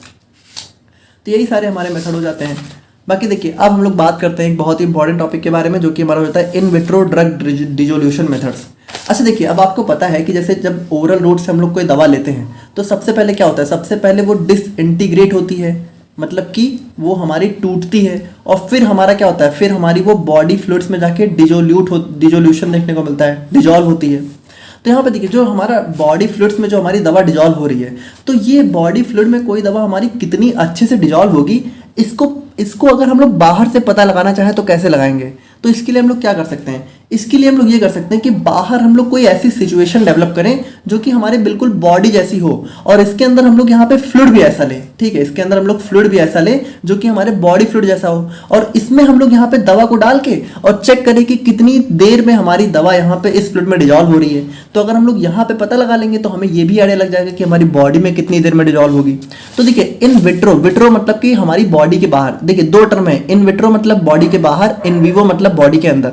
S1: तो यही सारे हमारे मेथड हो जाते हैं। बाकी देखिए अब हम लोग बात करते हैं एक बहुत ही इंपॉर्टेंट टॉपिक के बारे में जो कि हमारा होता है in vitro drug dissolution methods. अच्छा देखिए अब आपको पता है कि जैसे जब ओरल रूट से हम लोग कोई दवा लेते हैं तो सबसे पहले क्या होता है, सबसे पहले वो डिसइंटीग्रेट होती है, मतलब कि वो हमारी टूटती है और फिर हमारा क्या होता है, फिर हमारी वो बॉडी फ्लूइड्स में जाके डिजोल्यूशन देखने को मिलता है, डिजॉल्व होती है। तो यहाँ पे देखिए जो हमारा बॉडी फ्लूइड्स में जो हमारी दवा डिजॉल्व हो रही है तो ये बॉडी फ्लूइड में कोई दवा हमारी कितनी अच्छे से डिजॉल्व होगी, इसको अगर हम लोग बाहर से पता लगाना चाहें तो कैसे लगाएंगे। तो इसके लिए हम लोग क्या कर सकते हैं, इसके लिए हम लोग ये कर सकते हैं कि बाहर हम लोग कोई ऐसी सिचुएशन डेवलप करें जो कि हमारे बिल्कुल बॉडी जैसी हो और इसके अंदर हम लोग यहाँ पे फ्लूइड भी ऐसा लें, ठीक है, इसके अंदर हम लोग फ्लूइड भी ऐसा लें जो कि हमारे बॉडी फ्लूइड जैसा हो और इसमें हम लोग यहाँ पे दवा को डाल के और चेक करें कि कितनी देर में हमारी दवा यहाँ पे इस फ्लूइड में डिजॉल्व हो रही है। तो अगर हम लोग यहाँ पे पता लगा लेंगे तो हमें ये भी आइडिया लग जाएगा कि हमारी बॉडी में कितनी देर में डिजॉल्व होगी। तो देखिए इन विट्रो, विट्रो मतलब कि हमारी बॉडी के बाहर, देखिए दो टर्म है, इन विट्रो मतलब बॉडी के बाहर, इन विवो मतलब बॉडी के अंदर।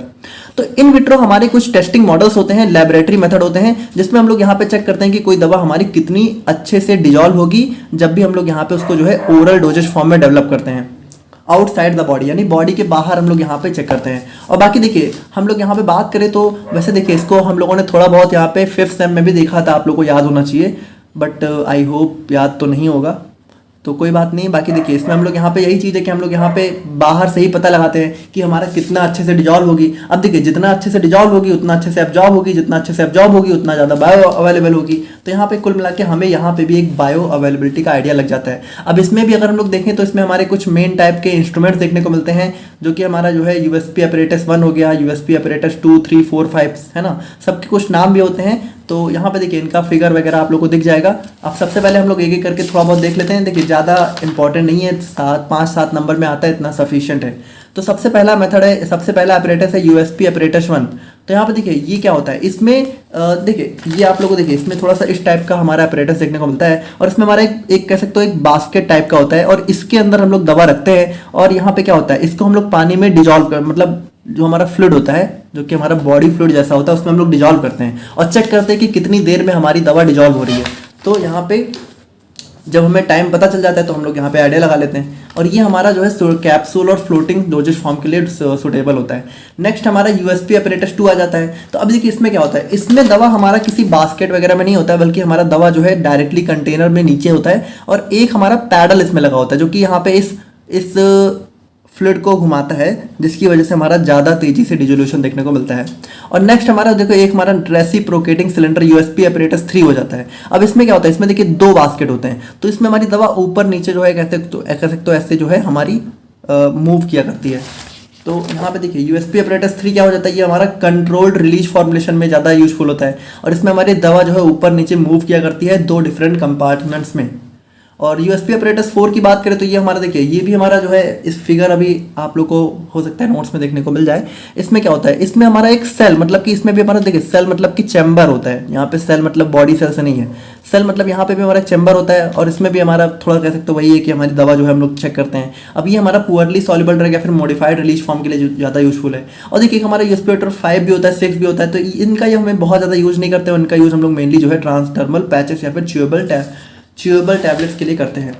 S1: तो इन विट्रो हमारे कुछ टेस्टिंग मॉडल्स होते हैं, लेबोरेटरी मेथड होते हैं जिसमें हम लोग यहाँ पे चेक करते हैं कि कोई दवा हमारी कितनी अच्छे से डिजॉल्व होगी जब भी हम लोग यहाँ पे उसको जो है ओरल डोजेज फॉर्म में डेवलप करते हैं आउटसाइड द बॉडी, यानी बॉडी के बाहर हम लोग यहाँ पे चेक करते हैं। और बाकी देखिए हम लोग यहाँ पे बात करें तो वैसे देखिए इसको हम लोगों ने थोड़ा बहुत यहाँ पे 5th सेम में भी देखा था, आप लोग को याद होना चाहिए बट आई होप याद तो नहीं होगा, तो कोई बात नहीं। बाकी देखिए इसमें हम लोग यहाँ पे यही चीज़ है कि हम लोग यहाँ पे बाहर से ही पता लगाते हैं कि हमारा कितना अच्छे से डिजॉल्व होगी। अब देखिए जितना अच्छे से डिजॉल्व होगी उतना अच्छे से एब्जॉर्ब होगी, जितना अच्छे से एब्जॉर्ब होगी उतना ज़्यादा बायो अवेलेबल होगी। तो यहाँ पे कुल मिला के हमें यहाँ पे भी एक बायो अवेलेबिलिटी का आइडिया लग जाता है। अब इसमें भी अगर हम लोग देखें तो इसमें हमारे कुछ मेन टाइप के इंस्ट्रूमेंट्स देखने को मिलते हैं जो कि हमारा जो है यूएसपी अपरेटस 1 हो गया, यूएसपी अपरेटस 2, 3, 4, 5, है ना, सबके कुछ नाम भी होते हैं। तो यहाँ पे देखिए इनका फिगर वगैरह आप लोग को दिख जाएगा। अब सबसे पहले हम लोग एक एक करके थोड़ा बहुत देख लेते हैं। देखिए ज़्यादा इंपॉर्टेंट नहीं है, 5-7 नंबर में आता है, इतना सफिशिएंट है। तो सबसे पहला मेथड है, सबसे पहला ऑपरेटस है यूएसपी ऑपरेटस 1। तो यहाँ पे देखिए ये क्या होता है, इसमें देखिए ये आप लोग को देखिए इसमें थोड़ा सा इस टाइप का हमारा ऑपरेटस देखने को मिलता है और इसमें हमारा एक कह सकते हो एक बास्केट टाइप का होता है और इसके अंदर हम लोग दवा रखते हैं और यहाँ पे क्या होता है, इसको हम लोग पानी में डिजॉल्व कर, मतलब जो हमारा फ्लूइड होता है जो कि हमारा बॉडी फ्लूइड जैसा होता है उसमें हम लोग डिजॉल्व करते हैं और चेक करते हैं कि कितनी देर में हमारी दवा डिजॉल्व हो रही है। तो यहाँ पे जब हमें टाइम पता चल जाता है तो हम लोग यहाँ पे आइडिया लगा लेते हैं और ये हमारा जो है कैप्सूल और फ्लोटिंग डोजेज फॉर्म के लिए सुटेबल होता है। नेक्स्ट हमारा यूएसपी ऑपरेटस 2 आ जाता है। तो अब देखिए इसमें क्या होता है, इसमें दवा हमारा किसी बास्केट वगैरह में नहीं होता है बल्कि हमारा दवा जो है डायरेक्टली कंटेनर में नीचे होता है और एक हमारा पैडल इसमें लगा होता है जो कि यहाँ पे इस फ्लूइड को घुमाता है जिसकी वजह से हमारा ज़्यादा तेजी से डिजोल्यूशन देखने को मिलता है। और नेक्स्ट हमारा देखो एक हमारा रेसिप्रोकेटिंग सिलेंडर यूएसपी ऑपरेटस 3 हो जाता है। अब इसमें क्या होता है, इसमें देखिए 2 बास्केट होते हैं तो इसमें हमारी दवा ऊपर नीचे जो है कह सकते हो ऐसे जो है हमारी मूव किया करती है। तो यहाँ पे देखिए यूएसपी ऑपरेटस 3 क्या हो जाता है, ये हमारा कंट्रोल्ड रिलीज फॉर्मुलेशन में ज़्यादा यूजफुल होता है और इसमें हमारी दवा जो है ऊपर नीचे मूव किया करती है 2 डिफरेंट कंपार्टमेंट्स में। और यूएसपी ऑपरेटस 4 की बात करें तो ये हमारा देखिए ये भी हमारा जो है इस फिगर अभी आप लोग को हो सकता है नोट्स में देखने को मिल जाए। इसमें क्या होता है, इसमें हमारा एक सेल मतलब कि इसमें भी हमारा देखिए सेल मतलब कि चैम्बर होता है। यहाँ पे सेल मतलब बॉडी सेल से नहीं है, सेल मतलब यहाँ पे भी हमारा चैम्बर होता है और इसमें भी हमारा थोड़ा कह सकते हो वही है कि हमारी दवा जो है हम लोग चेक करते हैं। अब ये हमारा पुअरली सॉल्युबल ड्रग या फिर मॉडिफाइड रिलीज फॉर्म के लिए ज़्यादा यूजफुल है। और देखिए हमारा यूएसपी ऑपरेटर 5 भी होता है, 6 भी होता है, तो इनका ये हमें बहुत ज़्यादा यूज नहीं करते हैं। इनका यूज हम लोग मेनली जो है ट्रांसडर्मल पैचेस या फिर च्यूएबल टैबलेट्स के लिए करते हैं।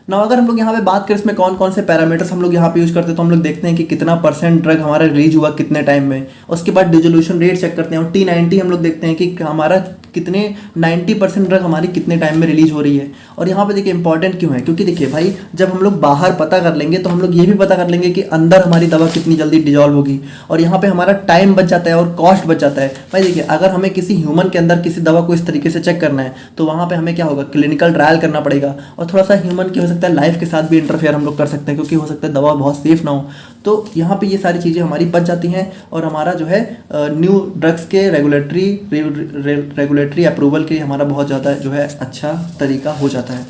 S1: ना अगर हम लोग यहाँ पे बात करें इसमें कौन कौन से पैरामीटर्स हम लोग यहाँ पे यूज करते हैं, तो हम लोग देखते हैं कि कितना परसेंट ड्रग हमारा रिलीज हुआ कितने टाइम में, उसके बाद डिजोल्यूशन रेट चेक करते हैं, और T90 हम लोग देखते हैं कि हमारा कितने 90% ड्रग हमारी कितने टाइम में रिलीज हो रही है। और यहाँ पे देखिए इंपॉर्टेंट क्यों है, क्योंकि देखिए भाई जब हम लोग बाहर पता कर लेंगे तो हम लोग ये भी पता कर लेंगे कि अंदर हमारी दवा कितनी जल्दी डिजॉल्व होगी, और यहाँ पे हमारा टाइम बच जाता है और कॉस्ट बच जाता है। भाई देखिए अगर हमें किसी ह्यूमन के अंदर किसी दवा को इस तरीके से चेक करना है तो वहाँ पे हमें क्या होगा, क्लिनिकल ट्रायल करना पड़ेगा, और थोड़ा सा ह्यूमन की हो सकता है लाइफ के साथ भी इंटरफेयर हम लोग कर सकते हैं, क्योंकि हो सकता है दवा बहुत सेफ ना हो। तो यहाँ पे ये सारी चीज़ें हमारी बच जाती हैं, और हमारा जो है न्यू ड्रग्स के रेगुलेटरी अप्रूवल के लिए हमारा बहुत ज़्यादा जो है अच्छा तरीका हो जाता है।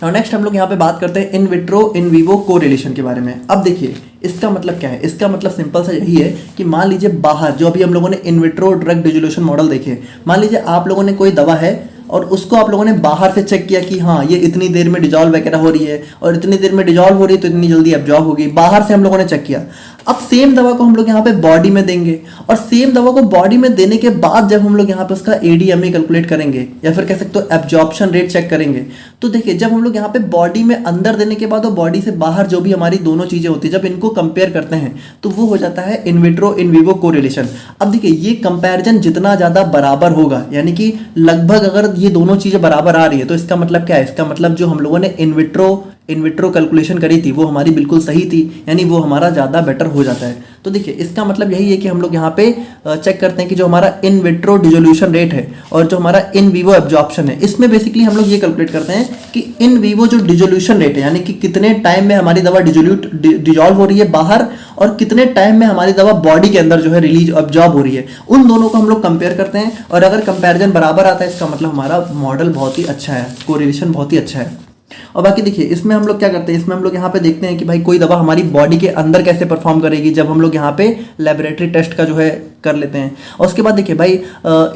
S1: नाउ नेक्स्ट हम लोग यहाँ पे बात करते हैं in vitro in vivo correlation के बारे में। अब देखिए इसका मतलब क्या है, इसका मतलब सिंपल सा यही है कि मान लीजिए बाहर जो अभी हम लोगों ने in vitro drug dissolution model देखे, मान लीजिए आप लोगों ने कोई दवा है और उसको आप लोगों ने बाहर से चेक किया कि हाँ ये इतनी देर में डिजॉल्व वगैरह हो रही है, और इतनी देर में डिजॉल्व हो रही है तो इतनी जल्दी एब्जॉर्ब होगी, बाहर से हम लोगों ने चेक किया। अब सेम दवा को हम लोग यहाँ पे बॉडी में देंगे, और सेम दवा को बॉडी में देने के बाद जब हम लोग यहाँ पे उसका ADME कैलकुलेट करेंगे, या फिर कह सकते हो एब्जॉर्प्शन रेट चेक करेंगे, तो देखिए जब हम लोग यहाँ पे बॉडी में अंदर देने के बाद और बॉडी से बाहर जो भी हमारी दोनों चीजें होती है, जब इनको कंपेयर करते हैं तो वो हो जाता है in vitro in vivo correlation. अब देखिए ये कंपैरिजन जितना ज्यादा बराबर होगा, यानी कि लगभग अगर ये दोनों चीजें बराबर आ रही है, तो इसका मतलब क्या है, इसका मतलब जो हम लोगों ने इन विट्रो कैलकुलेशन करी थी वो हमारी बिल्कुल सही थी, यानी वो हमारा ज़्यादा बेटर हो जाता है। तो देखिए इसका मतलब यही है कि हम लोग यहाँ पे चेक करते हैं कि जो हमारा इन विट्रो डिजोल्यूशन रेट है और जो हमारा इन विवो एब्जॉर्प्शन है, इसमें बेसिकली हम लोग ये कैलकुलेट करते हैं कि इन विवो जो डिजोल्यूशन रेट है, यानी कि कितने टाइम में हमारी दवा डिजॉल्व हो रही है बाहर, और कितने टाइम में हमारी दवा बॉडी के अंदर जो है रिलीज ऑब्जॉर्ब हो रही है, उन दोनों को हम लोग कंपेयर करते हैं। और अगर कंपेरिजन बराबर आता है इसका मतलब हमारा मॉडल बहुत ही अच्छा है, कोरिलेशन बहुत ही अच्छा है। और बाकी देखिए इसमें हम लोग क्या करते हैं, इसमें हम लोग यहाँ पे देखते हैं कि भाई कोई दवा हमारी बॉडी के अंदर कैसे परफॉर्म करेगी, जब हम लोग यहाँ पे लेबोरेटरी टेस्ट का जो है कर लेते हैं। और उसके बाद देखिए भाई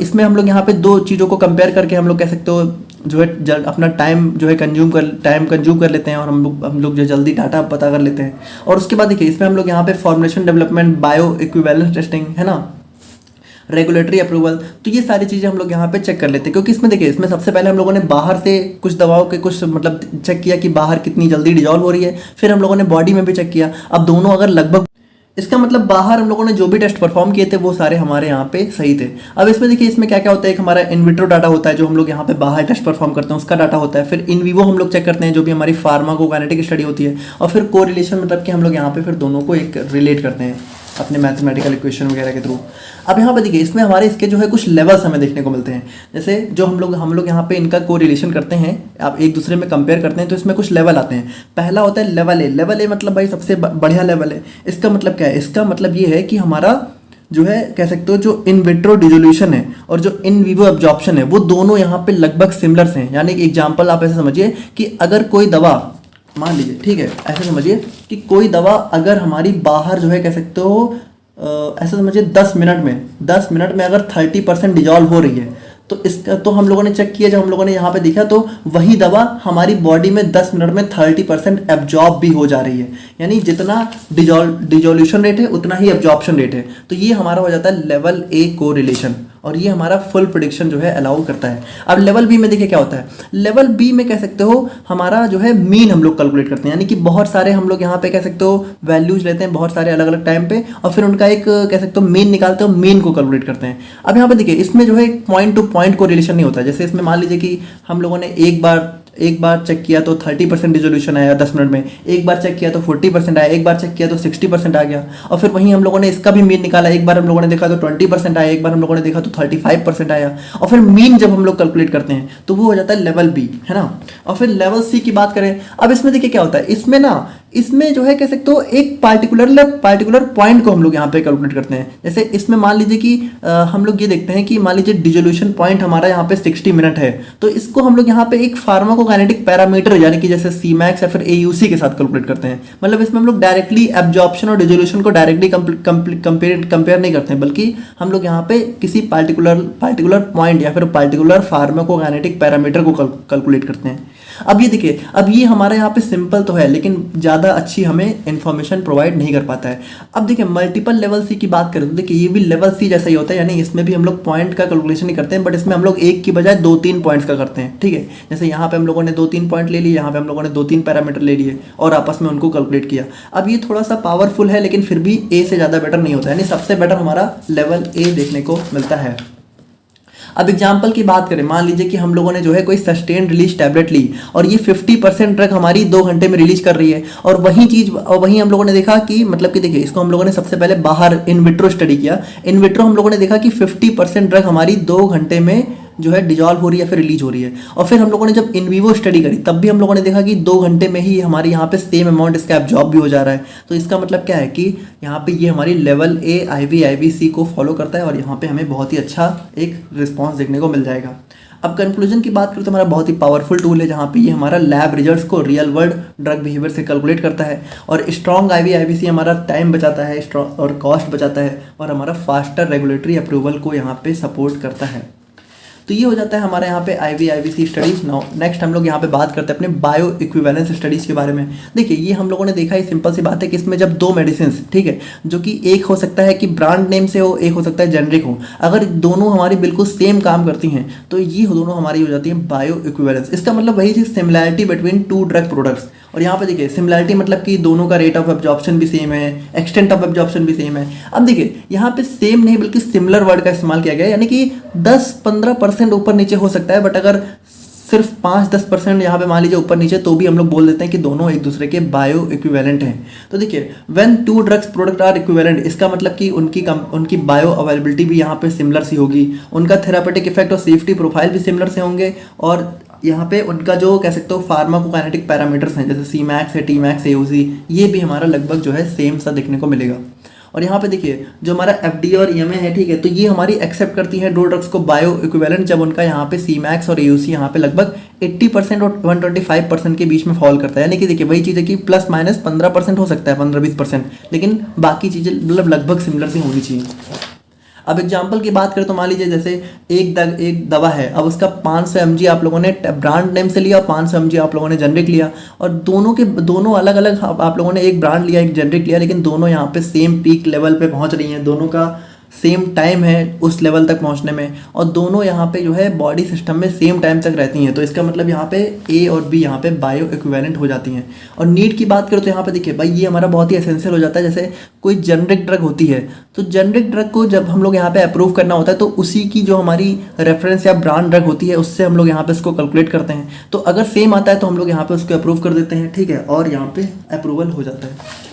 S1: इसमें हम लोग यहाँ पे दो चीज़ों को कंपेयर करके हम लोग कह सकते हो जो है अपना टाइम जो है कंज्यूम कर लेते हैं, और हम लोग जो जल्दी डाटा पता कर लेते हैं। और उसके बाद देखिए इसमें हम लोग यहाँ पे formulation development, bio equivalence testing है ना, रेगुलेटरी अप्रूवल, तो ये सारी चीज़ें हम लोग यहाँ पे चेक कर लेते हैं। क्योंकि इसमें देखिए इसमें सबसे पहले हम लोगों ने बाहर से कुछ दवाओं के कुछ मतलब चेक किया कि बाहर कितनी जल्दी डिजॉल्व हो रही है, फिर हम लोगों ने बॉडी में भी चेक किया। अब दोनों अगर लगभग, इसका मतलब बाहर हम लोगों ने जो भी टेस्ट परफॉर्म किए थे वो सारे हमारे यहाँ पे सही थे। अब इसमें देखिए इसमें क्या क्या होता है, एक हमारा इन विट्रो डाटा होता है जो हम लोग यहाँ पे बाहर टेस्ट परफॉर्म करते हैं उसका डाटा होता है, फिर इन विवो हम लोग चेक करते हैं जो भी हमारी फार्माकोकाइनेटिक स्टडी होती है, और फिर कोरिलेशन मतलब कि हम लोग यहाँ पे फिर दोनों को एक रिलेट करते हैं अपने मैथमेटिकल इक्वेशन वगैरह के थ्रू। अब यहाँ पे देखिए इसमें हमारे इसके जो है कुछ लेवल्स हमें देखने को मिलते हैं, जैसे जो हम लोग यहाँ पे इनका कोरिलेशन करते हैं, आप एक दूसरे में कंपेयर करते हैं, तो इसमें कुछ लेवल आते हैं। पहला होता है लेवल ए। लेवल ए मतलब भाई सबसे बढ़िया लेवल है। इसका मतलब क्या है, इसका मतलब ये है कि हमारा जो है कह सकते हो जो इन विट्रो डिजोल्यूशन है और जो इन विवो एब्जॉर्प्शन है वो दोनों यहाँ पे लगभग सिमिलर हैं। यानी कि एग्जाम्पल आप ऐसे समझिए कि अगर कोई दवा, मान लीजिए ठीक है, ऐसे समझिए कि कोई दवा अगर हमारी बाहर जो है कह सकते हो ऐसे समझिए 10 मिनट में अगर 30% डिजॉल्व हो रही है, तो इसका तो हम लोगों ने चेक किया, जब हम लोगों ने यहाँ पे देखा तो वही दवा हमारी बॉडी में 10 मिनट में 30% एब्जॉर्ब भी हो जा रही है। यानी जितना डिजोल्यूशन रेट है उतना ही एब्जॉर्प्शन रेट है। तो ये हमारा हो जाता है लेवल ए कोरिलेशन, और ये हमारा फुल प्रेडिक्शन जो है अलाउ करता है। अब लेवल बी में देखिए क्या होता है, लेवल बी में कह सकते हो हमारा जो है मीन हम लोग कैलकुलेट करते हैं, यानी कि बहुत सारे हम लोग यहाँ पे कह सकते हो वैल्यूज लेते हैं बहुत सारे अलग अलग टाइम पे, और फिर उनका एक कह सकते हो मीन निकालते हो, मीन को कैलकुलेट करते हैं। अब यहाँ पे देखिए इसमें जो है पॉइंट टू पॉइंट को रिलेशन नहीं होता। जैसे इसमें मान लीजिए कि हम लोगों ने एक बार चेक किया तो 30% डिजोल्यूशन आया 10 मिनट में, एक बार चेक किया तो 40% आया, एक बार चेक किया तो 60% आ गया, और फिर वहीं हम लोगों ने इसका भी मीन निकाला, एक बार हम लोगों ने देखा तो 20% आया, एक बार हम लोगों ने देखा तो 35% आया, और फिर मीन जब हम लोग कैलकुलेट करते हैं तो वो हो जाता है लेवल बी, है ना। और फिर लेवल सी की बात करें, अब इसमें देखिए क्या होता है, इसमें जो है कह सकते हो एक पार्टिकुलर पॉइंट को हम लोग यहाँ पे कैलकुलेट करते हैं। जैसे इसमें मान लीजिए कि हम लोग ये देखते हैं कि मान लीजिए डिजोल्यूशन पॉइंट हमारा यहाँ पे 60 मिनट है, तो इसको हम लोग यहाँ पे एक फार्माकोकाइनेटिक पैरामीटर यानी कि जैसे Cmax या फिर AUC के साथ कैलकुलेट करते हैं। मतलब इसमें हम लोग डायरेक्टली एब्जॉर्प्शन और डिजोल्यूशन को डायरेक्टली कंपेयर नहीं करते हैं, बल्कि हम लोग यहाँ पे किसी पार्टिकुलर पॉइंट या फिर पार्टिकुलर फार्माकोकाइनेटिक पैरामीटर को कैलकुलेट करते हैं। अब ये देखिए, अब ये हमारे यहाँ पे सिंपल तो है लेकिन ज़्यादा अच्छी हमें इन्फॉर्मेशन प्रोवाइड नहीं कर पाता है। अब देखिए मल्टीपल लेवल सी की बात करें तो देखिए ये भी लेवल सी जैसा ही होता है, यानी इसमें भी हम लोग पॉइंट का कैलकुलेशन नहीं करते हैं, बट इसमें हम लोग एक की बजाय 2-3 पॉइंट्स का करते हैं, ठीक है। जैसे यहाँ पे हम लोगों ने 2-3 पॉइंट ले लिए, यहाँ पे हम लोगों ने 2-3 पैरामीटर ले लिए और आपस में उनको कैलकुलेट किया। अब ये थोड़ा सा पावरफुल है लेकिन फिर भी ए से ज़्यादा बेटर नहीं होता है, यानी सबसे बेटर हमारा लेवल ए देखने को मिलता है। अब एग्जाम्पल की बात करें, मान लीजिए कि हम लोगों ने जो है कोई सस्टेन रिलीज टैबलेट ली और ये 50% ड्रग हमारी 2 घंटे में रिलीज कर रही है, और वहीं हम लोगों ने देखा कि मतलब कि देखिए इसको हम लोगों ने सबसे पहले बाहर इन विट्रो स्टडी किया। इन विट्रो हम लोगों ने देखा कि 50% ड्रग हमारी 2 घंटे में जो है डिजॉल्व हो रही है, फिर रिलीज हो रही है। और फिर हम लोगों ने जब इन वीवो स्टडी करी तब भी हम लोगों ने देखा कि 2 घंटे में ही हमारे यहाँ पे सेम अमाउंट इसका एब्जॉर्ब भी हो जा रहा है। तो इसका मतलब क्या है कि यहाँ पे ये हमारी लेवल ए IVIVC को फॉलो करता है और यहाँ पे हमें बहुत ही अच्छा एक रिस्पॉन्स देखने को मिल जाएगा। अब कंक्लूजन की बात करें तो हमारा बहुत ही पावरफुल टूल है, जहाँ पे ये हमारा लैब रिजल्ट्स को रियल वर्ल्ड ड्रग बिहेवियर से कैलकुलेट करता है, और स्ट्रॉन्ग IVIVC हमारा टाइम बचाता है और कॉस्ट बचाता है, और हमारा फास्टर रेगुलेटरी अप्रूवल को यहाँ पे सपोर्ट करता है। तो ये हो जाता है हमारे यहाँ पे IVIVC स्टडीज। नेक्स्ट हम लोग यहाँ पे बात करते हैं अपने बायो इक्विवेलेंस स्टडीज़ के बारे में। देखिए ये हम लोगों ने देखा है, सिंपल सी बात है कि इसमें जब 2 मेडिसिन, ठीक है, जो कि एक हो सकता है कि ब्रांड नेम से हो, एक हो सकता है जेनरिक हो, अगर दोनों हमारी बिल्कुल सेम काम करती हैं तो ये दोनों हमारी हो जाती है बायो इक्विवेलेंस। इसका मतलब वही चीज़, सिमिलैरिटी बिटवीन 2 ड्रग प्रोडक्ट्स। और यहाँ पे देखिए सिमिलैरिटी मतलब कि दोनों का रेट ऑफ एब्जॉर्प्शन भी सेम है, एक्सटेंट ऑफ एब्जॉर्प्शन भी सेम है। अब देखिए यहाँ पे सेम नहीं बल्कि सिमिलर वर्ड का इस्तेमाल किया गया है, यानी कि 10-15% ऊपर नीचे हो सकता है, बट अगर सिर्फ 5-10% यहाँ पे मान लीजिए ऊपर नीचे तो भी हम लोग बोल देते हैं कि दोनों एक दूसरे के बायो इक्विवेलेंट हैं। तो देखिए when 2 drugs product are equivalent, इसका मतलब कि उनकी बायो अवेलेबिलिटी भी यहाँ पे सिमिलर सी होगी, उनका थेरापेटिक इफेक्ट और सेफ्टी प्रोफाइल भी सिमिलर से होंगे, और यहाँ पे उनका जो कह सकते हो फार्माकोकाइनेटिक पैरामीटर्स हैं जैसे Cmax है, Tmax, AUC, ये भी हमारा लगभग जो है सेम सा देखने को मिलेगा। और यहाँ पे देखिए जो हमारा FDA और EMA है, ठीक है, तो ये हमारी एक्सेप्ट करती है 2 ड्रग्स को बायो इक्विवेलेंट जब उनका यहाँ पे Cmax और AUC यहाँ पे लगभग 80% और 125% के बीच में फॉल करता है। यानी कि देखिए वही चीज़ है कि ±15% हो सकता है, 15-20%, लेकिन बाकी चीज़ें मतलब लगभग सिमिलर सी होनी चाहिए। अब एग्जाम्पल की बात करें तो मान लीजिए जैसे एक दवा है, अब उसका 500 mg आप लोगों ने ब्रांड नेम से लिया और 500 mg आप लोगों ने जेनरिक लिया, और दोनों अलग अलग आप लोगों ने एक ब्रांड लिया, एक जेनरिक लिया, लेकिन दोनों यहाँ पे सेम पीक लेवल पे पहुँच रही हैं, दोनों का सेम टाइम है उस लेवल तक पहुंचने में, और दोनों यहाँ पे जो है बॉडी सिस्टम में सेम टाइम तक रहती हैं। तो इसका मतलब यहाँ पे ए और बी यहाँ पे बायो इक्विवेलेंट हो जाती हैं। और नीड की बात करें तो यहाँ पे देखिए भाई ये हमारा बहुत ही एसेंशियल हो जाता है। जैसे कोई जेनरिक ड्रग होती है तो जेनरिक ड्रग को जब हम लोग यहाँ पे अप्रूव करना होता है तो उसी की जो हमारी रेफरेंस या ब्रांड ड्रग होती है उससे हम लोग यहाँ पे इसको कैलकुलेट करते हैं। तो अगर सेम आता है तो हम लोग यहाँ पे उसको अप्रूव कर देते हैं, ठीक है, और यहाँ पे अप्रूवल हो जाता है।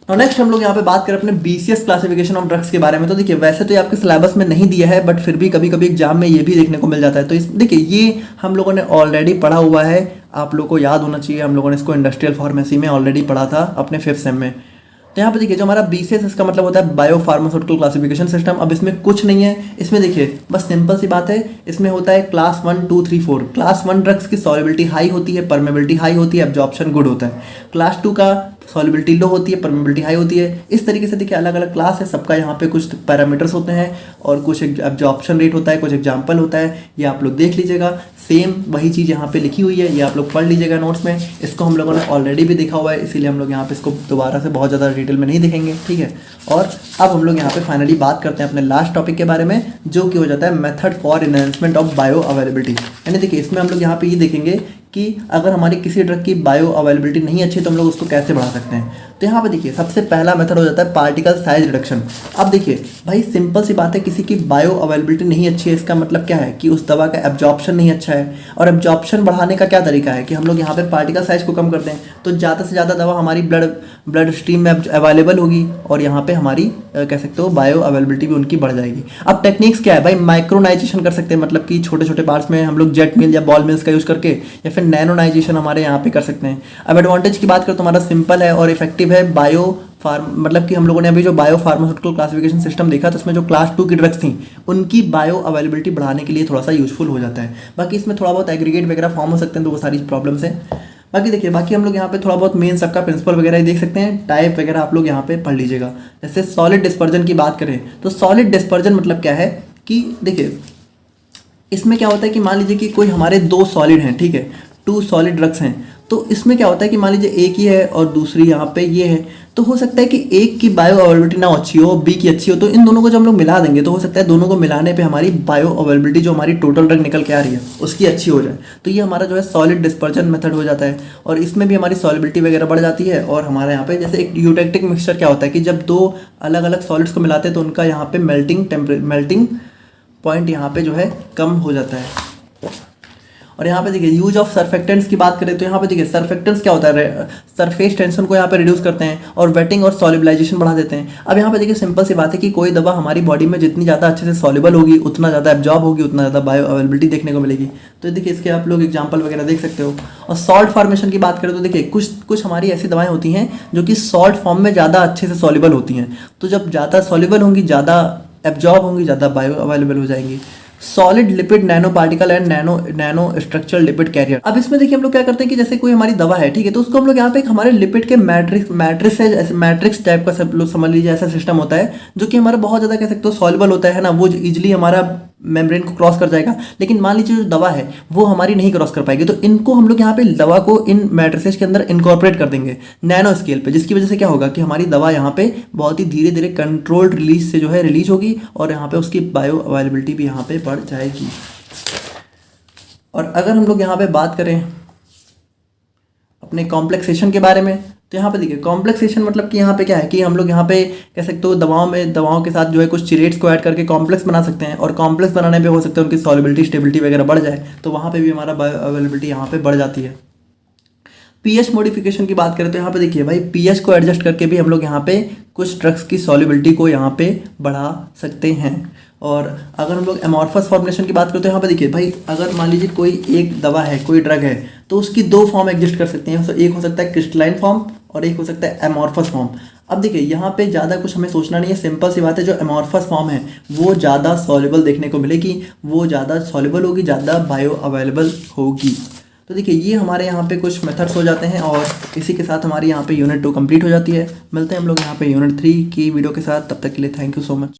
S1: और नेक्स्ट हम लोग यहाँ पे बात करें अपने BCS क्लासिफिकेशन ऑफ ड्रग्स के बारे में। तो देखिए वैसे तो ये आपके सिलेबस में नहीं दिया है, बट फिर भी कभी कभी एग्जाम में ये भी देखने को मिल जाता है। तो देखिए ये हम लोगों ने ऑलरेडी पढ़ा हुआ है, आप लोगों को याद होना चाहिए, हम लोगों ने इसको इंडस्ट्रियल फार्मेसी में ऑलरेडी पढ़ा था अपने 5th सेम में। तो यहाँ पे देखिए जो हमारा BCS इसका मतलब होता है बायो फार्मास्यूटिकल क्लासिफिकेशन सिस्टम। अब इसमें कुछ नहीं है, इसमें देखिए बस सिंपल सी बात है, इसमें होता है क्लास 1, 2, 3, 4। क्लास 1 ड्रग्स की सॉल्युबिलिटी हाई होती है, परमेबिलिटी हाई होती है, एब्जॉर्प्शन गुड होता है। क्लास 2 का सॉल्युबिलिटी लो होती है, परमेबिलिटी हाई होती है। इस तरीके से देखिए अलग अलग क्लास है, सबका यहाँ पे कुछ पैरामीटर्स होते हैं और कुछ एब्जॉर्प्शन रेट होता है, कुछ एग्जाम्पल होता है, ये आप लोग देख लीजिएगा। सेम वही चीज़ यहाँ पे लिखी हुई है, ये आप लोग पढ़ लीजिएगा नोट्स में। इसको हम लोगों ने ऑलरेडी भी देखा हुआ है, इसीलिए हम लोग यहाँ पे इसको दोबारा से बहुत ज़्यादा डिटेल में नहीं देखेंगे, ठीक है। और अब हम लोग यहाँ पे फाइनली बात करते हैं अपने लास्ट टॉपिक के बारे में, जो कि हो जाता है method for enhancement of bio availability. यानी देखिए इसमें हम लोग यहाँ पे ये देखेंगे कि अगर हमारी किसी ड्रग की बायो अवेलेबिलिटी नहीं अच्छी तो हम लोग उसको कैसे बढ़ा सकते हैं। तो यहाँ पे देखिए सबसे पहला मेथड हो जाता है पार्टिकल साइज रिडक्शन। अब देखिए भाई सिंपल सी बात है, किसी की बायो अवेलेबिलिटी नहीं अच्छी है, इसका मतलब क्या है कि उस दवा का एब्जॉर्प्शन नहीं अच्छा है। और एब्जॉर्प्शन बढ़ाने का क्या तरीका है कि हम लोग यहाँ पे पार्टिकल साइज को कम करते हैं, तो ज़्यादा से ज़्यादा दवा हमारी ब्लड स्ट्रीम में अवेलेबल होगी और यहाँ पे हमारी कह सकते हो बायो अवेलेबिलिटी भी उनकी बढ़ जाएगी। अब टेक्निक्स क्या है भाई, माइक्रोनाइजेशन कर सकते हैं, मतलब कि छोटे छोटे पार्ट्स में हम लोग जेट मिल या बॉल मिल्स का यूज़ करके, या फिर नैनोनाइजेशन हमारे यहाँ पे कर सकते हैं। अब एडवांटेज की बात करें तो हमारा सिंपल है और इफेक्टिव है मतलब कि हम लोगों ने अभी जो बायो फार्मास्यूटिकल क्लासिफिकेशन सिस्टम देखा तो उसमें जो क्लास 2 की ड्रग्स थी उनकी बायो अवेलेबिलिटी बढ़ाने के लिए थोड़ा सा यूजफुल हो जाता है। बाकी इसमें थोड़ा बहुत एग्रीगेट वगैरह फॉर्म हो सकते हैं, तो वो सारी प्रॉब्लम्स हैं। बाकी देखिए बाकी हम लोग यहाँ पे थोड़ा बहुत मेन सबका प्रिंसिपल वगैरह ही देख सकते हैं, टाइप वगैरह आप लोग यहाँ पे पढ़ लीजिएगा। जैसे सॉलिड डिस्पर्जन की बात करें तो सॉलिड डिस्पर्जन मतलब क्या है कि देखिए इसमें क्या होता है कि मान लीजिए कि कोई हमारे दो सॉलिड हैं, ठीक है, टू सॉलिड ड्रग्स हैं, तो इसमें क्या होता है कि मान लीजिए एक ही है और दूसरी यहाँ पे ये है, तो हो सकता है कि एक की बायो अवेलेबिलिटी ना अच्छी हो, बी की अच्छी हो, तो इन दोनों को जब हम लोग मिला देंगे तो हो सकता है दोनों को मिलाने पे हमारी बायो अवेलेबिलिटी जो हमारी टोटल ड्रग निकल के आ रही है उसकी अच्छी हो जाए। तो ये हमारा जो है सॉलिड डिस्पर्जन मेथड हो जाता है, और इसमें भी हमारी सॉलिबिलिटी वगैरह बढ़ जाती है। और हमारे यहाँ पे जैसे एक यूटेक्टिक मिक्सचर क्या होता है कि जब दो अलग अलग सॉलिड्स को मिलाते हैं तो उनका यहाँ पे मेल्टिंग पॉइंट यहाँ पे जो है कम हो जाता है। और यहाँ पे देखिए यूज ऑफ सर्फेक्टेंट्स की बात करें तो यहाँ पे देखिए सर्फेक्टेंट्स क्या होता है, सरफेस टेंशन को यहाँ पे रिड्यूस करते हैं और वेटिंग और सॉल्युबलाइजेशन बढ़ा देते हैं। अब यहाँ पे देखिए सिंपल सी बात है कि कोई दवा हमारी बॉडी में जितनी ज़्यादा अच्छे से सॉल्युबल होगी, उतना ज़्यादा एब्जॉर्ब होगी, उतना ज़्यादा बायो अवेलेबिलिटी देखने को मिलेगी। तो देखिए इसके आप लोग एग्जाम्पल वगैरह देख सकते हो। और सॉल्ट फॉर्मेशन की बात करें तो देखिए कुछ हमारी ऐसी दवाएं होती हैं जो कि सॉल्ट फॉर्म में ज़्यादा अच्छे से सॉल्युबल होती हैं, तो जब ज़्यादा सॉल्युबल होंगी, ज़्यादा एब्जॉर्ब होंगी, ज़्यादा बायो अवेलेबल हो जाएंगी। Solid lipid nanoparticle and nano structural lipid carrier. अब इसमें देखिए हम लोग क्या करते हैं कि जैसे कोई हमारी दवा है, ठीक है, तो उसको हम लोग यहाँ पे एक हमारे लिपिड के मैट्रिक्स टाइप का सब लोग समझ लीजिए ऐसा सिस्टम होता है जो कि हमारा बहुत ज़्यादा कह सकते हो सॉल्युबल होता है ना, वो इजिली हमारा मेम्ब्रेन को क्रॉस कर जाएगा। लेकिन मान लीजिए जो दवा है वो हमारी नहीं क्रॉस कर पाएगी, तो इनको हम लोग यहाँ पे दवा को इन मैट्रिसेस के अंदर इनकॉर्पोरेट कर देंगे नैनो स्केल पे, जिसकी वजह से क्या होगा कि हमारी दवा यहाँ पे बहुत ही धीरे धीरे कंट्रोल्ड रिलीज से जो है रिलीज होगी, और यहाँ पे उसकी बायो अवेलेबिलिटी भी यहाँ पे बढ़ जाएगी। और अगर हम लोग यहाँ पे बात करें अपने कॉम्प्लेक्सेशन के बारे में, तो यहाँ पे देखिए कॉम्प्लेक्सेशन मतलब कि यहाँ पे क्या है कि हम लोग यहाँ पे कह सकते हो दवाओं के साथ जो है कुछ चिलेट्स को ऐड करके कॉम्प्लेक्स बना सकते हैं, और कॉम्प्लेक्स बनाने पे हो सकता है उनकी सॉल्युबिलिटी स्टेबिलिटी वगैरह बढ़ जाए, तो वहाँ पे भी हमारा बायो अवेलेबिलिटी यहाँ पे बढ़ जाती है। पीएच मॉडिफिकेशन की बात करें तो यहाँ पे देखिए भाई पीएच को एडजस्ट करके भी हम लोग यहाँ पे कुछ ड्रग्स की सॉल्युबिलिटी को यहाँ पे बढ़ा सकते हैं। और अगर हम लोग एमॉर्फस फॉर्मुलेशन की बात करें तो यहाँ पे देखिए भाई अगर मान लीजिए कोई एक दवा है, कोई ड्रग है, तो उसकी दो फॉर्म एग्जिस्ट कर सकती हैं। तो एक हो सकता है क्रिस्टलाइन फॉर्म और एक हो सकता है एमॉर्फस फॉर्म। अब देखिए यहाँ पे ज़्यादा कुछ हमें सोचना नहीं है, सिंपल सी बात है, जो एमॉर्फस फॉर्म है वो ज़्यादा सॉल्युबल देखने को मिलेगी, वो ज़्यादा सॉल्युबल होगी, ज़्यादा बायो अवेलेबल होगी। तो देखिए ये हमारे यहाँ पे कुछ मेथड्स हो जाते हैं, और इसी के साथ हमारी यहाँ पे यूनिट 2 कंप्लीट हो जाती है। मिलते हैं हम लोग यहाँ पे यूनिट 3 की वीडियो के साथ, तब तक के लिए थैंक यू सो मच।